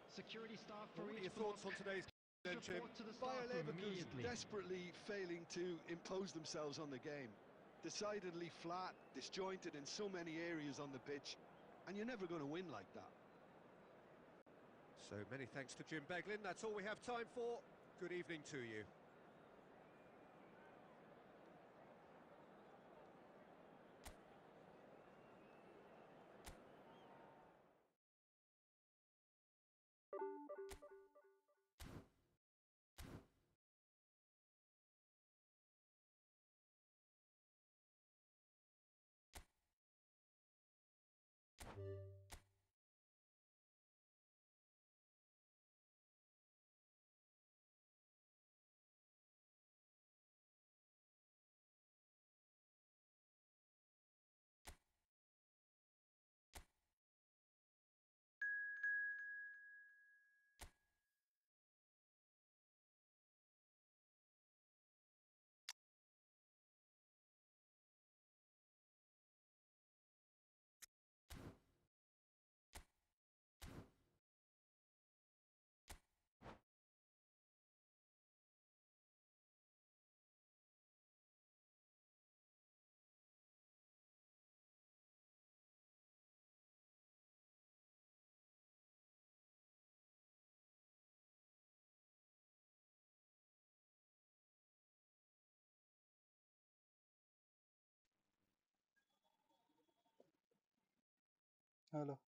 Security staff for What are your thoughts on today's game, Jim? Bayer Leverkusen desperately failing to impose themselves on the game. Decidedly flat, disjointed in so many areas on the pitch, and you're never going to win like that. So many thanks to Jim Beglin. That's all we have time for. Good evening to you. Hello.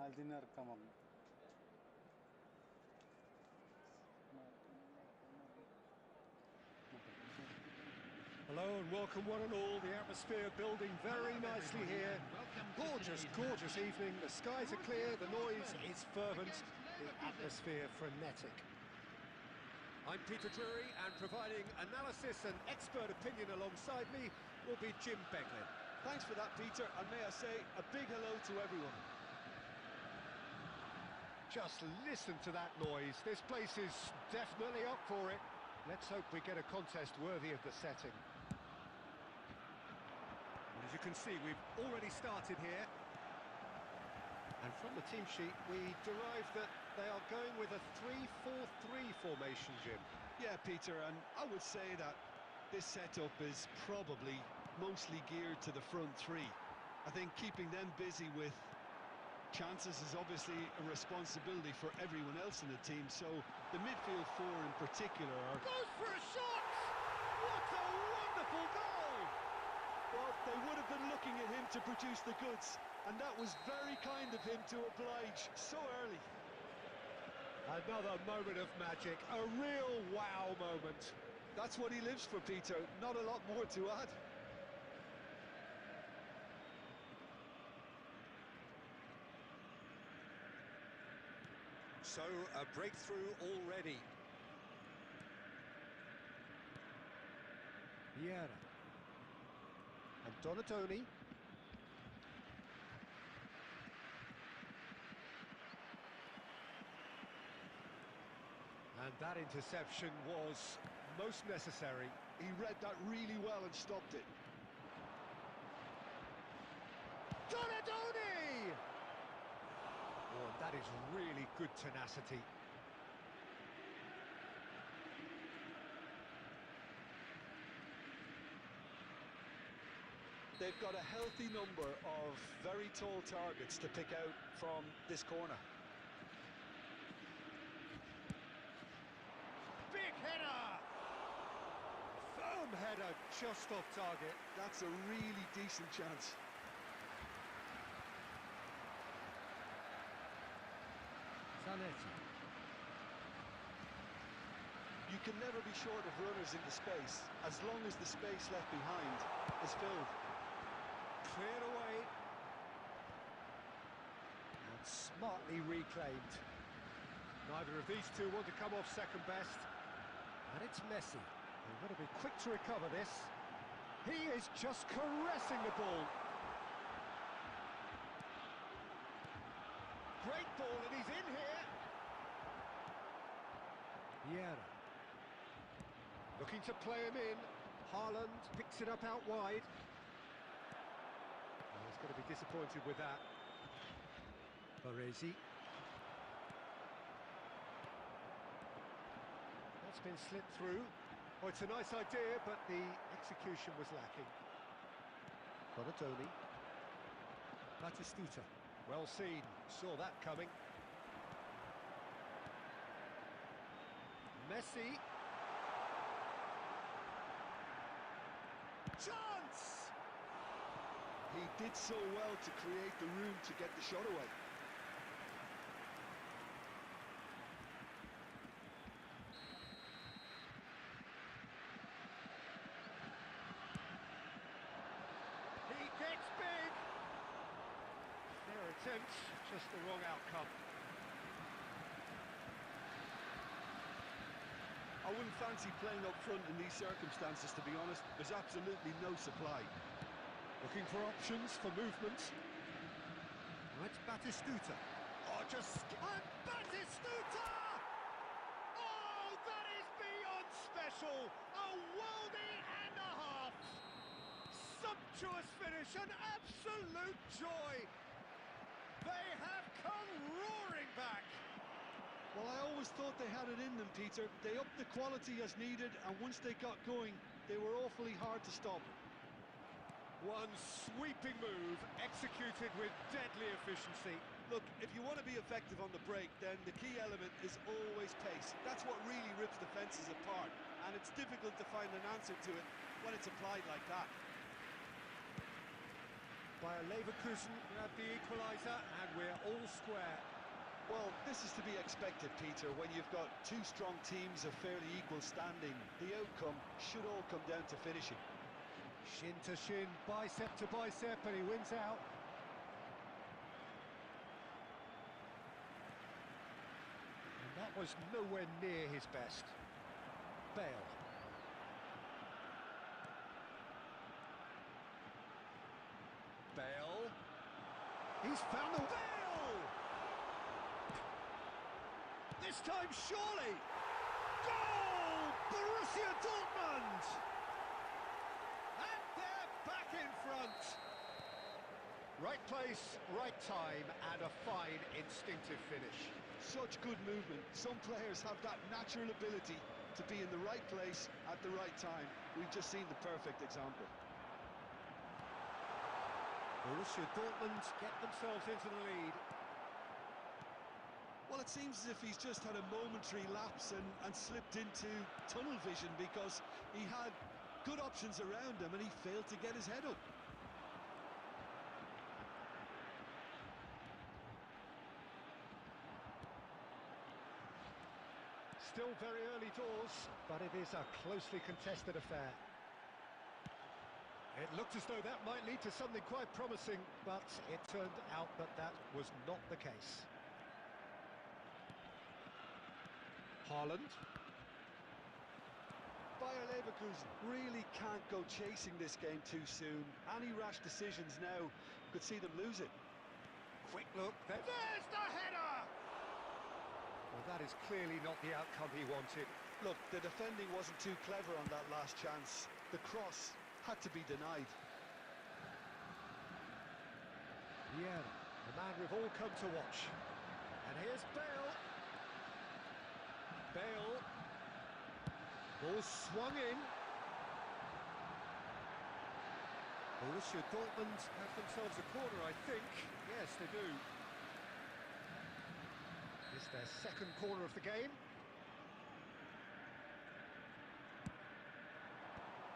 Hello and welcome one and all. The atmosphere building very nicely here. Gorgeous, gorgeous evening. The skies are clear, the noise is fervent, the atmosphere frenetic. I'm Peter Drury, and providing analysis and expert opinion alongside me will be Jim Beglin. Thanks for that, Peter, and may I say a big hello to everyone. Just listen to that noise. This place is definitely up for it. Let's hope we get a contest worthy of the setting. As you can see, we've already started here. And from the team sheet, we derive that they are going with a 3-4-3 formation, Jim. Yeah, Peter, and I would say that this setup is probably mostly geared to the front three. I think keeping them busy with chances is obviously a responsibility for everyone else in the team, so the midfield four in particular are... Goes for a shot! What a wonderful goal! Well, they would have been looking at him to produce the goods, and that was very kind of him to oblige so early. Another moment of magic, a real wow moment. That's what he lives for, Peter, not a lot more to add. So, a breakthrough already. Vieira. And Donatoni. And that interception was most necessary. He read that really well and stopped it. Donatoni! Oh, and that is really good tenacity. They've got a healthy number of very tall targets to pick out from this corner. Big header! Firm header, just off target. That's a really decent chance. Zanetti. You can never be short of runners into space, as long as the space left behind is filled. Cleared away. And smartly reclaimed. Neither of these two want to come off second best. And it's Messi. They've got to be quick to recover this. He is just caressing the ball. Great ball, and he's in here. Vieira. Looking to play him in. Haaland picks it up out wide. Oh, he's going to be disappointed with that. Baresi. That's been slipped through. Oh, it's a nice idea, but the execution was lacking. Donatoni. Batistuta. Well seen. Saw that coming. Messi. Chance! He did so well to create the room to get the shot away. He gets big! Their attempt, just the wrong outcome. I wouldn't fancy playing up front in these circumstances, to be honest. There's absolutely no supply. Looking for options for movement. Right, Batistuta. Oh, just... And Batistuta! Oh, that is beyond special! A worldie and a half! Sumptuous finish, an absolute joy! They have come roaring back! Well, I always thought they had it in them, Peter. They upped the quality as needed, and once they got going, they were awfully hard to stop. One sweeping move, executed with deadly efficiency. Look, if you want to be effective on the break, then the key element is always pace. That's what really rips defences apart, and it's difficult to find an answer to it when it's applied like that. Bayer Leverkusen grab the equaliser, and we're all square. Well, this is to be expected, Peter. When you've got two strong teams of fairly equal standing, the outcome should all come down to finishing. Shin to shin, bicep to bicep, and he wins out. And that was nowhere near his best. Bale. Bale. He's found the Bale! This time, surely! Goal! Borussia Dortmund! And they're back in front. Right place, right time, and a fine instinctive finish. Such good movement. Some players have that natural ability to be in the right place at the right time. We've just seen the perfect example. Borussia Dortmund get themselves into the lead. Well, it seems as if he's just had a momentary lapse and slipped into tunnel vision, because he had good options around him and he failed to get his head up. Still very early doors, but it is a closely contested affair. It looked as though that might lead to something quite promising, but it turned out that that was not the case. Haaland. Bayer Leverkusen really can't go chasing this game too soon. Any rash decisions now could see them lose it. Quick look, there's the header! Well, that is clearly not the outcome he wanted. Look, the defending wasn't too clever on that last chance. The cross had to be denied. Yeah, the man we've all come to watch. And here's Bale. Bale. Ball swung in. Borussia Dortmund have themselves a corner, I think. Yes, they do. It's their second corner of the game.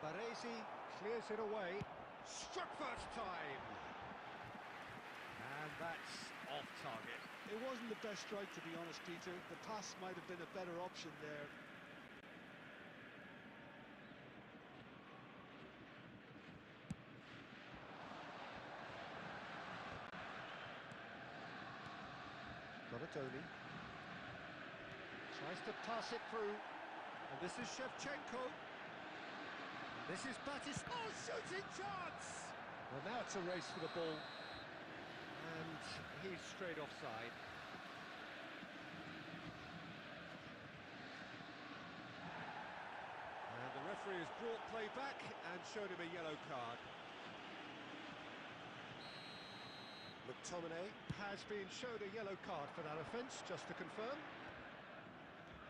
Baresi clears it away. Struck first time. And that's off target. It wasn't the best strike, to be honest, Peter. The pass might have been a better option there. Donatoni tries to pass it through, and this is Shevchenko. This is Batis. Oh, shooting chance! Well, now it's a race for the ball, and he's straight offside. And the referee has brought play back and showed him a yellow card. McTominay has been showed a yellow card for that offence, just to confirm.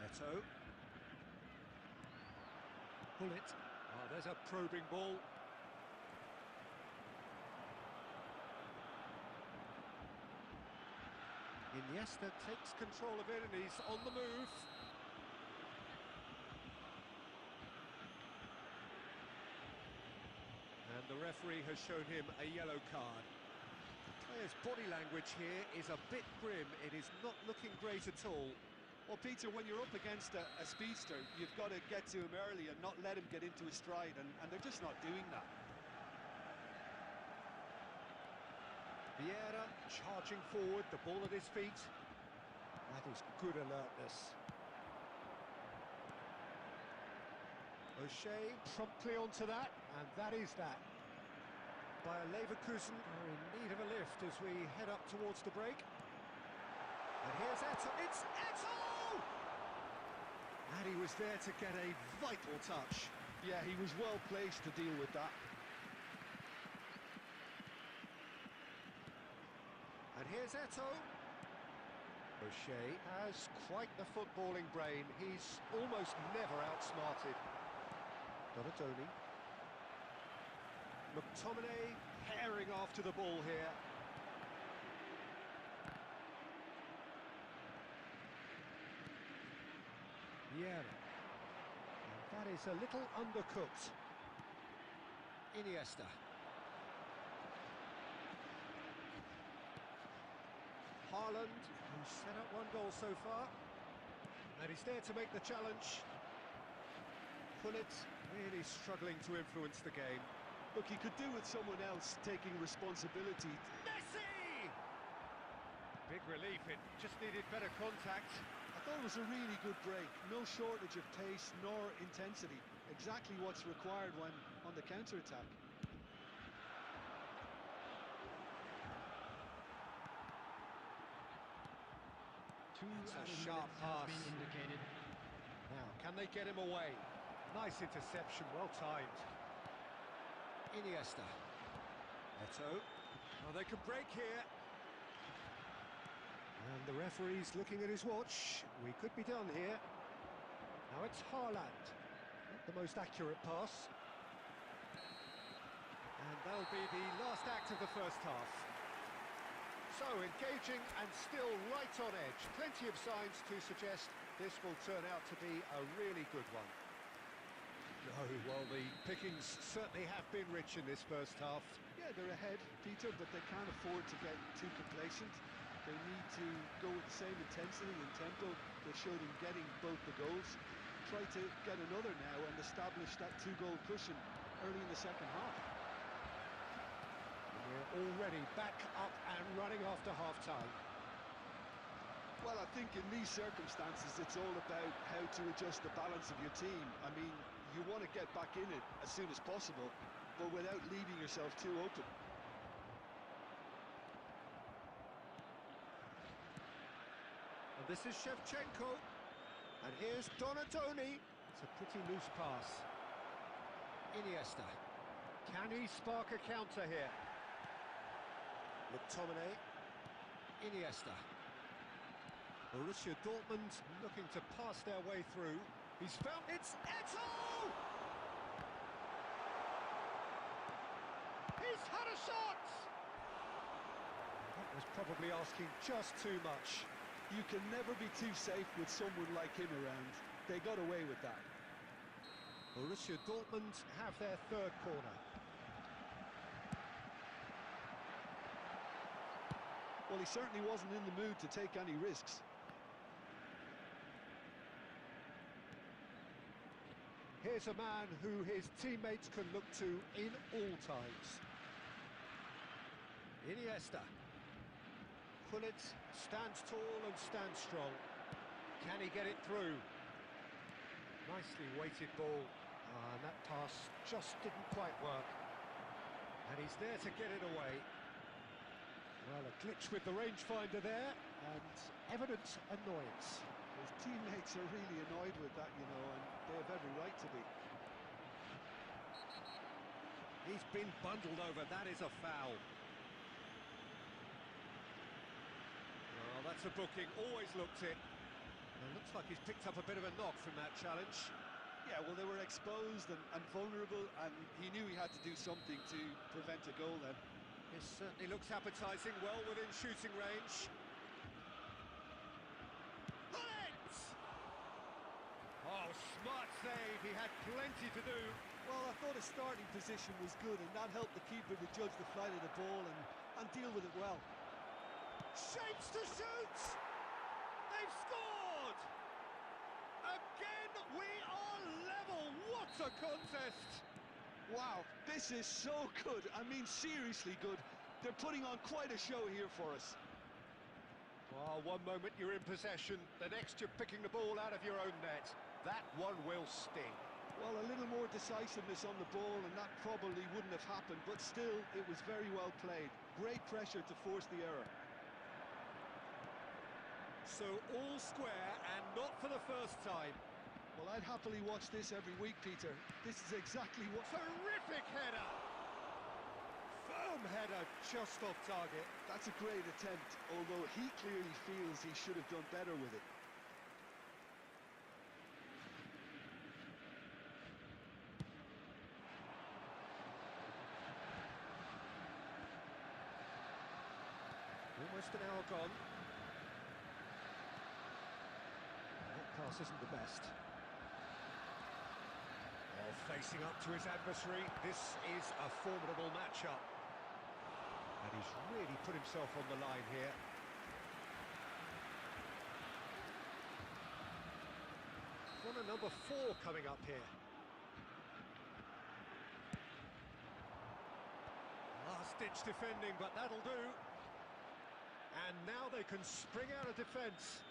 Neto. Pull it. Oh, there's a probing ball. Iniesta takes control of it and he's on the move. And the referee has shown him a yellow card. The player's body language here is a bit grim. It is not looking great at all. Well, Peter, when you're up against a speedster, you've got to get to him early and not let him get into his stride, and they're just not doing that. Vieira charging forward, the ball at his feet. That is good alertness. O'Shea promptly onto that, and that is that. Bayer Leverkusen are in need of a lift as we head up towards the break. And here's Eto. It's Eto! And he was there to get a vital touch. Yeah, he was well placed to deal with that. And here's Eto. O'Shea has quite the footballing brain. He's almost never outsmarted. Donatoni. McTominay herring after the ball here. Yeah. And that is a little undercooked. Iniesta. Haaland, who's set up one goal so far. And he's there to make the challenge. Pullet really struggling to influence the game. Look, he could do with someone else taking responsibility. Messi! Big relief, it just needed better contact. I thought it was a really good break. No shortage of pace nor intensity. Exactly what's required when on the counter-attack. That's a sharp pass. Now, can they get him away? Nice interception, well timed. Iniesta. Eto. Well, they could break here. And the referee's looking at his watch. We could be done here. Now it's Haaland. Not the most accurate pass. And that'll be the last act of the first half. So, engaging and still right on edge. Plenty of signs to suggest this will turn out to be a really good one. No, well, the pickings certainly have been rich in this first half. Yeah, they're ahead, Peter, but they can't afford to get too complacent. They need to go with the same intensity and tempo they showed in getting both the goals. Try to get another now and establish that two-goal cushion early in the second half. We're already back up and running after half-time. Well, I think in these circumstances, it's all about how to adjust the balance of your team. I mean, you want to get back in it as soon as possible, but without leaving yourself too open. And this is Shevchenko. And here's Donatoni. It's a pretty loose pass. Iniesta. Can he spark a counter here? McTominay. Iniesta. Borussia Dortmund looking to pass their way through. He's found it's Eto! He's had a shot! That was probably asking just too much. You can never be too safe with someone like him around. They got away with that. Borussia Dortmund have their third corner. Well, he certainly wasn't in the mood to take any risks. Here's a man who his teammates can look to in all times. Iniesta. Pullet stands tall and stands strong. Can he get it through? Nicely weighted ball. And that pass just didn't quite work. And he's there to get it away. Well, a glitch with the rangefinder there, and evident annoyance. His teammates are really annoyed with that, you know, and they have every right to be. He's been bundled over, that is a foul. Well, that's a booking, always looked it. It looks like he's picked up a bit of a knock from that challenge. Yeah, well, they were exposed and vulnerable, and he knew he had to do something to prevent a goal then. This certainly looks appetising, well within shooting range. Oh, smart save, he had plenty to do. Well, I thought his starting position was good, and that helped the keeper to judge the flight of the ball and deal with it well. Shapes to shoot! They've scored! Again, we are level! What a contest! Wow, this is so good. I mean, seriously good. They're putting on quite a show here for us. Well, one moment you're in possession, the next you're picking the ball out of your own net. That one will sting. Well, a little more decisiveness on the ball, and that probably wouldn't have happened, but still, it was very well played. Great pressure to force the error. So all square, and not for the first time. Well, I'd happily watch this every week, Peter. This is exactly what... Terrific header! Firm header, just off target. That's a great attempt, although he clearly feels he should have done better with it. Almost an hour gone. That pass isn't the best. Well, facing up to his adversary, this is a formidable matchup. And he's really put himself on the line here. Corner number 4 coming up here. Last-ditch defending, but that'll do. And now they can spring out of defence.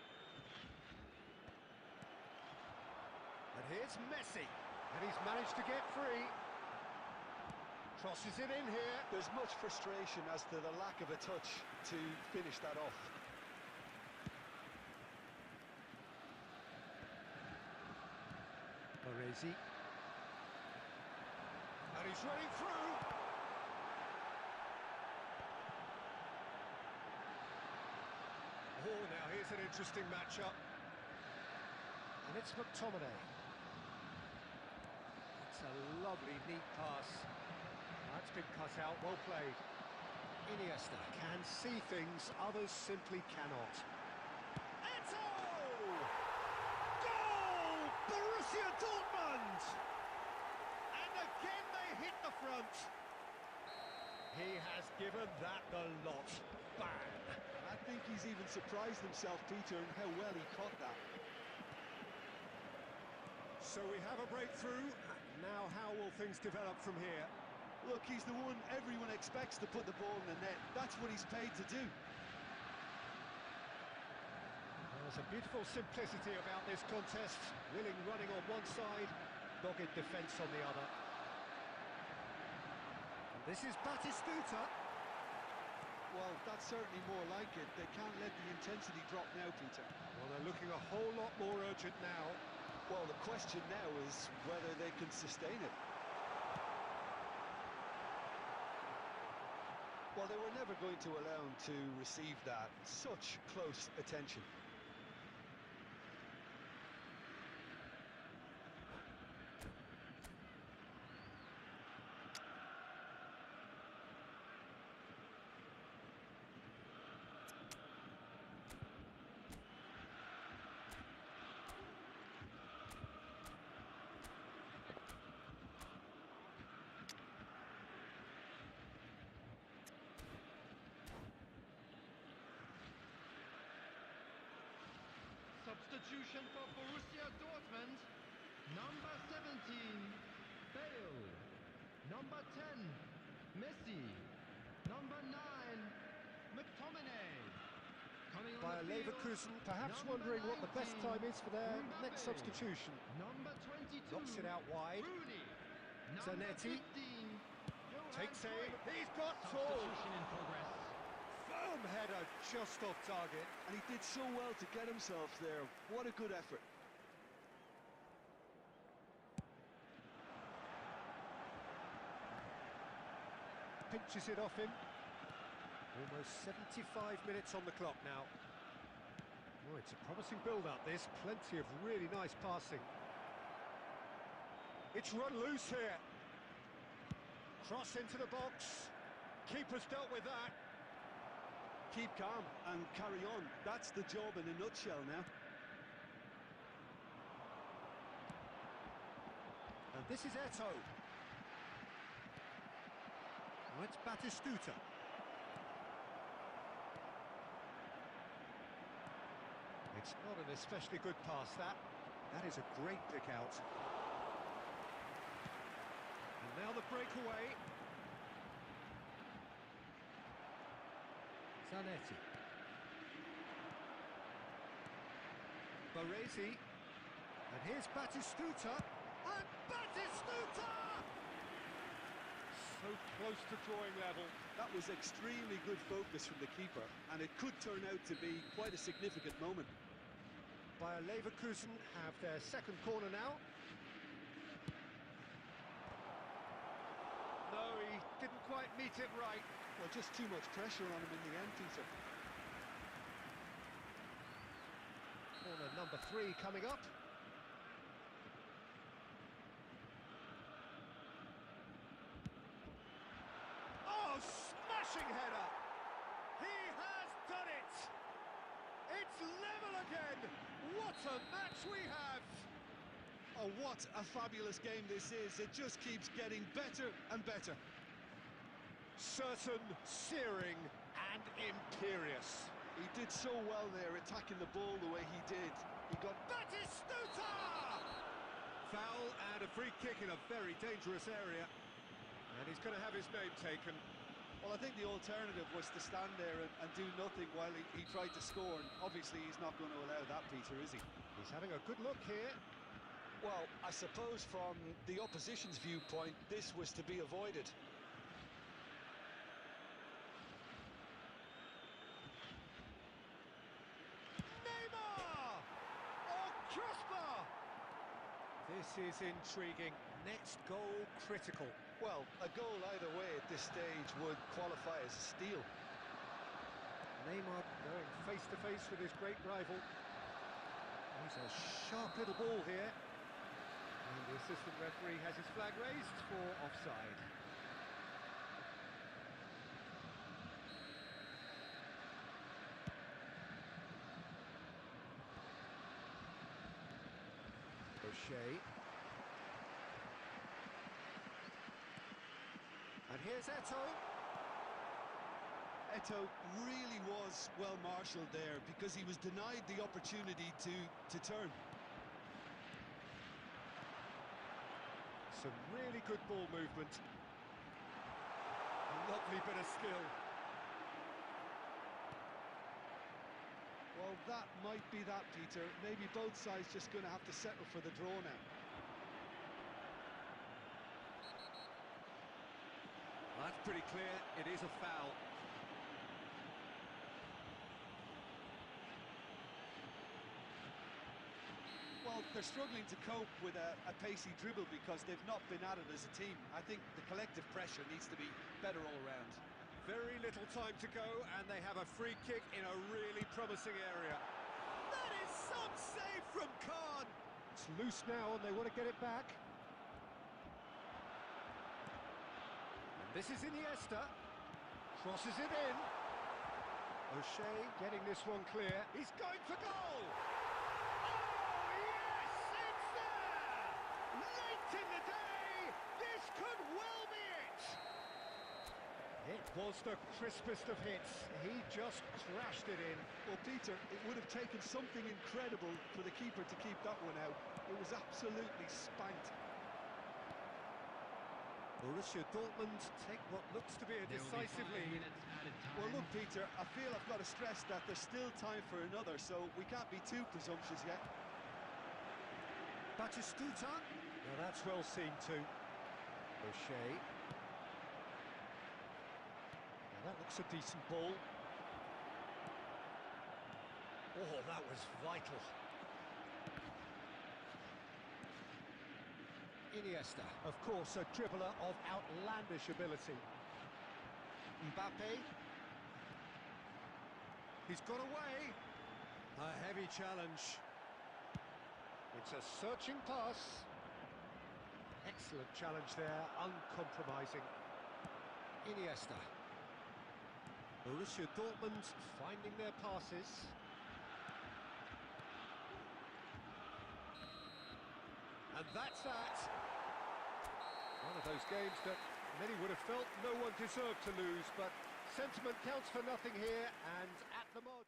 And here's Messi, and he's managed to get free. Crosses it in here. There's much frustration as to the lack of a touch to finish that off. Baresi. And he's running through. Oh, now here's an interesting matchup. And it's McTominay. It's a lovely, neat pass. That's been cut out, well played. Iniesta can see things others simply cannot. Eto! Goal! Borussia Dortmund! And again they hit the front. He has given that the lot. Bang! I think he's even surprised himself, Peter, in how well he caught that. So we have a breakthrough. Now how will things develop from here? Look, he's the one everyone expects to put the ball in the net. That's what he's paid to do. There's a beautiful simplicity about this contest. Willing running on one side, dogged defence on the other. And this is Batistuta. Well, that's certainly more like it. They can't let the intensity drop now, Peter. Well, they're looking a whole lot more urgent now. Well, the question now is whether they can sustain it. Well, they were never going to allow him to receive that. Such close attention. Substitution for Borussia Dortmund. Number 17, Bale. Number 10, Messi. Number 9, McTominay. Coming on Bayer the field, Leverkusen perhaps number wondering what the best 19, time is for their Mbappe. next substitution. Number 22, Knocks it out wide. Rooney. Zanetti. Number 15, Takes aim. Johan Cruyff. He's got two. Substitution in progress. Firm header just off target. And he did so well to get himself there. What a good effort. Pinches it off him. Almost 75 minutes on the clock now. Oh, it's a promising build-up, this. Plenty of really nice passing. It's run loose here. Cross into the box. Keeper's dealt with that. Keep calm and carry on. That's the job in a nutshell now. And this is Eto. Oh, it's Batistuta. It's not an especially good pass, that. That is a great pick out. And now the breakaway. Zanetti. Baresi. And here's Batistuta. And Batistuta! So close to drawing level. That was extremely good focus from the keeper, and it could turn out to be quite a significant moment. Bayer Leverkusen have their second corner now. No, he didn't quite meet it right. Well, just too much pressure on him in the end, Peter. Corner number 3 coming up. Oh, smashing header! He has done it! It's level again! What a match we have! Oh, what a fabulous game this is. It just keeps getting better and better. Certain, searing and imperious. He did so well there, attacking the ball the way he did. He got... Batistuta! a free kick in a very dangerous area. And he's going to have his name taken. Well, I think the alternative was to stand there and do nothing while he tried to score. And obviously, he's not going to allow that, Peter, is he? He's having a good look here. Well, I suppose from the opposition's viewpoint, this was to be avoided. Neymar! Oh, crossbar! This is intriguing. Next goal critical. Well, a goal either way at this stage would qualify as a steal. Neymar going face to face with his great rival. He's a sharp little ball here. And the assistant referee has his flag raised for offside. O'Shea. And here's Eto'o. Eto'o really was well marshalled there because he was denied the opportunity to turn. Some really good ball movement. Lovely bit of skill. Well, that might be that, Peter. Maybe both sides just going to have to settle for the draw now. That's pretty clear. It is a foul. Well, they're struggling to cope with a pacey dribble because they've not been at it as a team. I think the collective pressure needs to be better all round. Very little time to go, and they have a free kick in a really promising area. That is some save from Khan. It's loose now, and they want to get it back. And this is Iniesta. Crosses it in. O'Shea getting this one clear. He's going for goal! Late in the day, this could well be it! It was the crispest of hits. He just crashed it in. Well, Peter, it would have taken something incredible for the keeper to keep that one out. It was absolutely spanked. Borussia Dortmund take what looks to be a decisive lead. Well, look, Peter, I feel I've got to stress that there's still time for another, so we can't be too presumptuous yet. Batistuta. Now that's well seen too. O'Shea. Now that looks a decent ball. Oh, that was vital. Iniesta, of course, a dribbler of outlandish ability. Mbappe. He's got away. A heavy challenge. It's a searching pass. Excellent challenge there, uncompromising. Iniesta. Borussia Dortmund finding their passes. And that's that. One of those games that many would have felt no one deserved to lose, but sentiment counts for nothing here, and at the margin.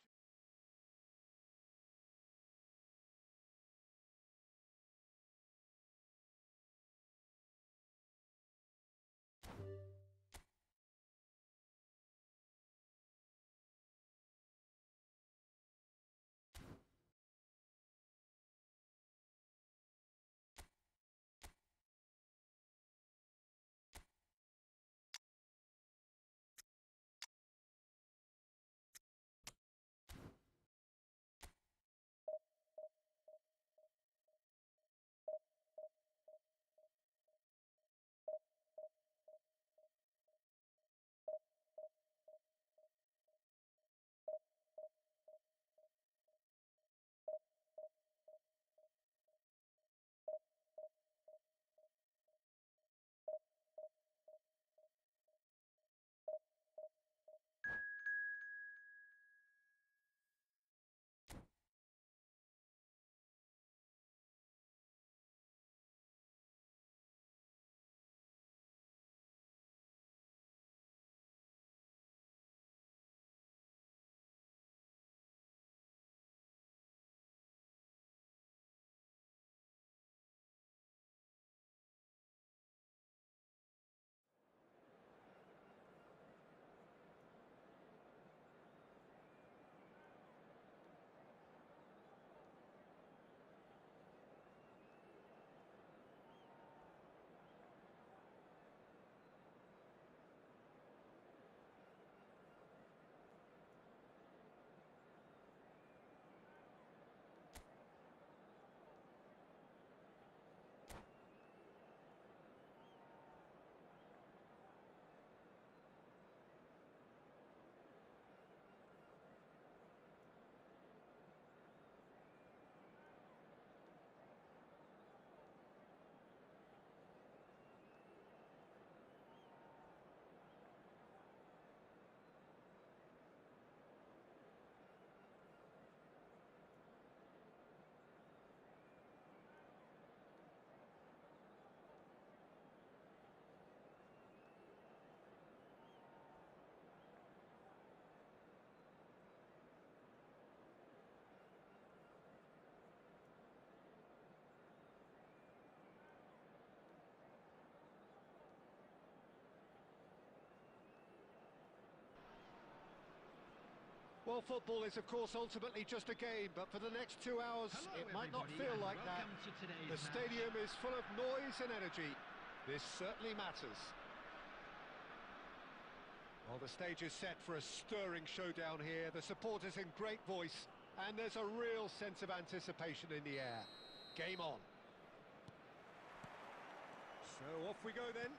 Well, football is, of course, ultimately just a game, but for the next 2 hours, it might not feel like that. The stadium is full of noise and energy. This certainly matters. Well, the stage is set for a stirring showdown here. The supporters in great voice, and there's a real sense of anticipation in the air. Game on. So off we go then.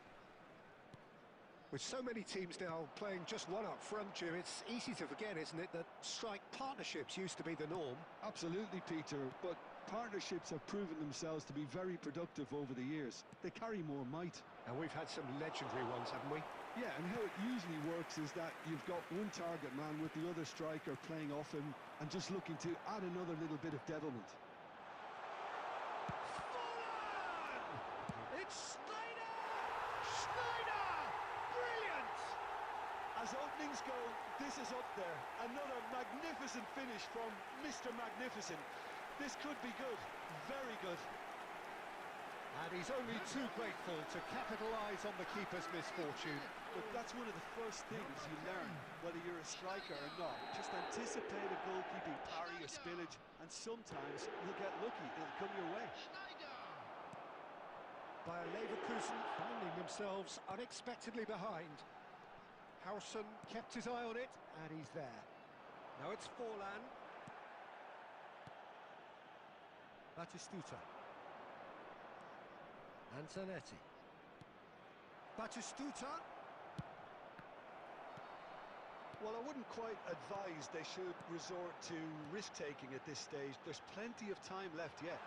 With so many teams now playing just one up front, Jim, it's easy to forget, isn't it, that strike partnerships used to be the norm? Absolutely, Peter, but partnerships have proven themselves to be very productive over the years. They carry more might. And we've had some legendary ones, haven't we? Yeah, and how it usually works is that you've got one target man with the other striker playing off him and just looking to add another little bit of devilment. It's Snyder! Snyder! Brilliant! As openings go, this is up there. Another magnificent finish from Mr. Magnificent. This could be good, very good. And he's only too grateful to capitalise on the keeper's misfortune. But that's one of the first things you learn, whether you're a striker or not. Just anticipate a goalkeeping parry or spillage, and sometimes you'll get lucky, it'll come your way. Bayer Leverkusen finding themselves unexpectedly behind. Hausen kept his eye on it, and he's there. Now it's Forlan. Batistuta. And Zanetti. Batistuta. Well, I wouldn't quite advise they should resort to risk-taking at this stage. There's plenty of time left yet.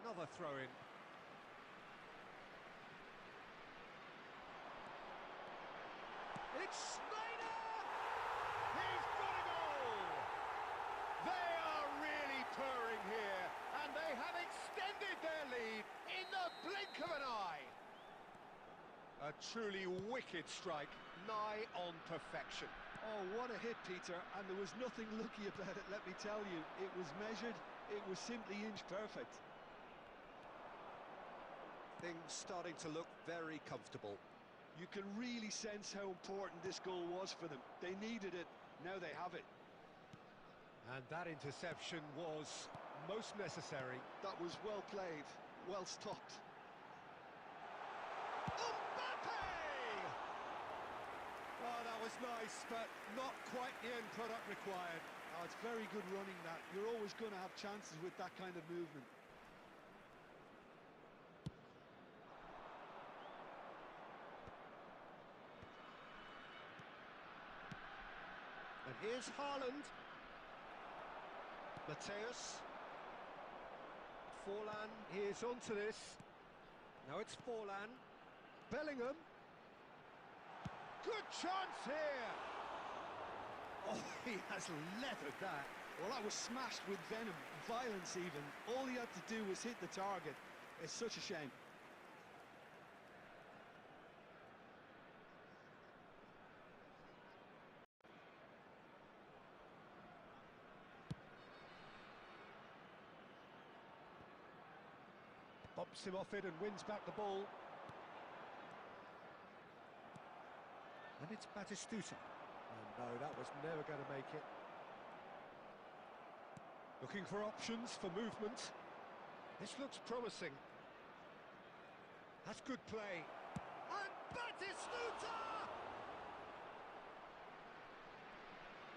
Another throw-in. It's Snyder! He's got a goal! They are really purring here, and they have extended their lead in the blink of an eye. A truly wicked strike, nigh on perfection. Oh, what a hit, Peter, and there was nothing lucky about it, let me tell you. It was measured, it was simply inch perfect. Things starting to look very comfortable. You can really sense how important this goal was for them. They needed it, now they have it. And that interception was most necessary. That was well played, well stopped. Mbappe! Oh, that was nice, but not quite the end product required. Oh, it's very good running, that. You're always going to have chances with that kind of movement. And here's Haaland. Mateus. Forlan is onto this. Now it's Forlan. Bellingham. Good chance here. Oh, he has leathered that. Well, that was smashed with venom, violence even. All he had to do was hit the target. It's such a shame. Bumps him off it and wins back the ball. And it's Batistuta. Oh no, that was never going to make it. Looking for options for movement. This looks promising. That's good play. And Batistuta!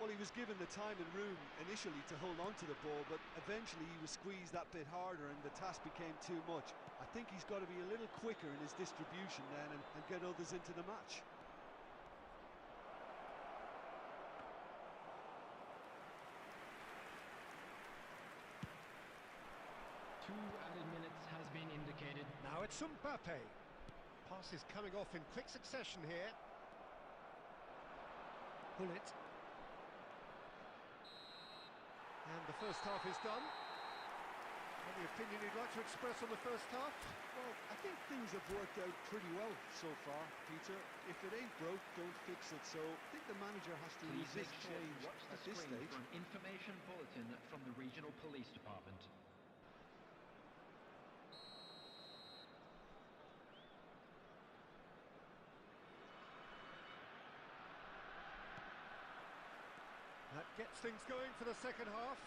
Well, he was given the time and room initially to hold on to the ball, but eventually he was squeezed that bit harder and the task became too much. I think he's got to be a little quicker in his distribution then and get others into the match. 2 added minutes has been indicated. Now it's Mbappe. Pass is coming off in quick succession here. Gullit. And the first half is done. Any opinion you'd like to express on the first half? Well, I think things have worked out pretty well so far, Peter. If it ain't broke, don't fix it. So I think the manager has to Please make resist sure change to watch the at this screen stage. for an information bulletin from the regional police department. That gets things going for the second half.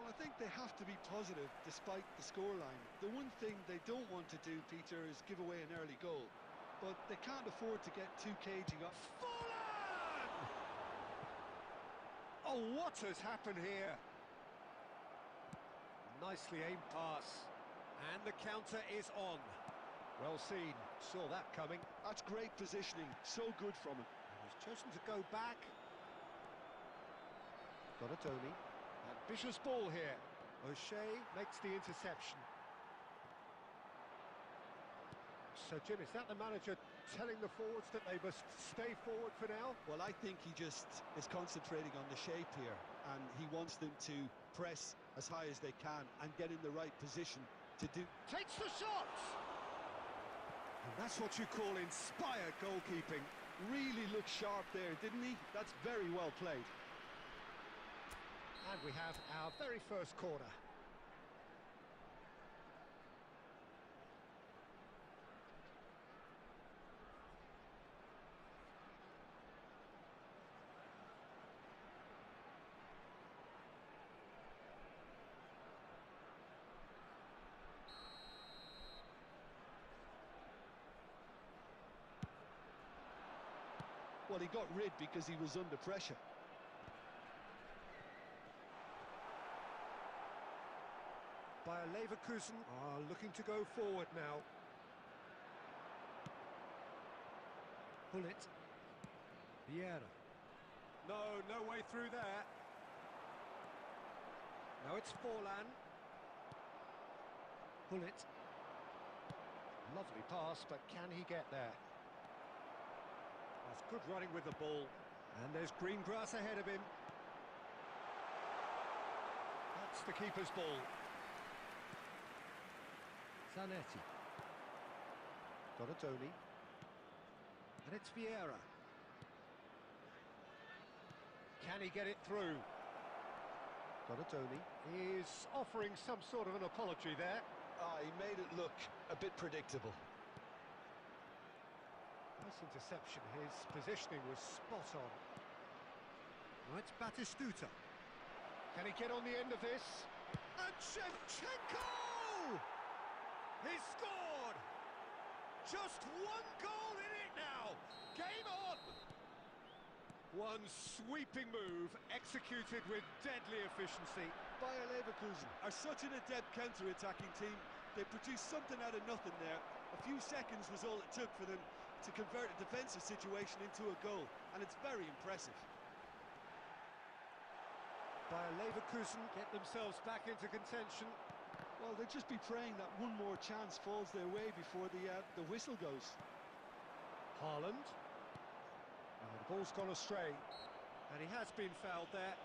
Well, I think they have to be positive despite the scoreline. The one thing they don't want to do, Peter, is give away an early goal. But they can't afford to get too cagey up. Oh, what has happened here? Nicely aimed pass. And the counter is on. Well seen. Saw that coming. That's great positioning. So good from him. He's chosen to go back. Got a Tony. Ambitious ball here. O'Shea makes the interception. So, Jim, is that the manager telling the forwards that they must stay forward for now? Well, I think he just is concentrating on the shape here, and he wants them to press as high as they can and get in the right position to do. Takes the shot! And that's what you call inspired goalkeeping. Really looked sharp there, didn't he? That's very well played. And we have our very first corner. Well, he got rid because he was under pressure. Bayer Leverkusen are looking to go forward now. Pull it. Vieira. No way through there. Now it's Forlan. Pull it. Lovely pass, but can he get there? That's good running with the ball. And there's green grass ahead of him. That's the keeper's ball. Zanetti. Got a Tony. And it's Vieira. Can he get it through? Got a Tony. He's offering some sort of an apology there. He made it look a bit predictable. Nice interception. His positioning was spot on. Now it's Batistuta. Can he get on the end of this? And Shevchenko! He scored! Just one goal in it now! Game on! One sweeping move, executed with deadly efficiency. Bayer Leverkusen are such an adept counter-attacking team. They produced something out of nothing there. A few seconds was all it took for them to convert a defensive situation into a goal, and it's very impressive. Bayer Leverkusen get themselves back into contention. Well, they'll just be praying that one more chance falls their way before the whistle goes. Haaland. Oh, the ball's gone astray, and he has been fouled there.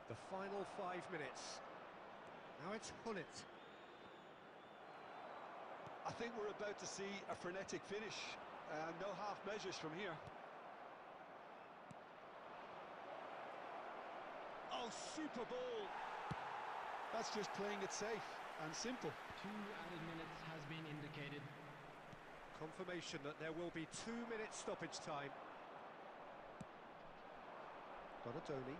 The final 5 minutes. Now it's Hullet. I think we're about to see a frenetic finish. No half measures from here. Oh, super ball! That's just playing it safe and simple. 2 added minutes has been indicated. Confirmation that there will be 2 minutes stoppage time. Got a Tony.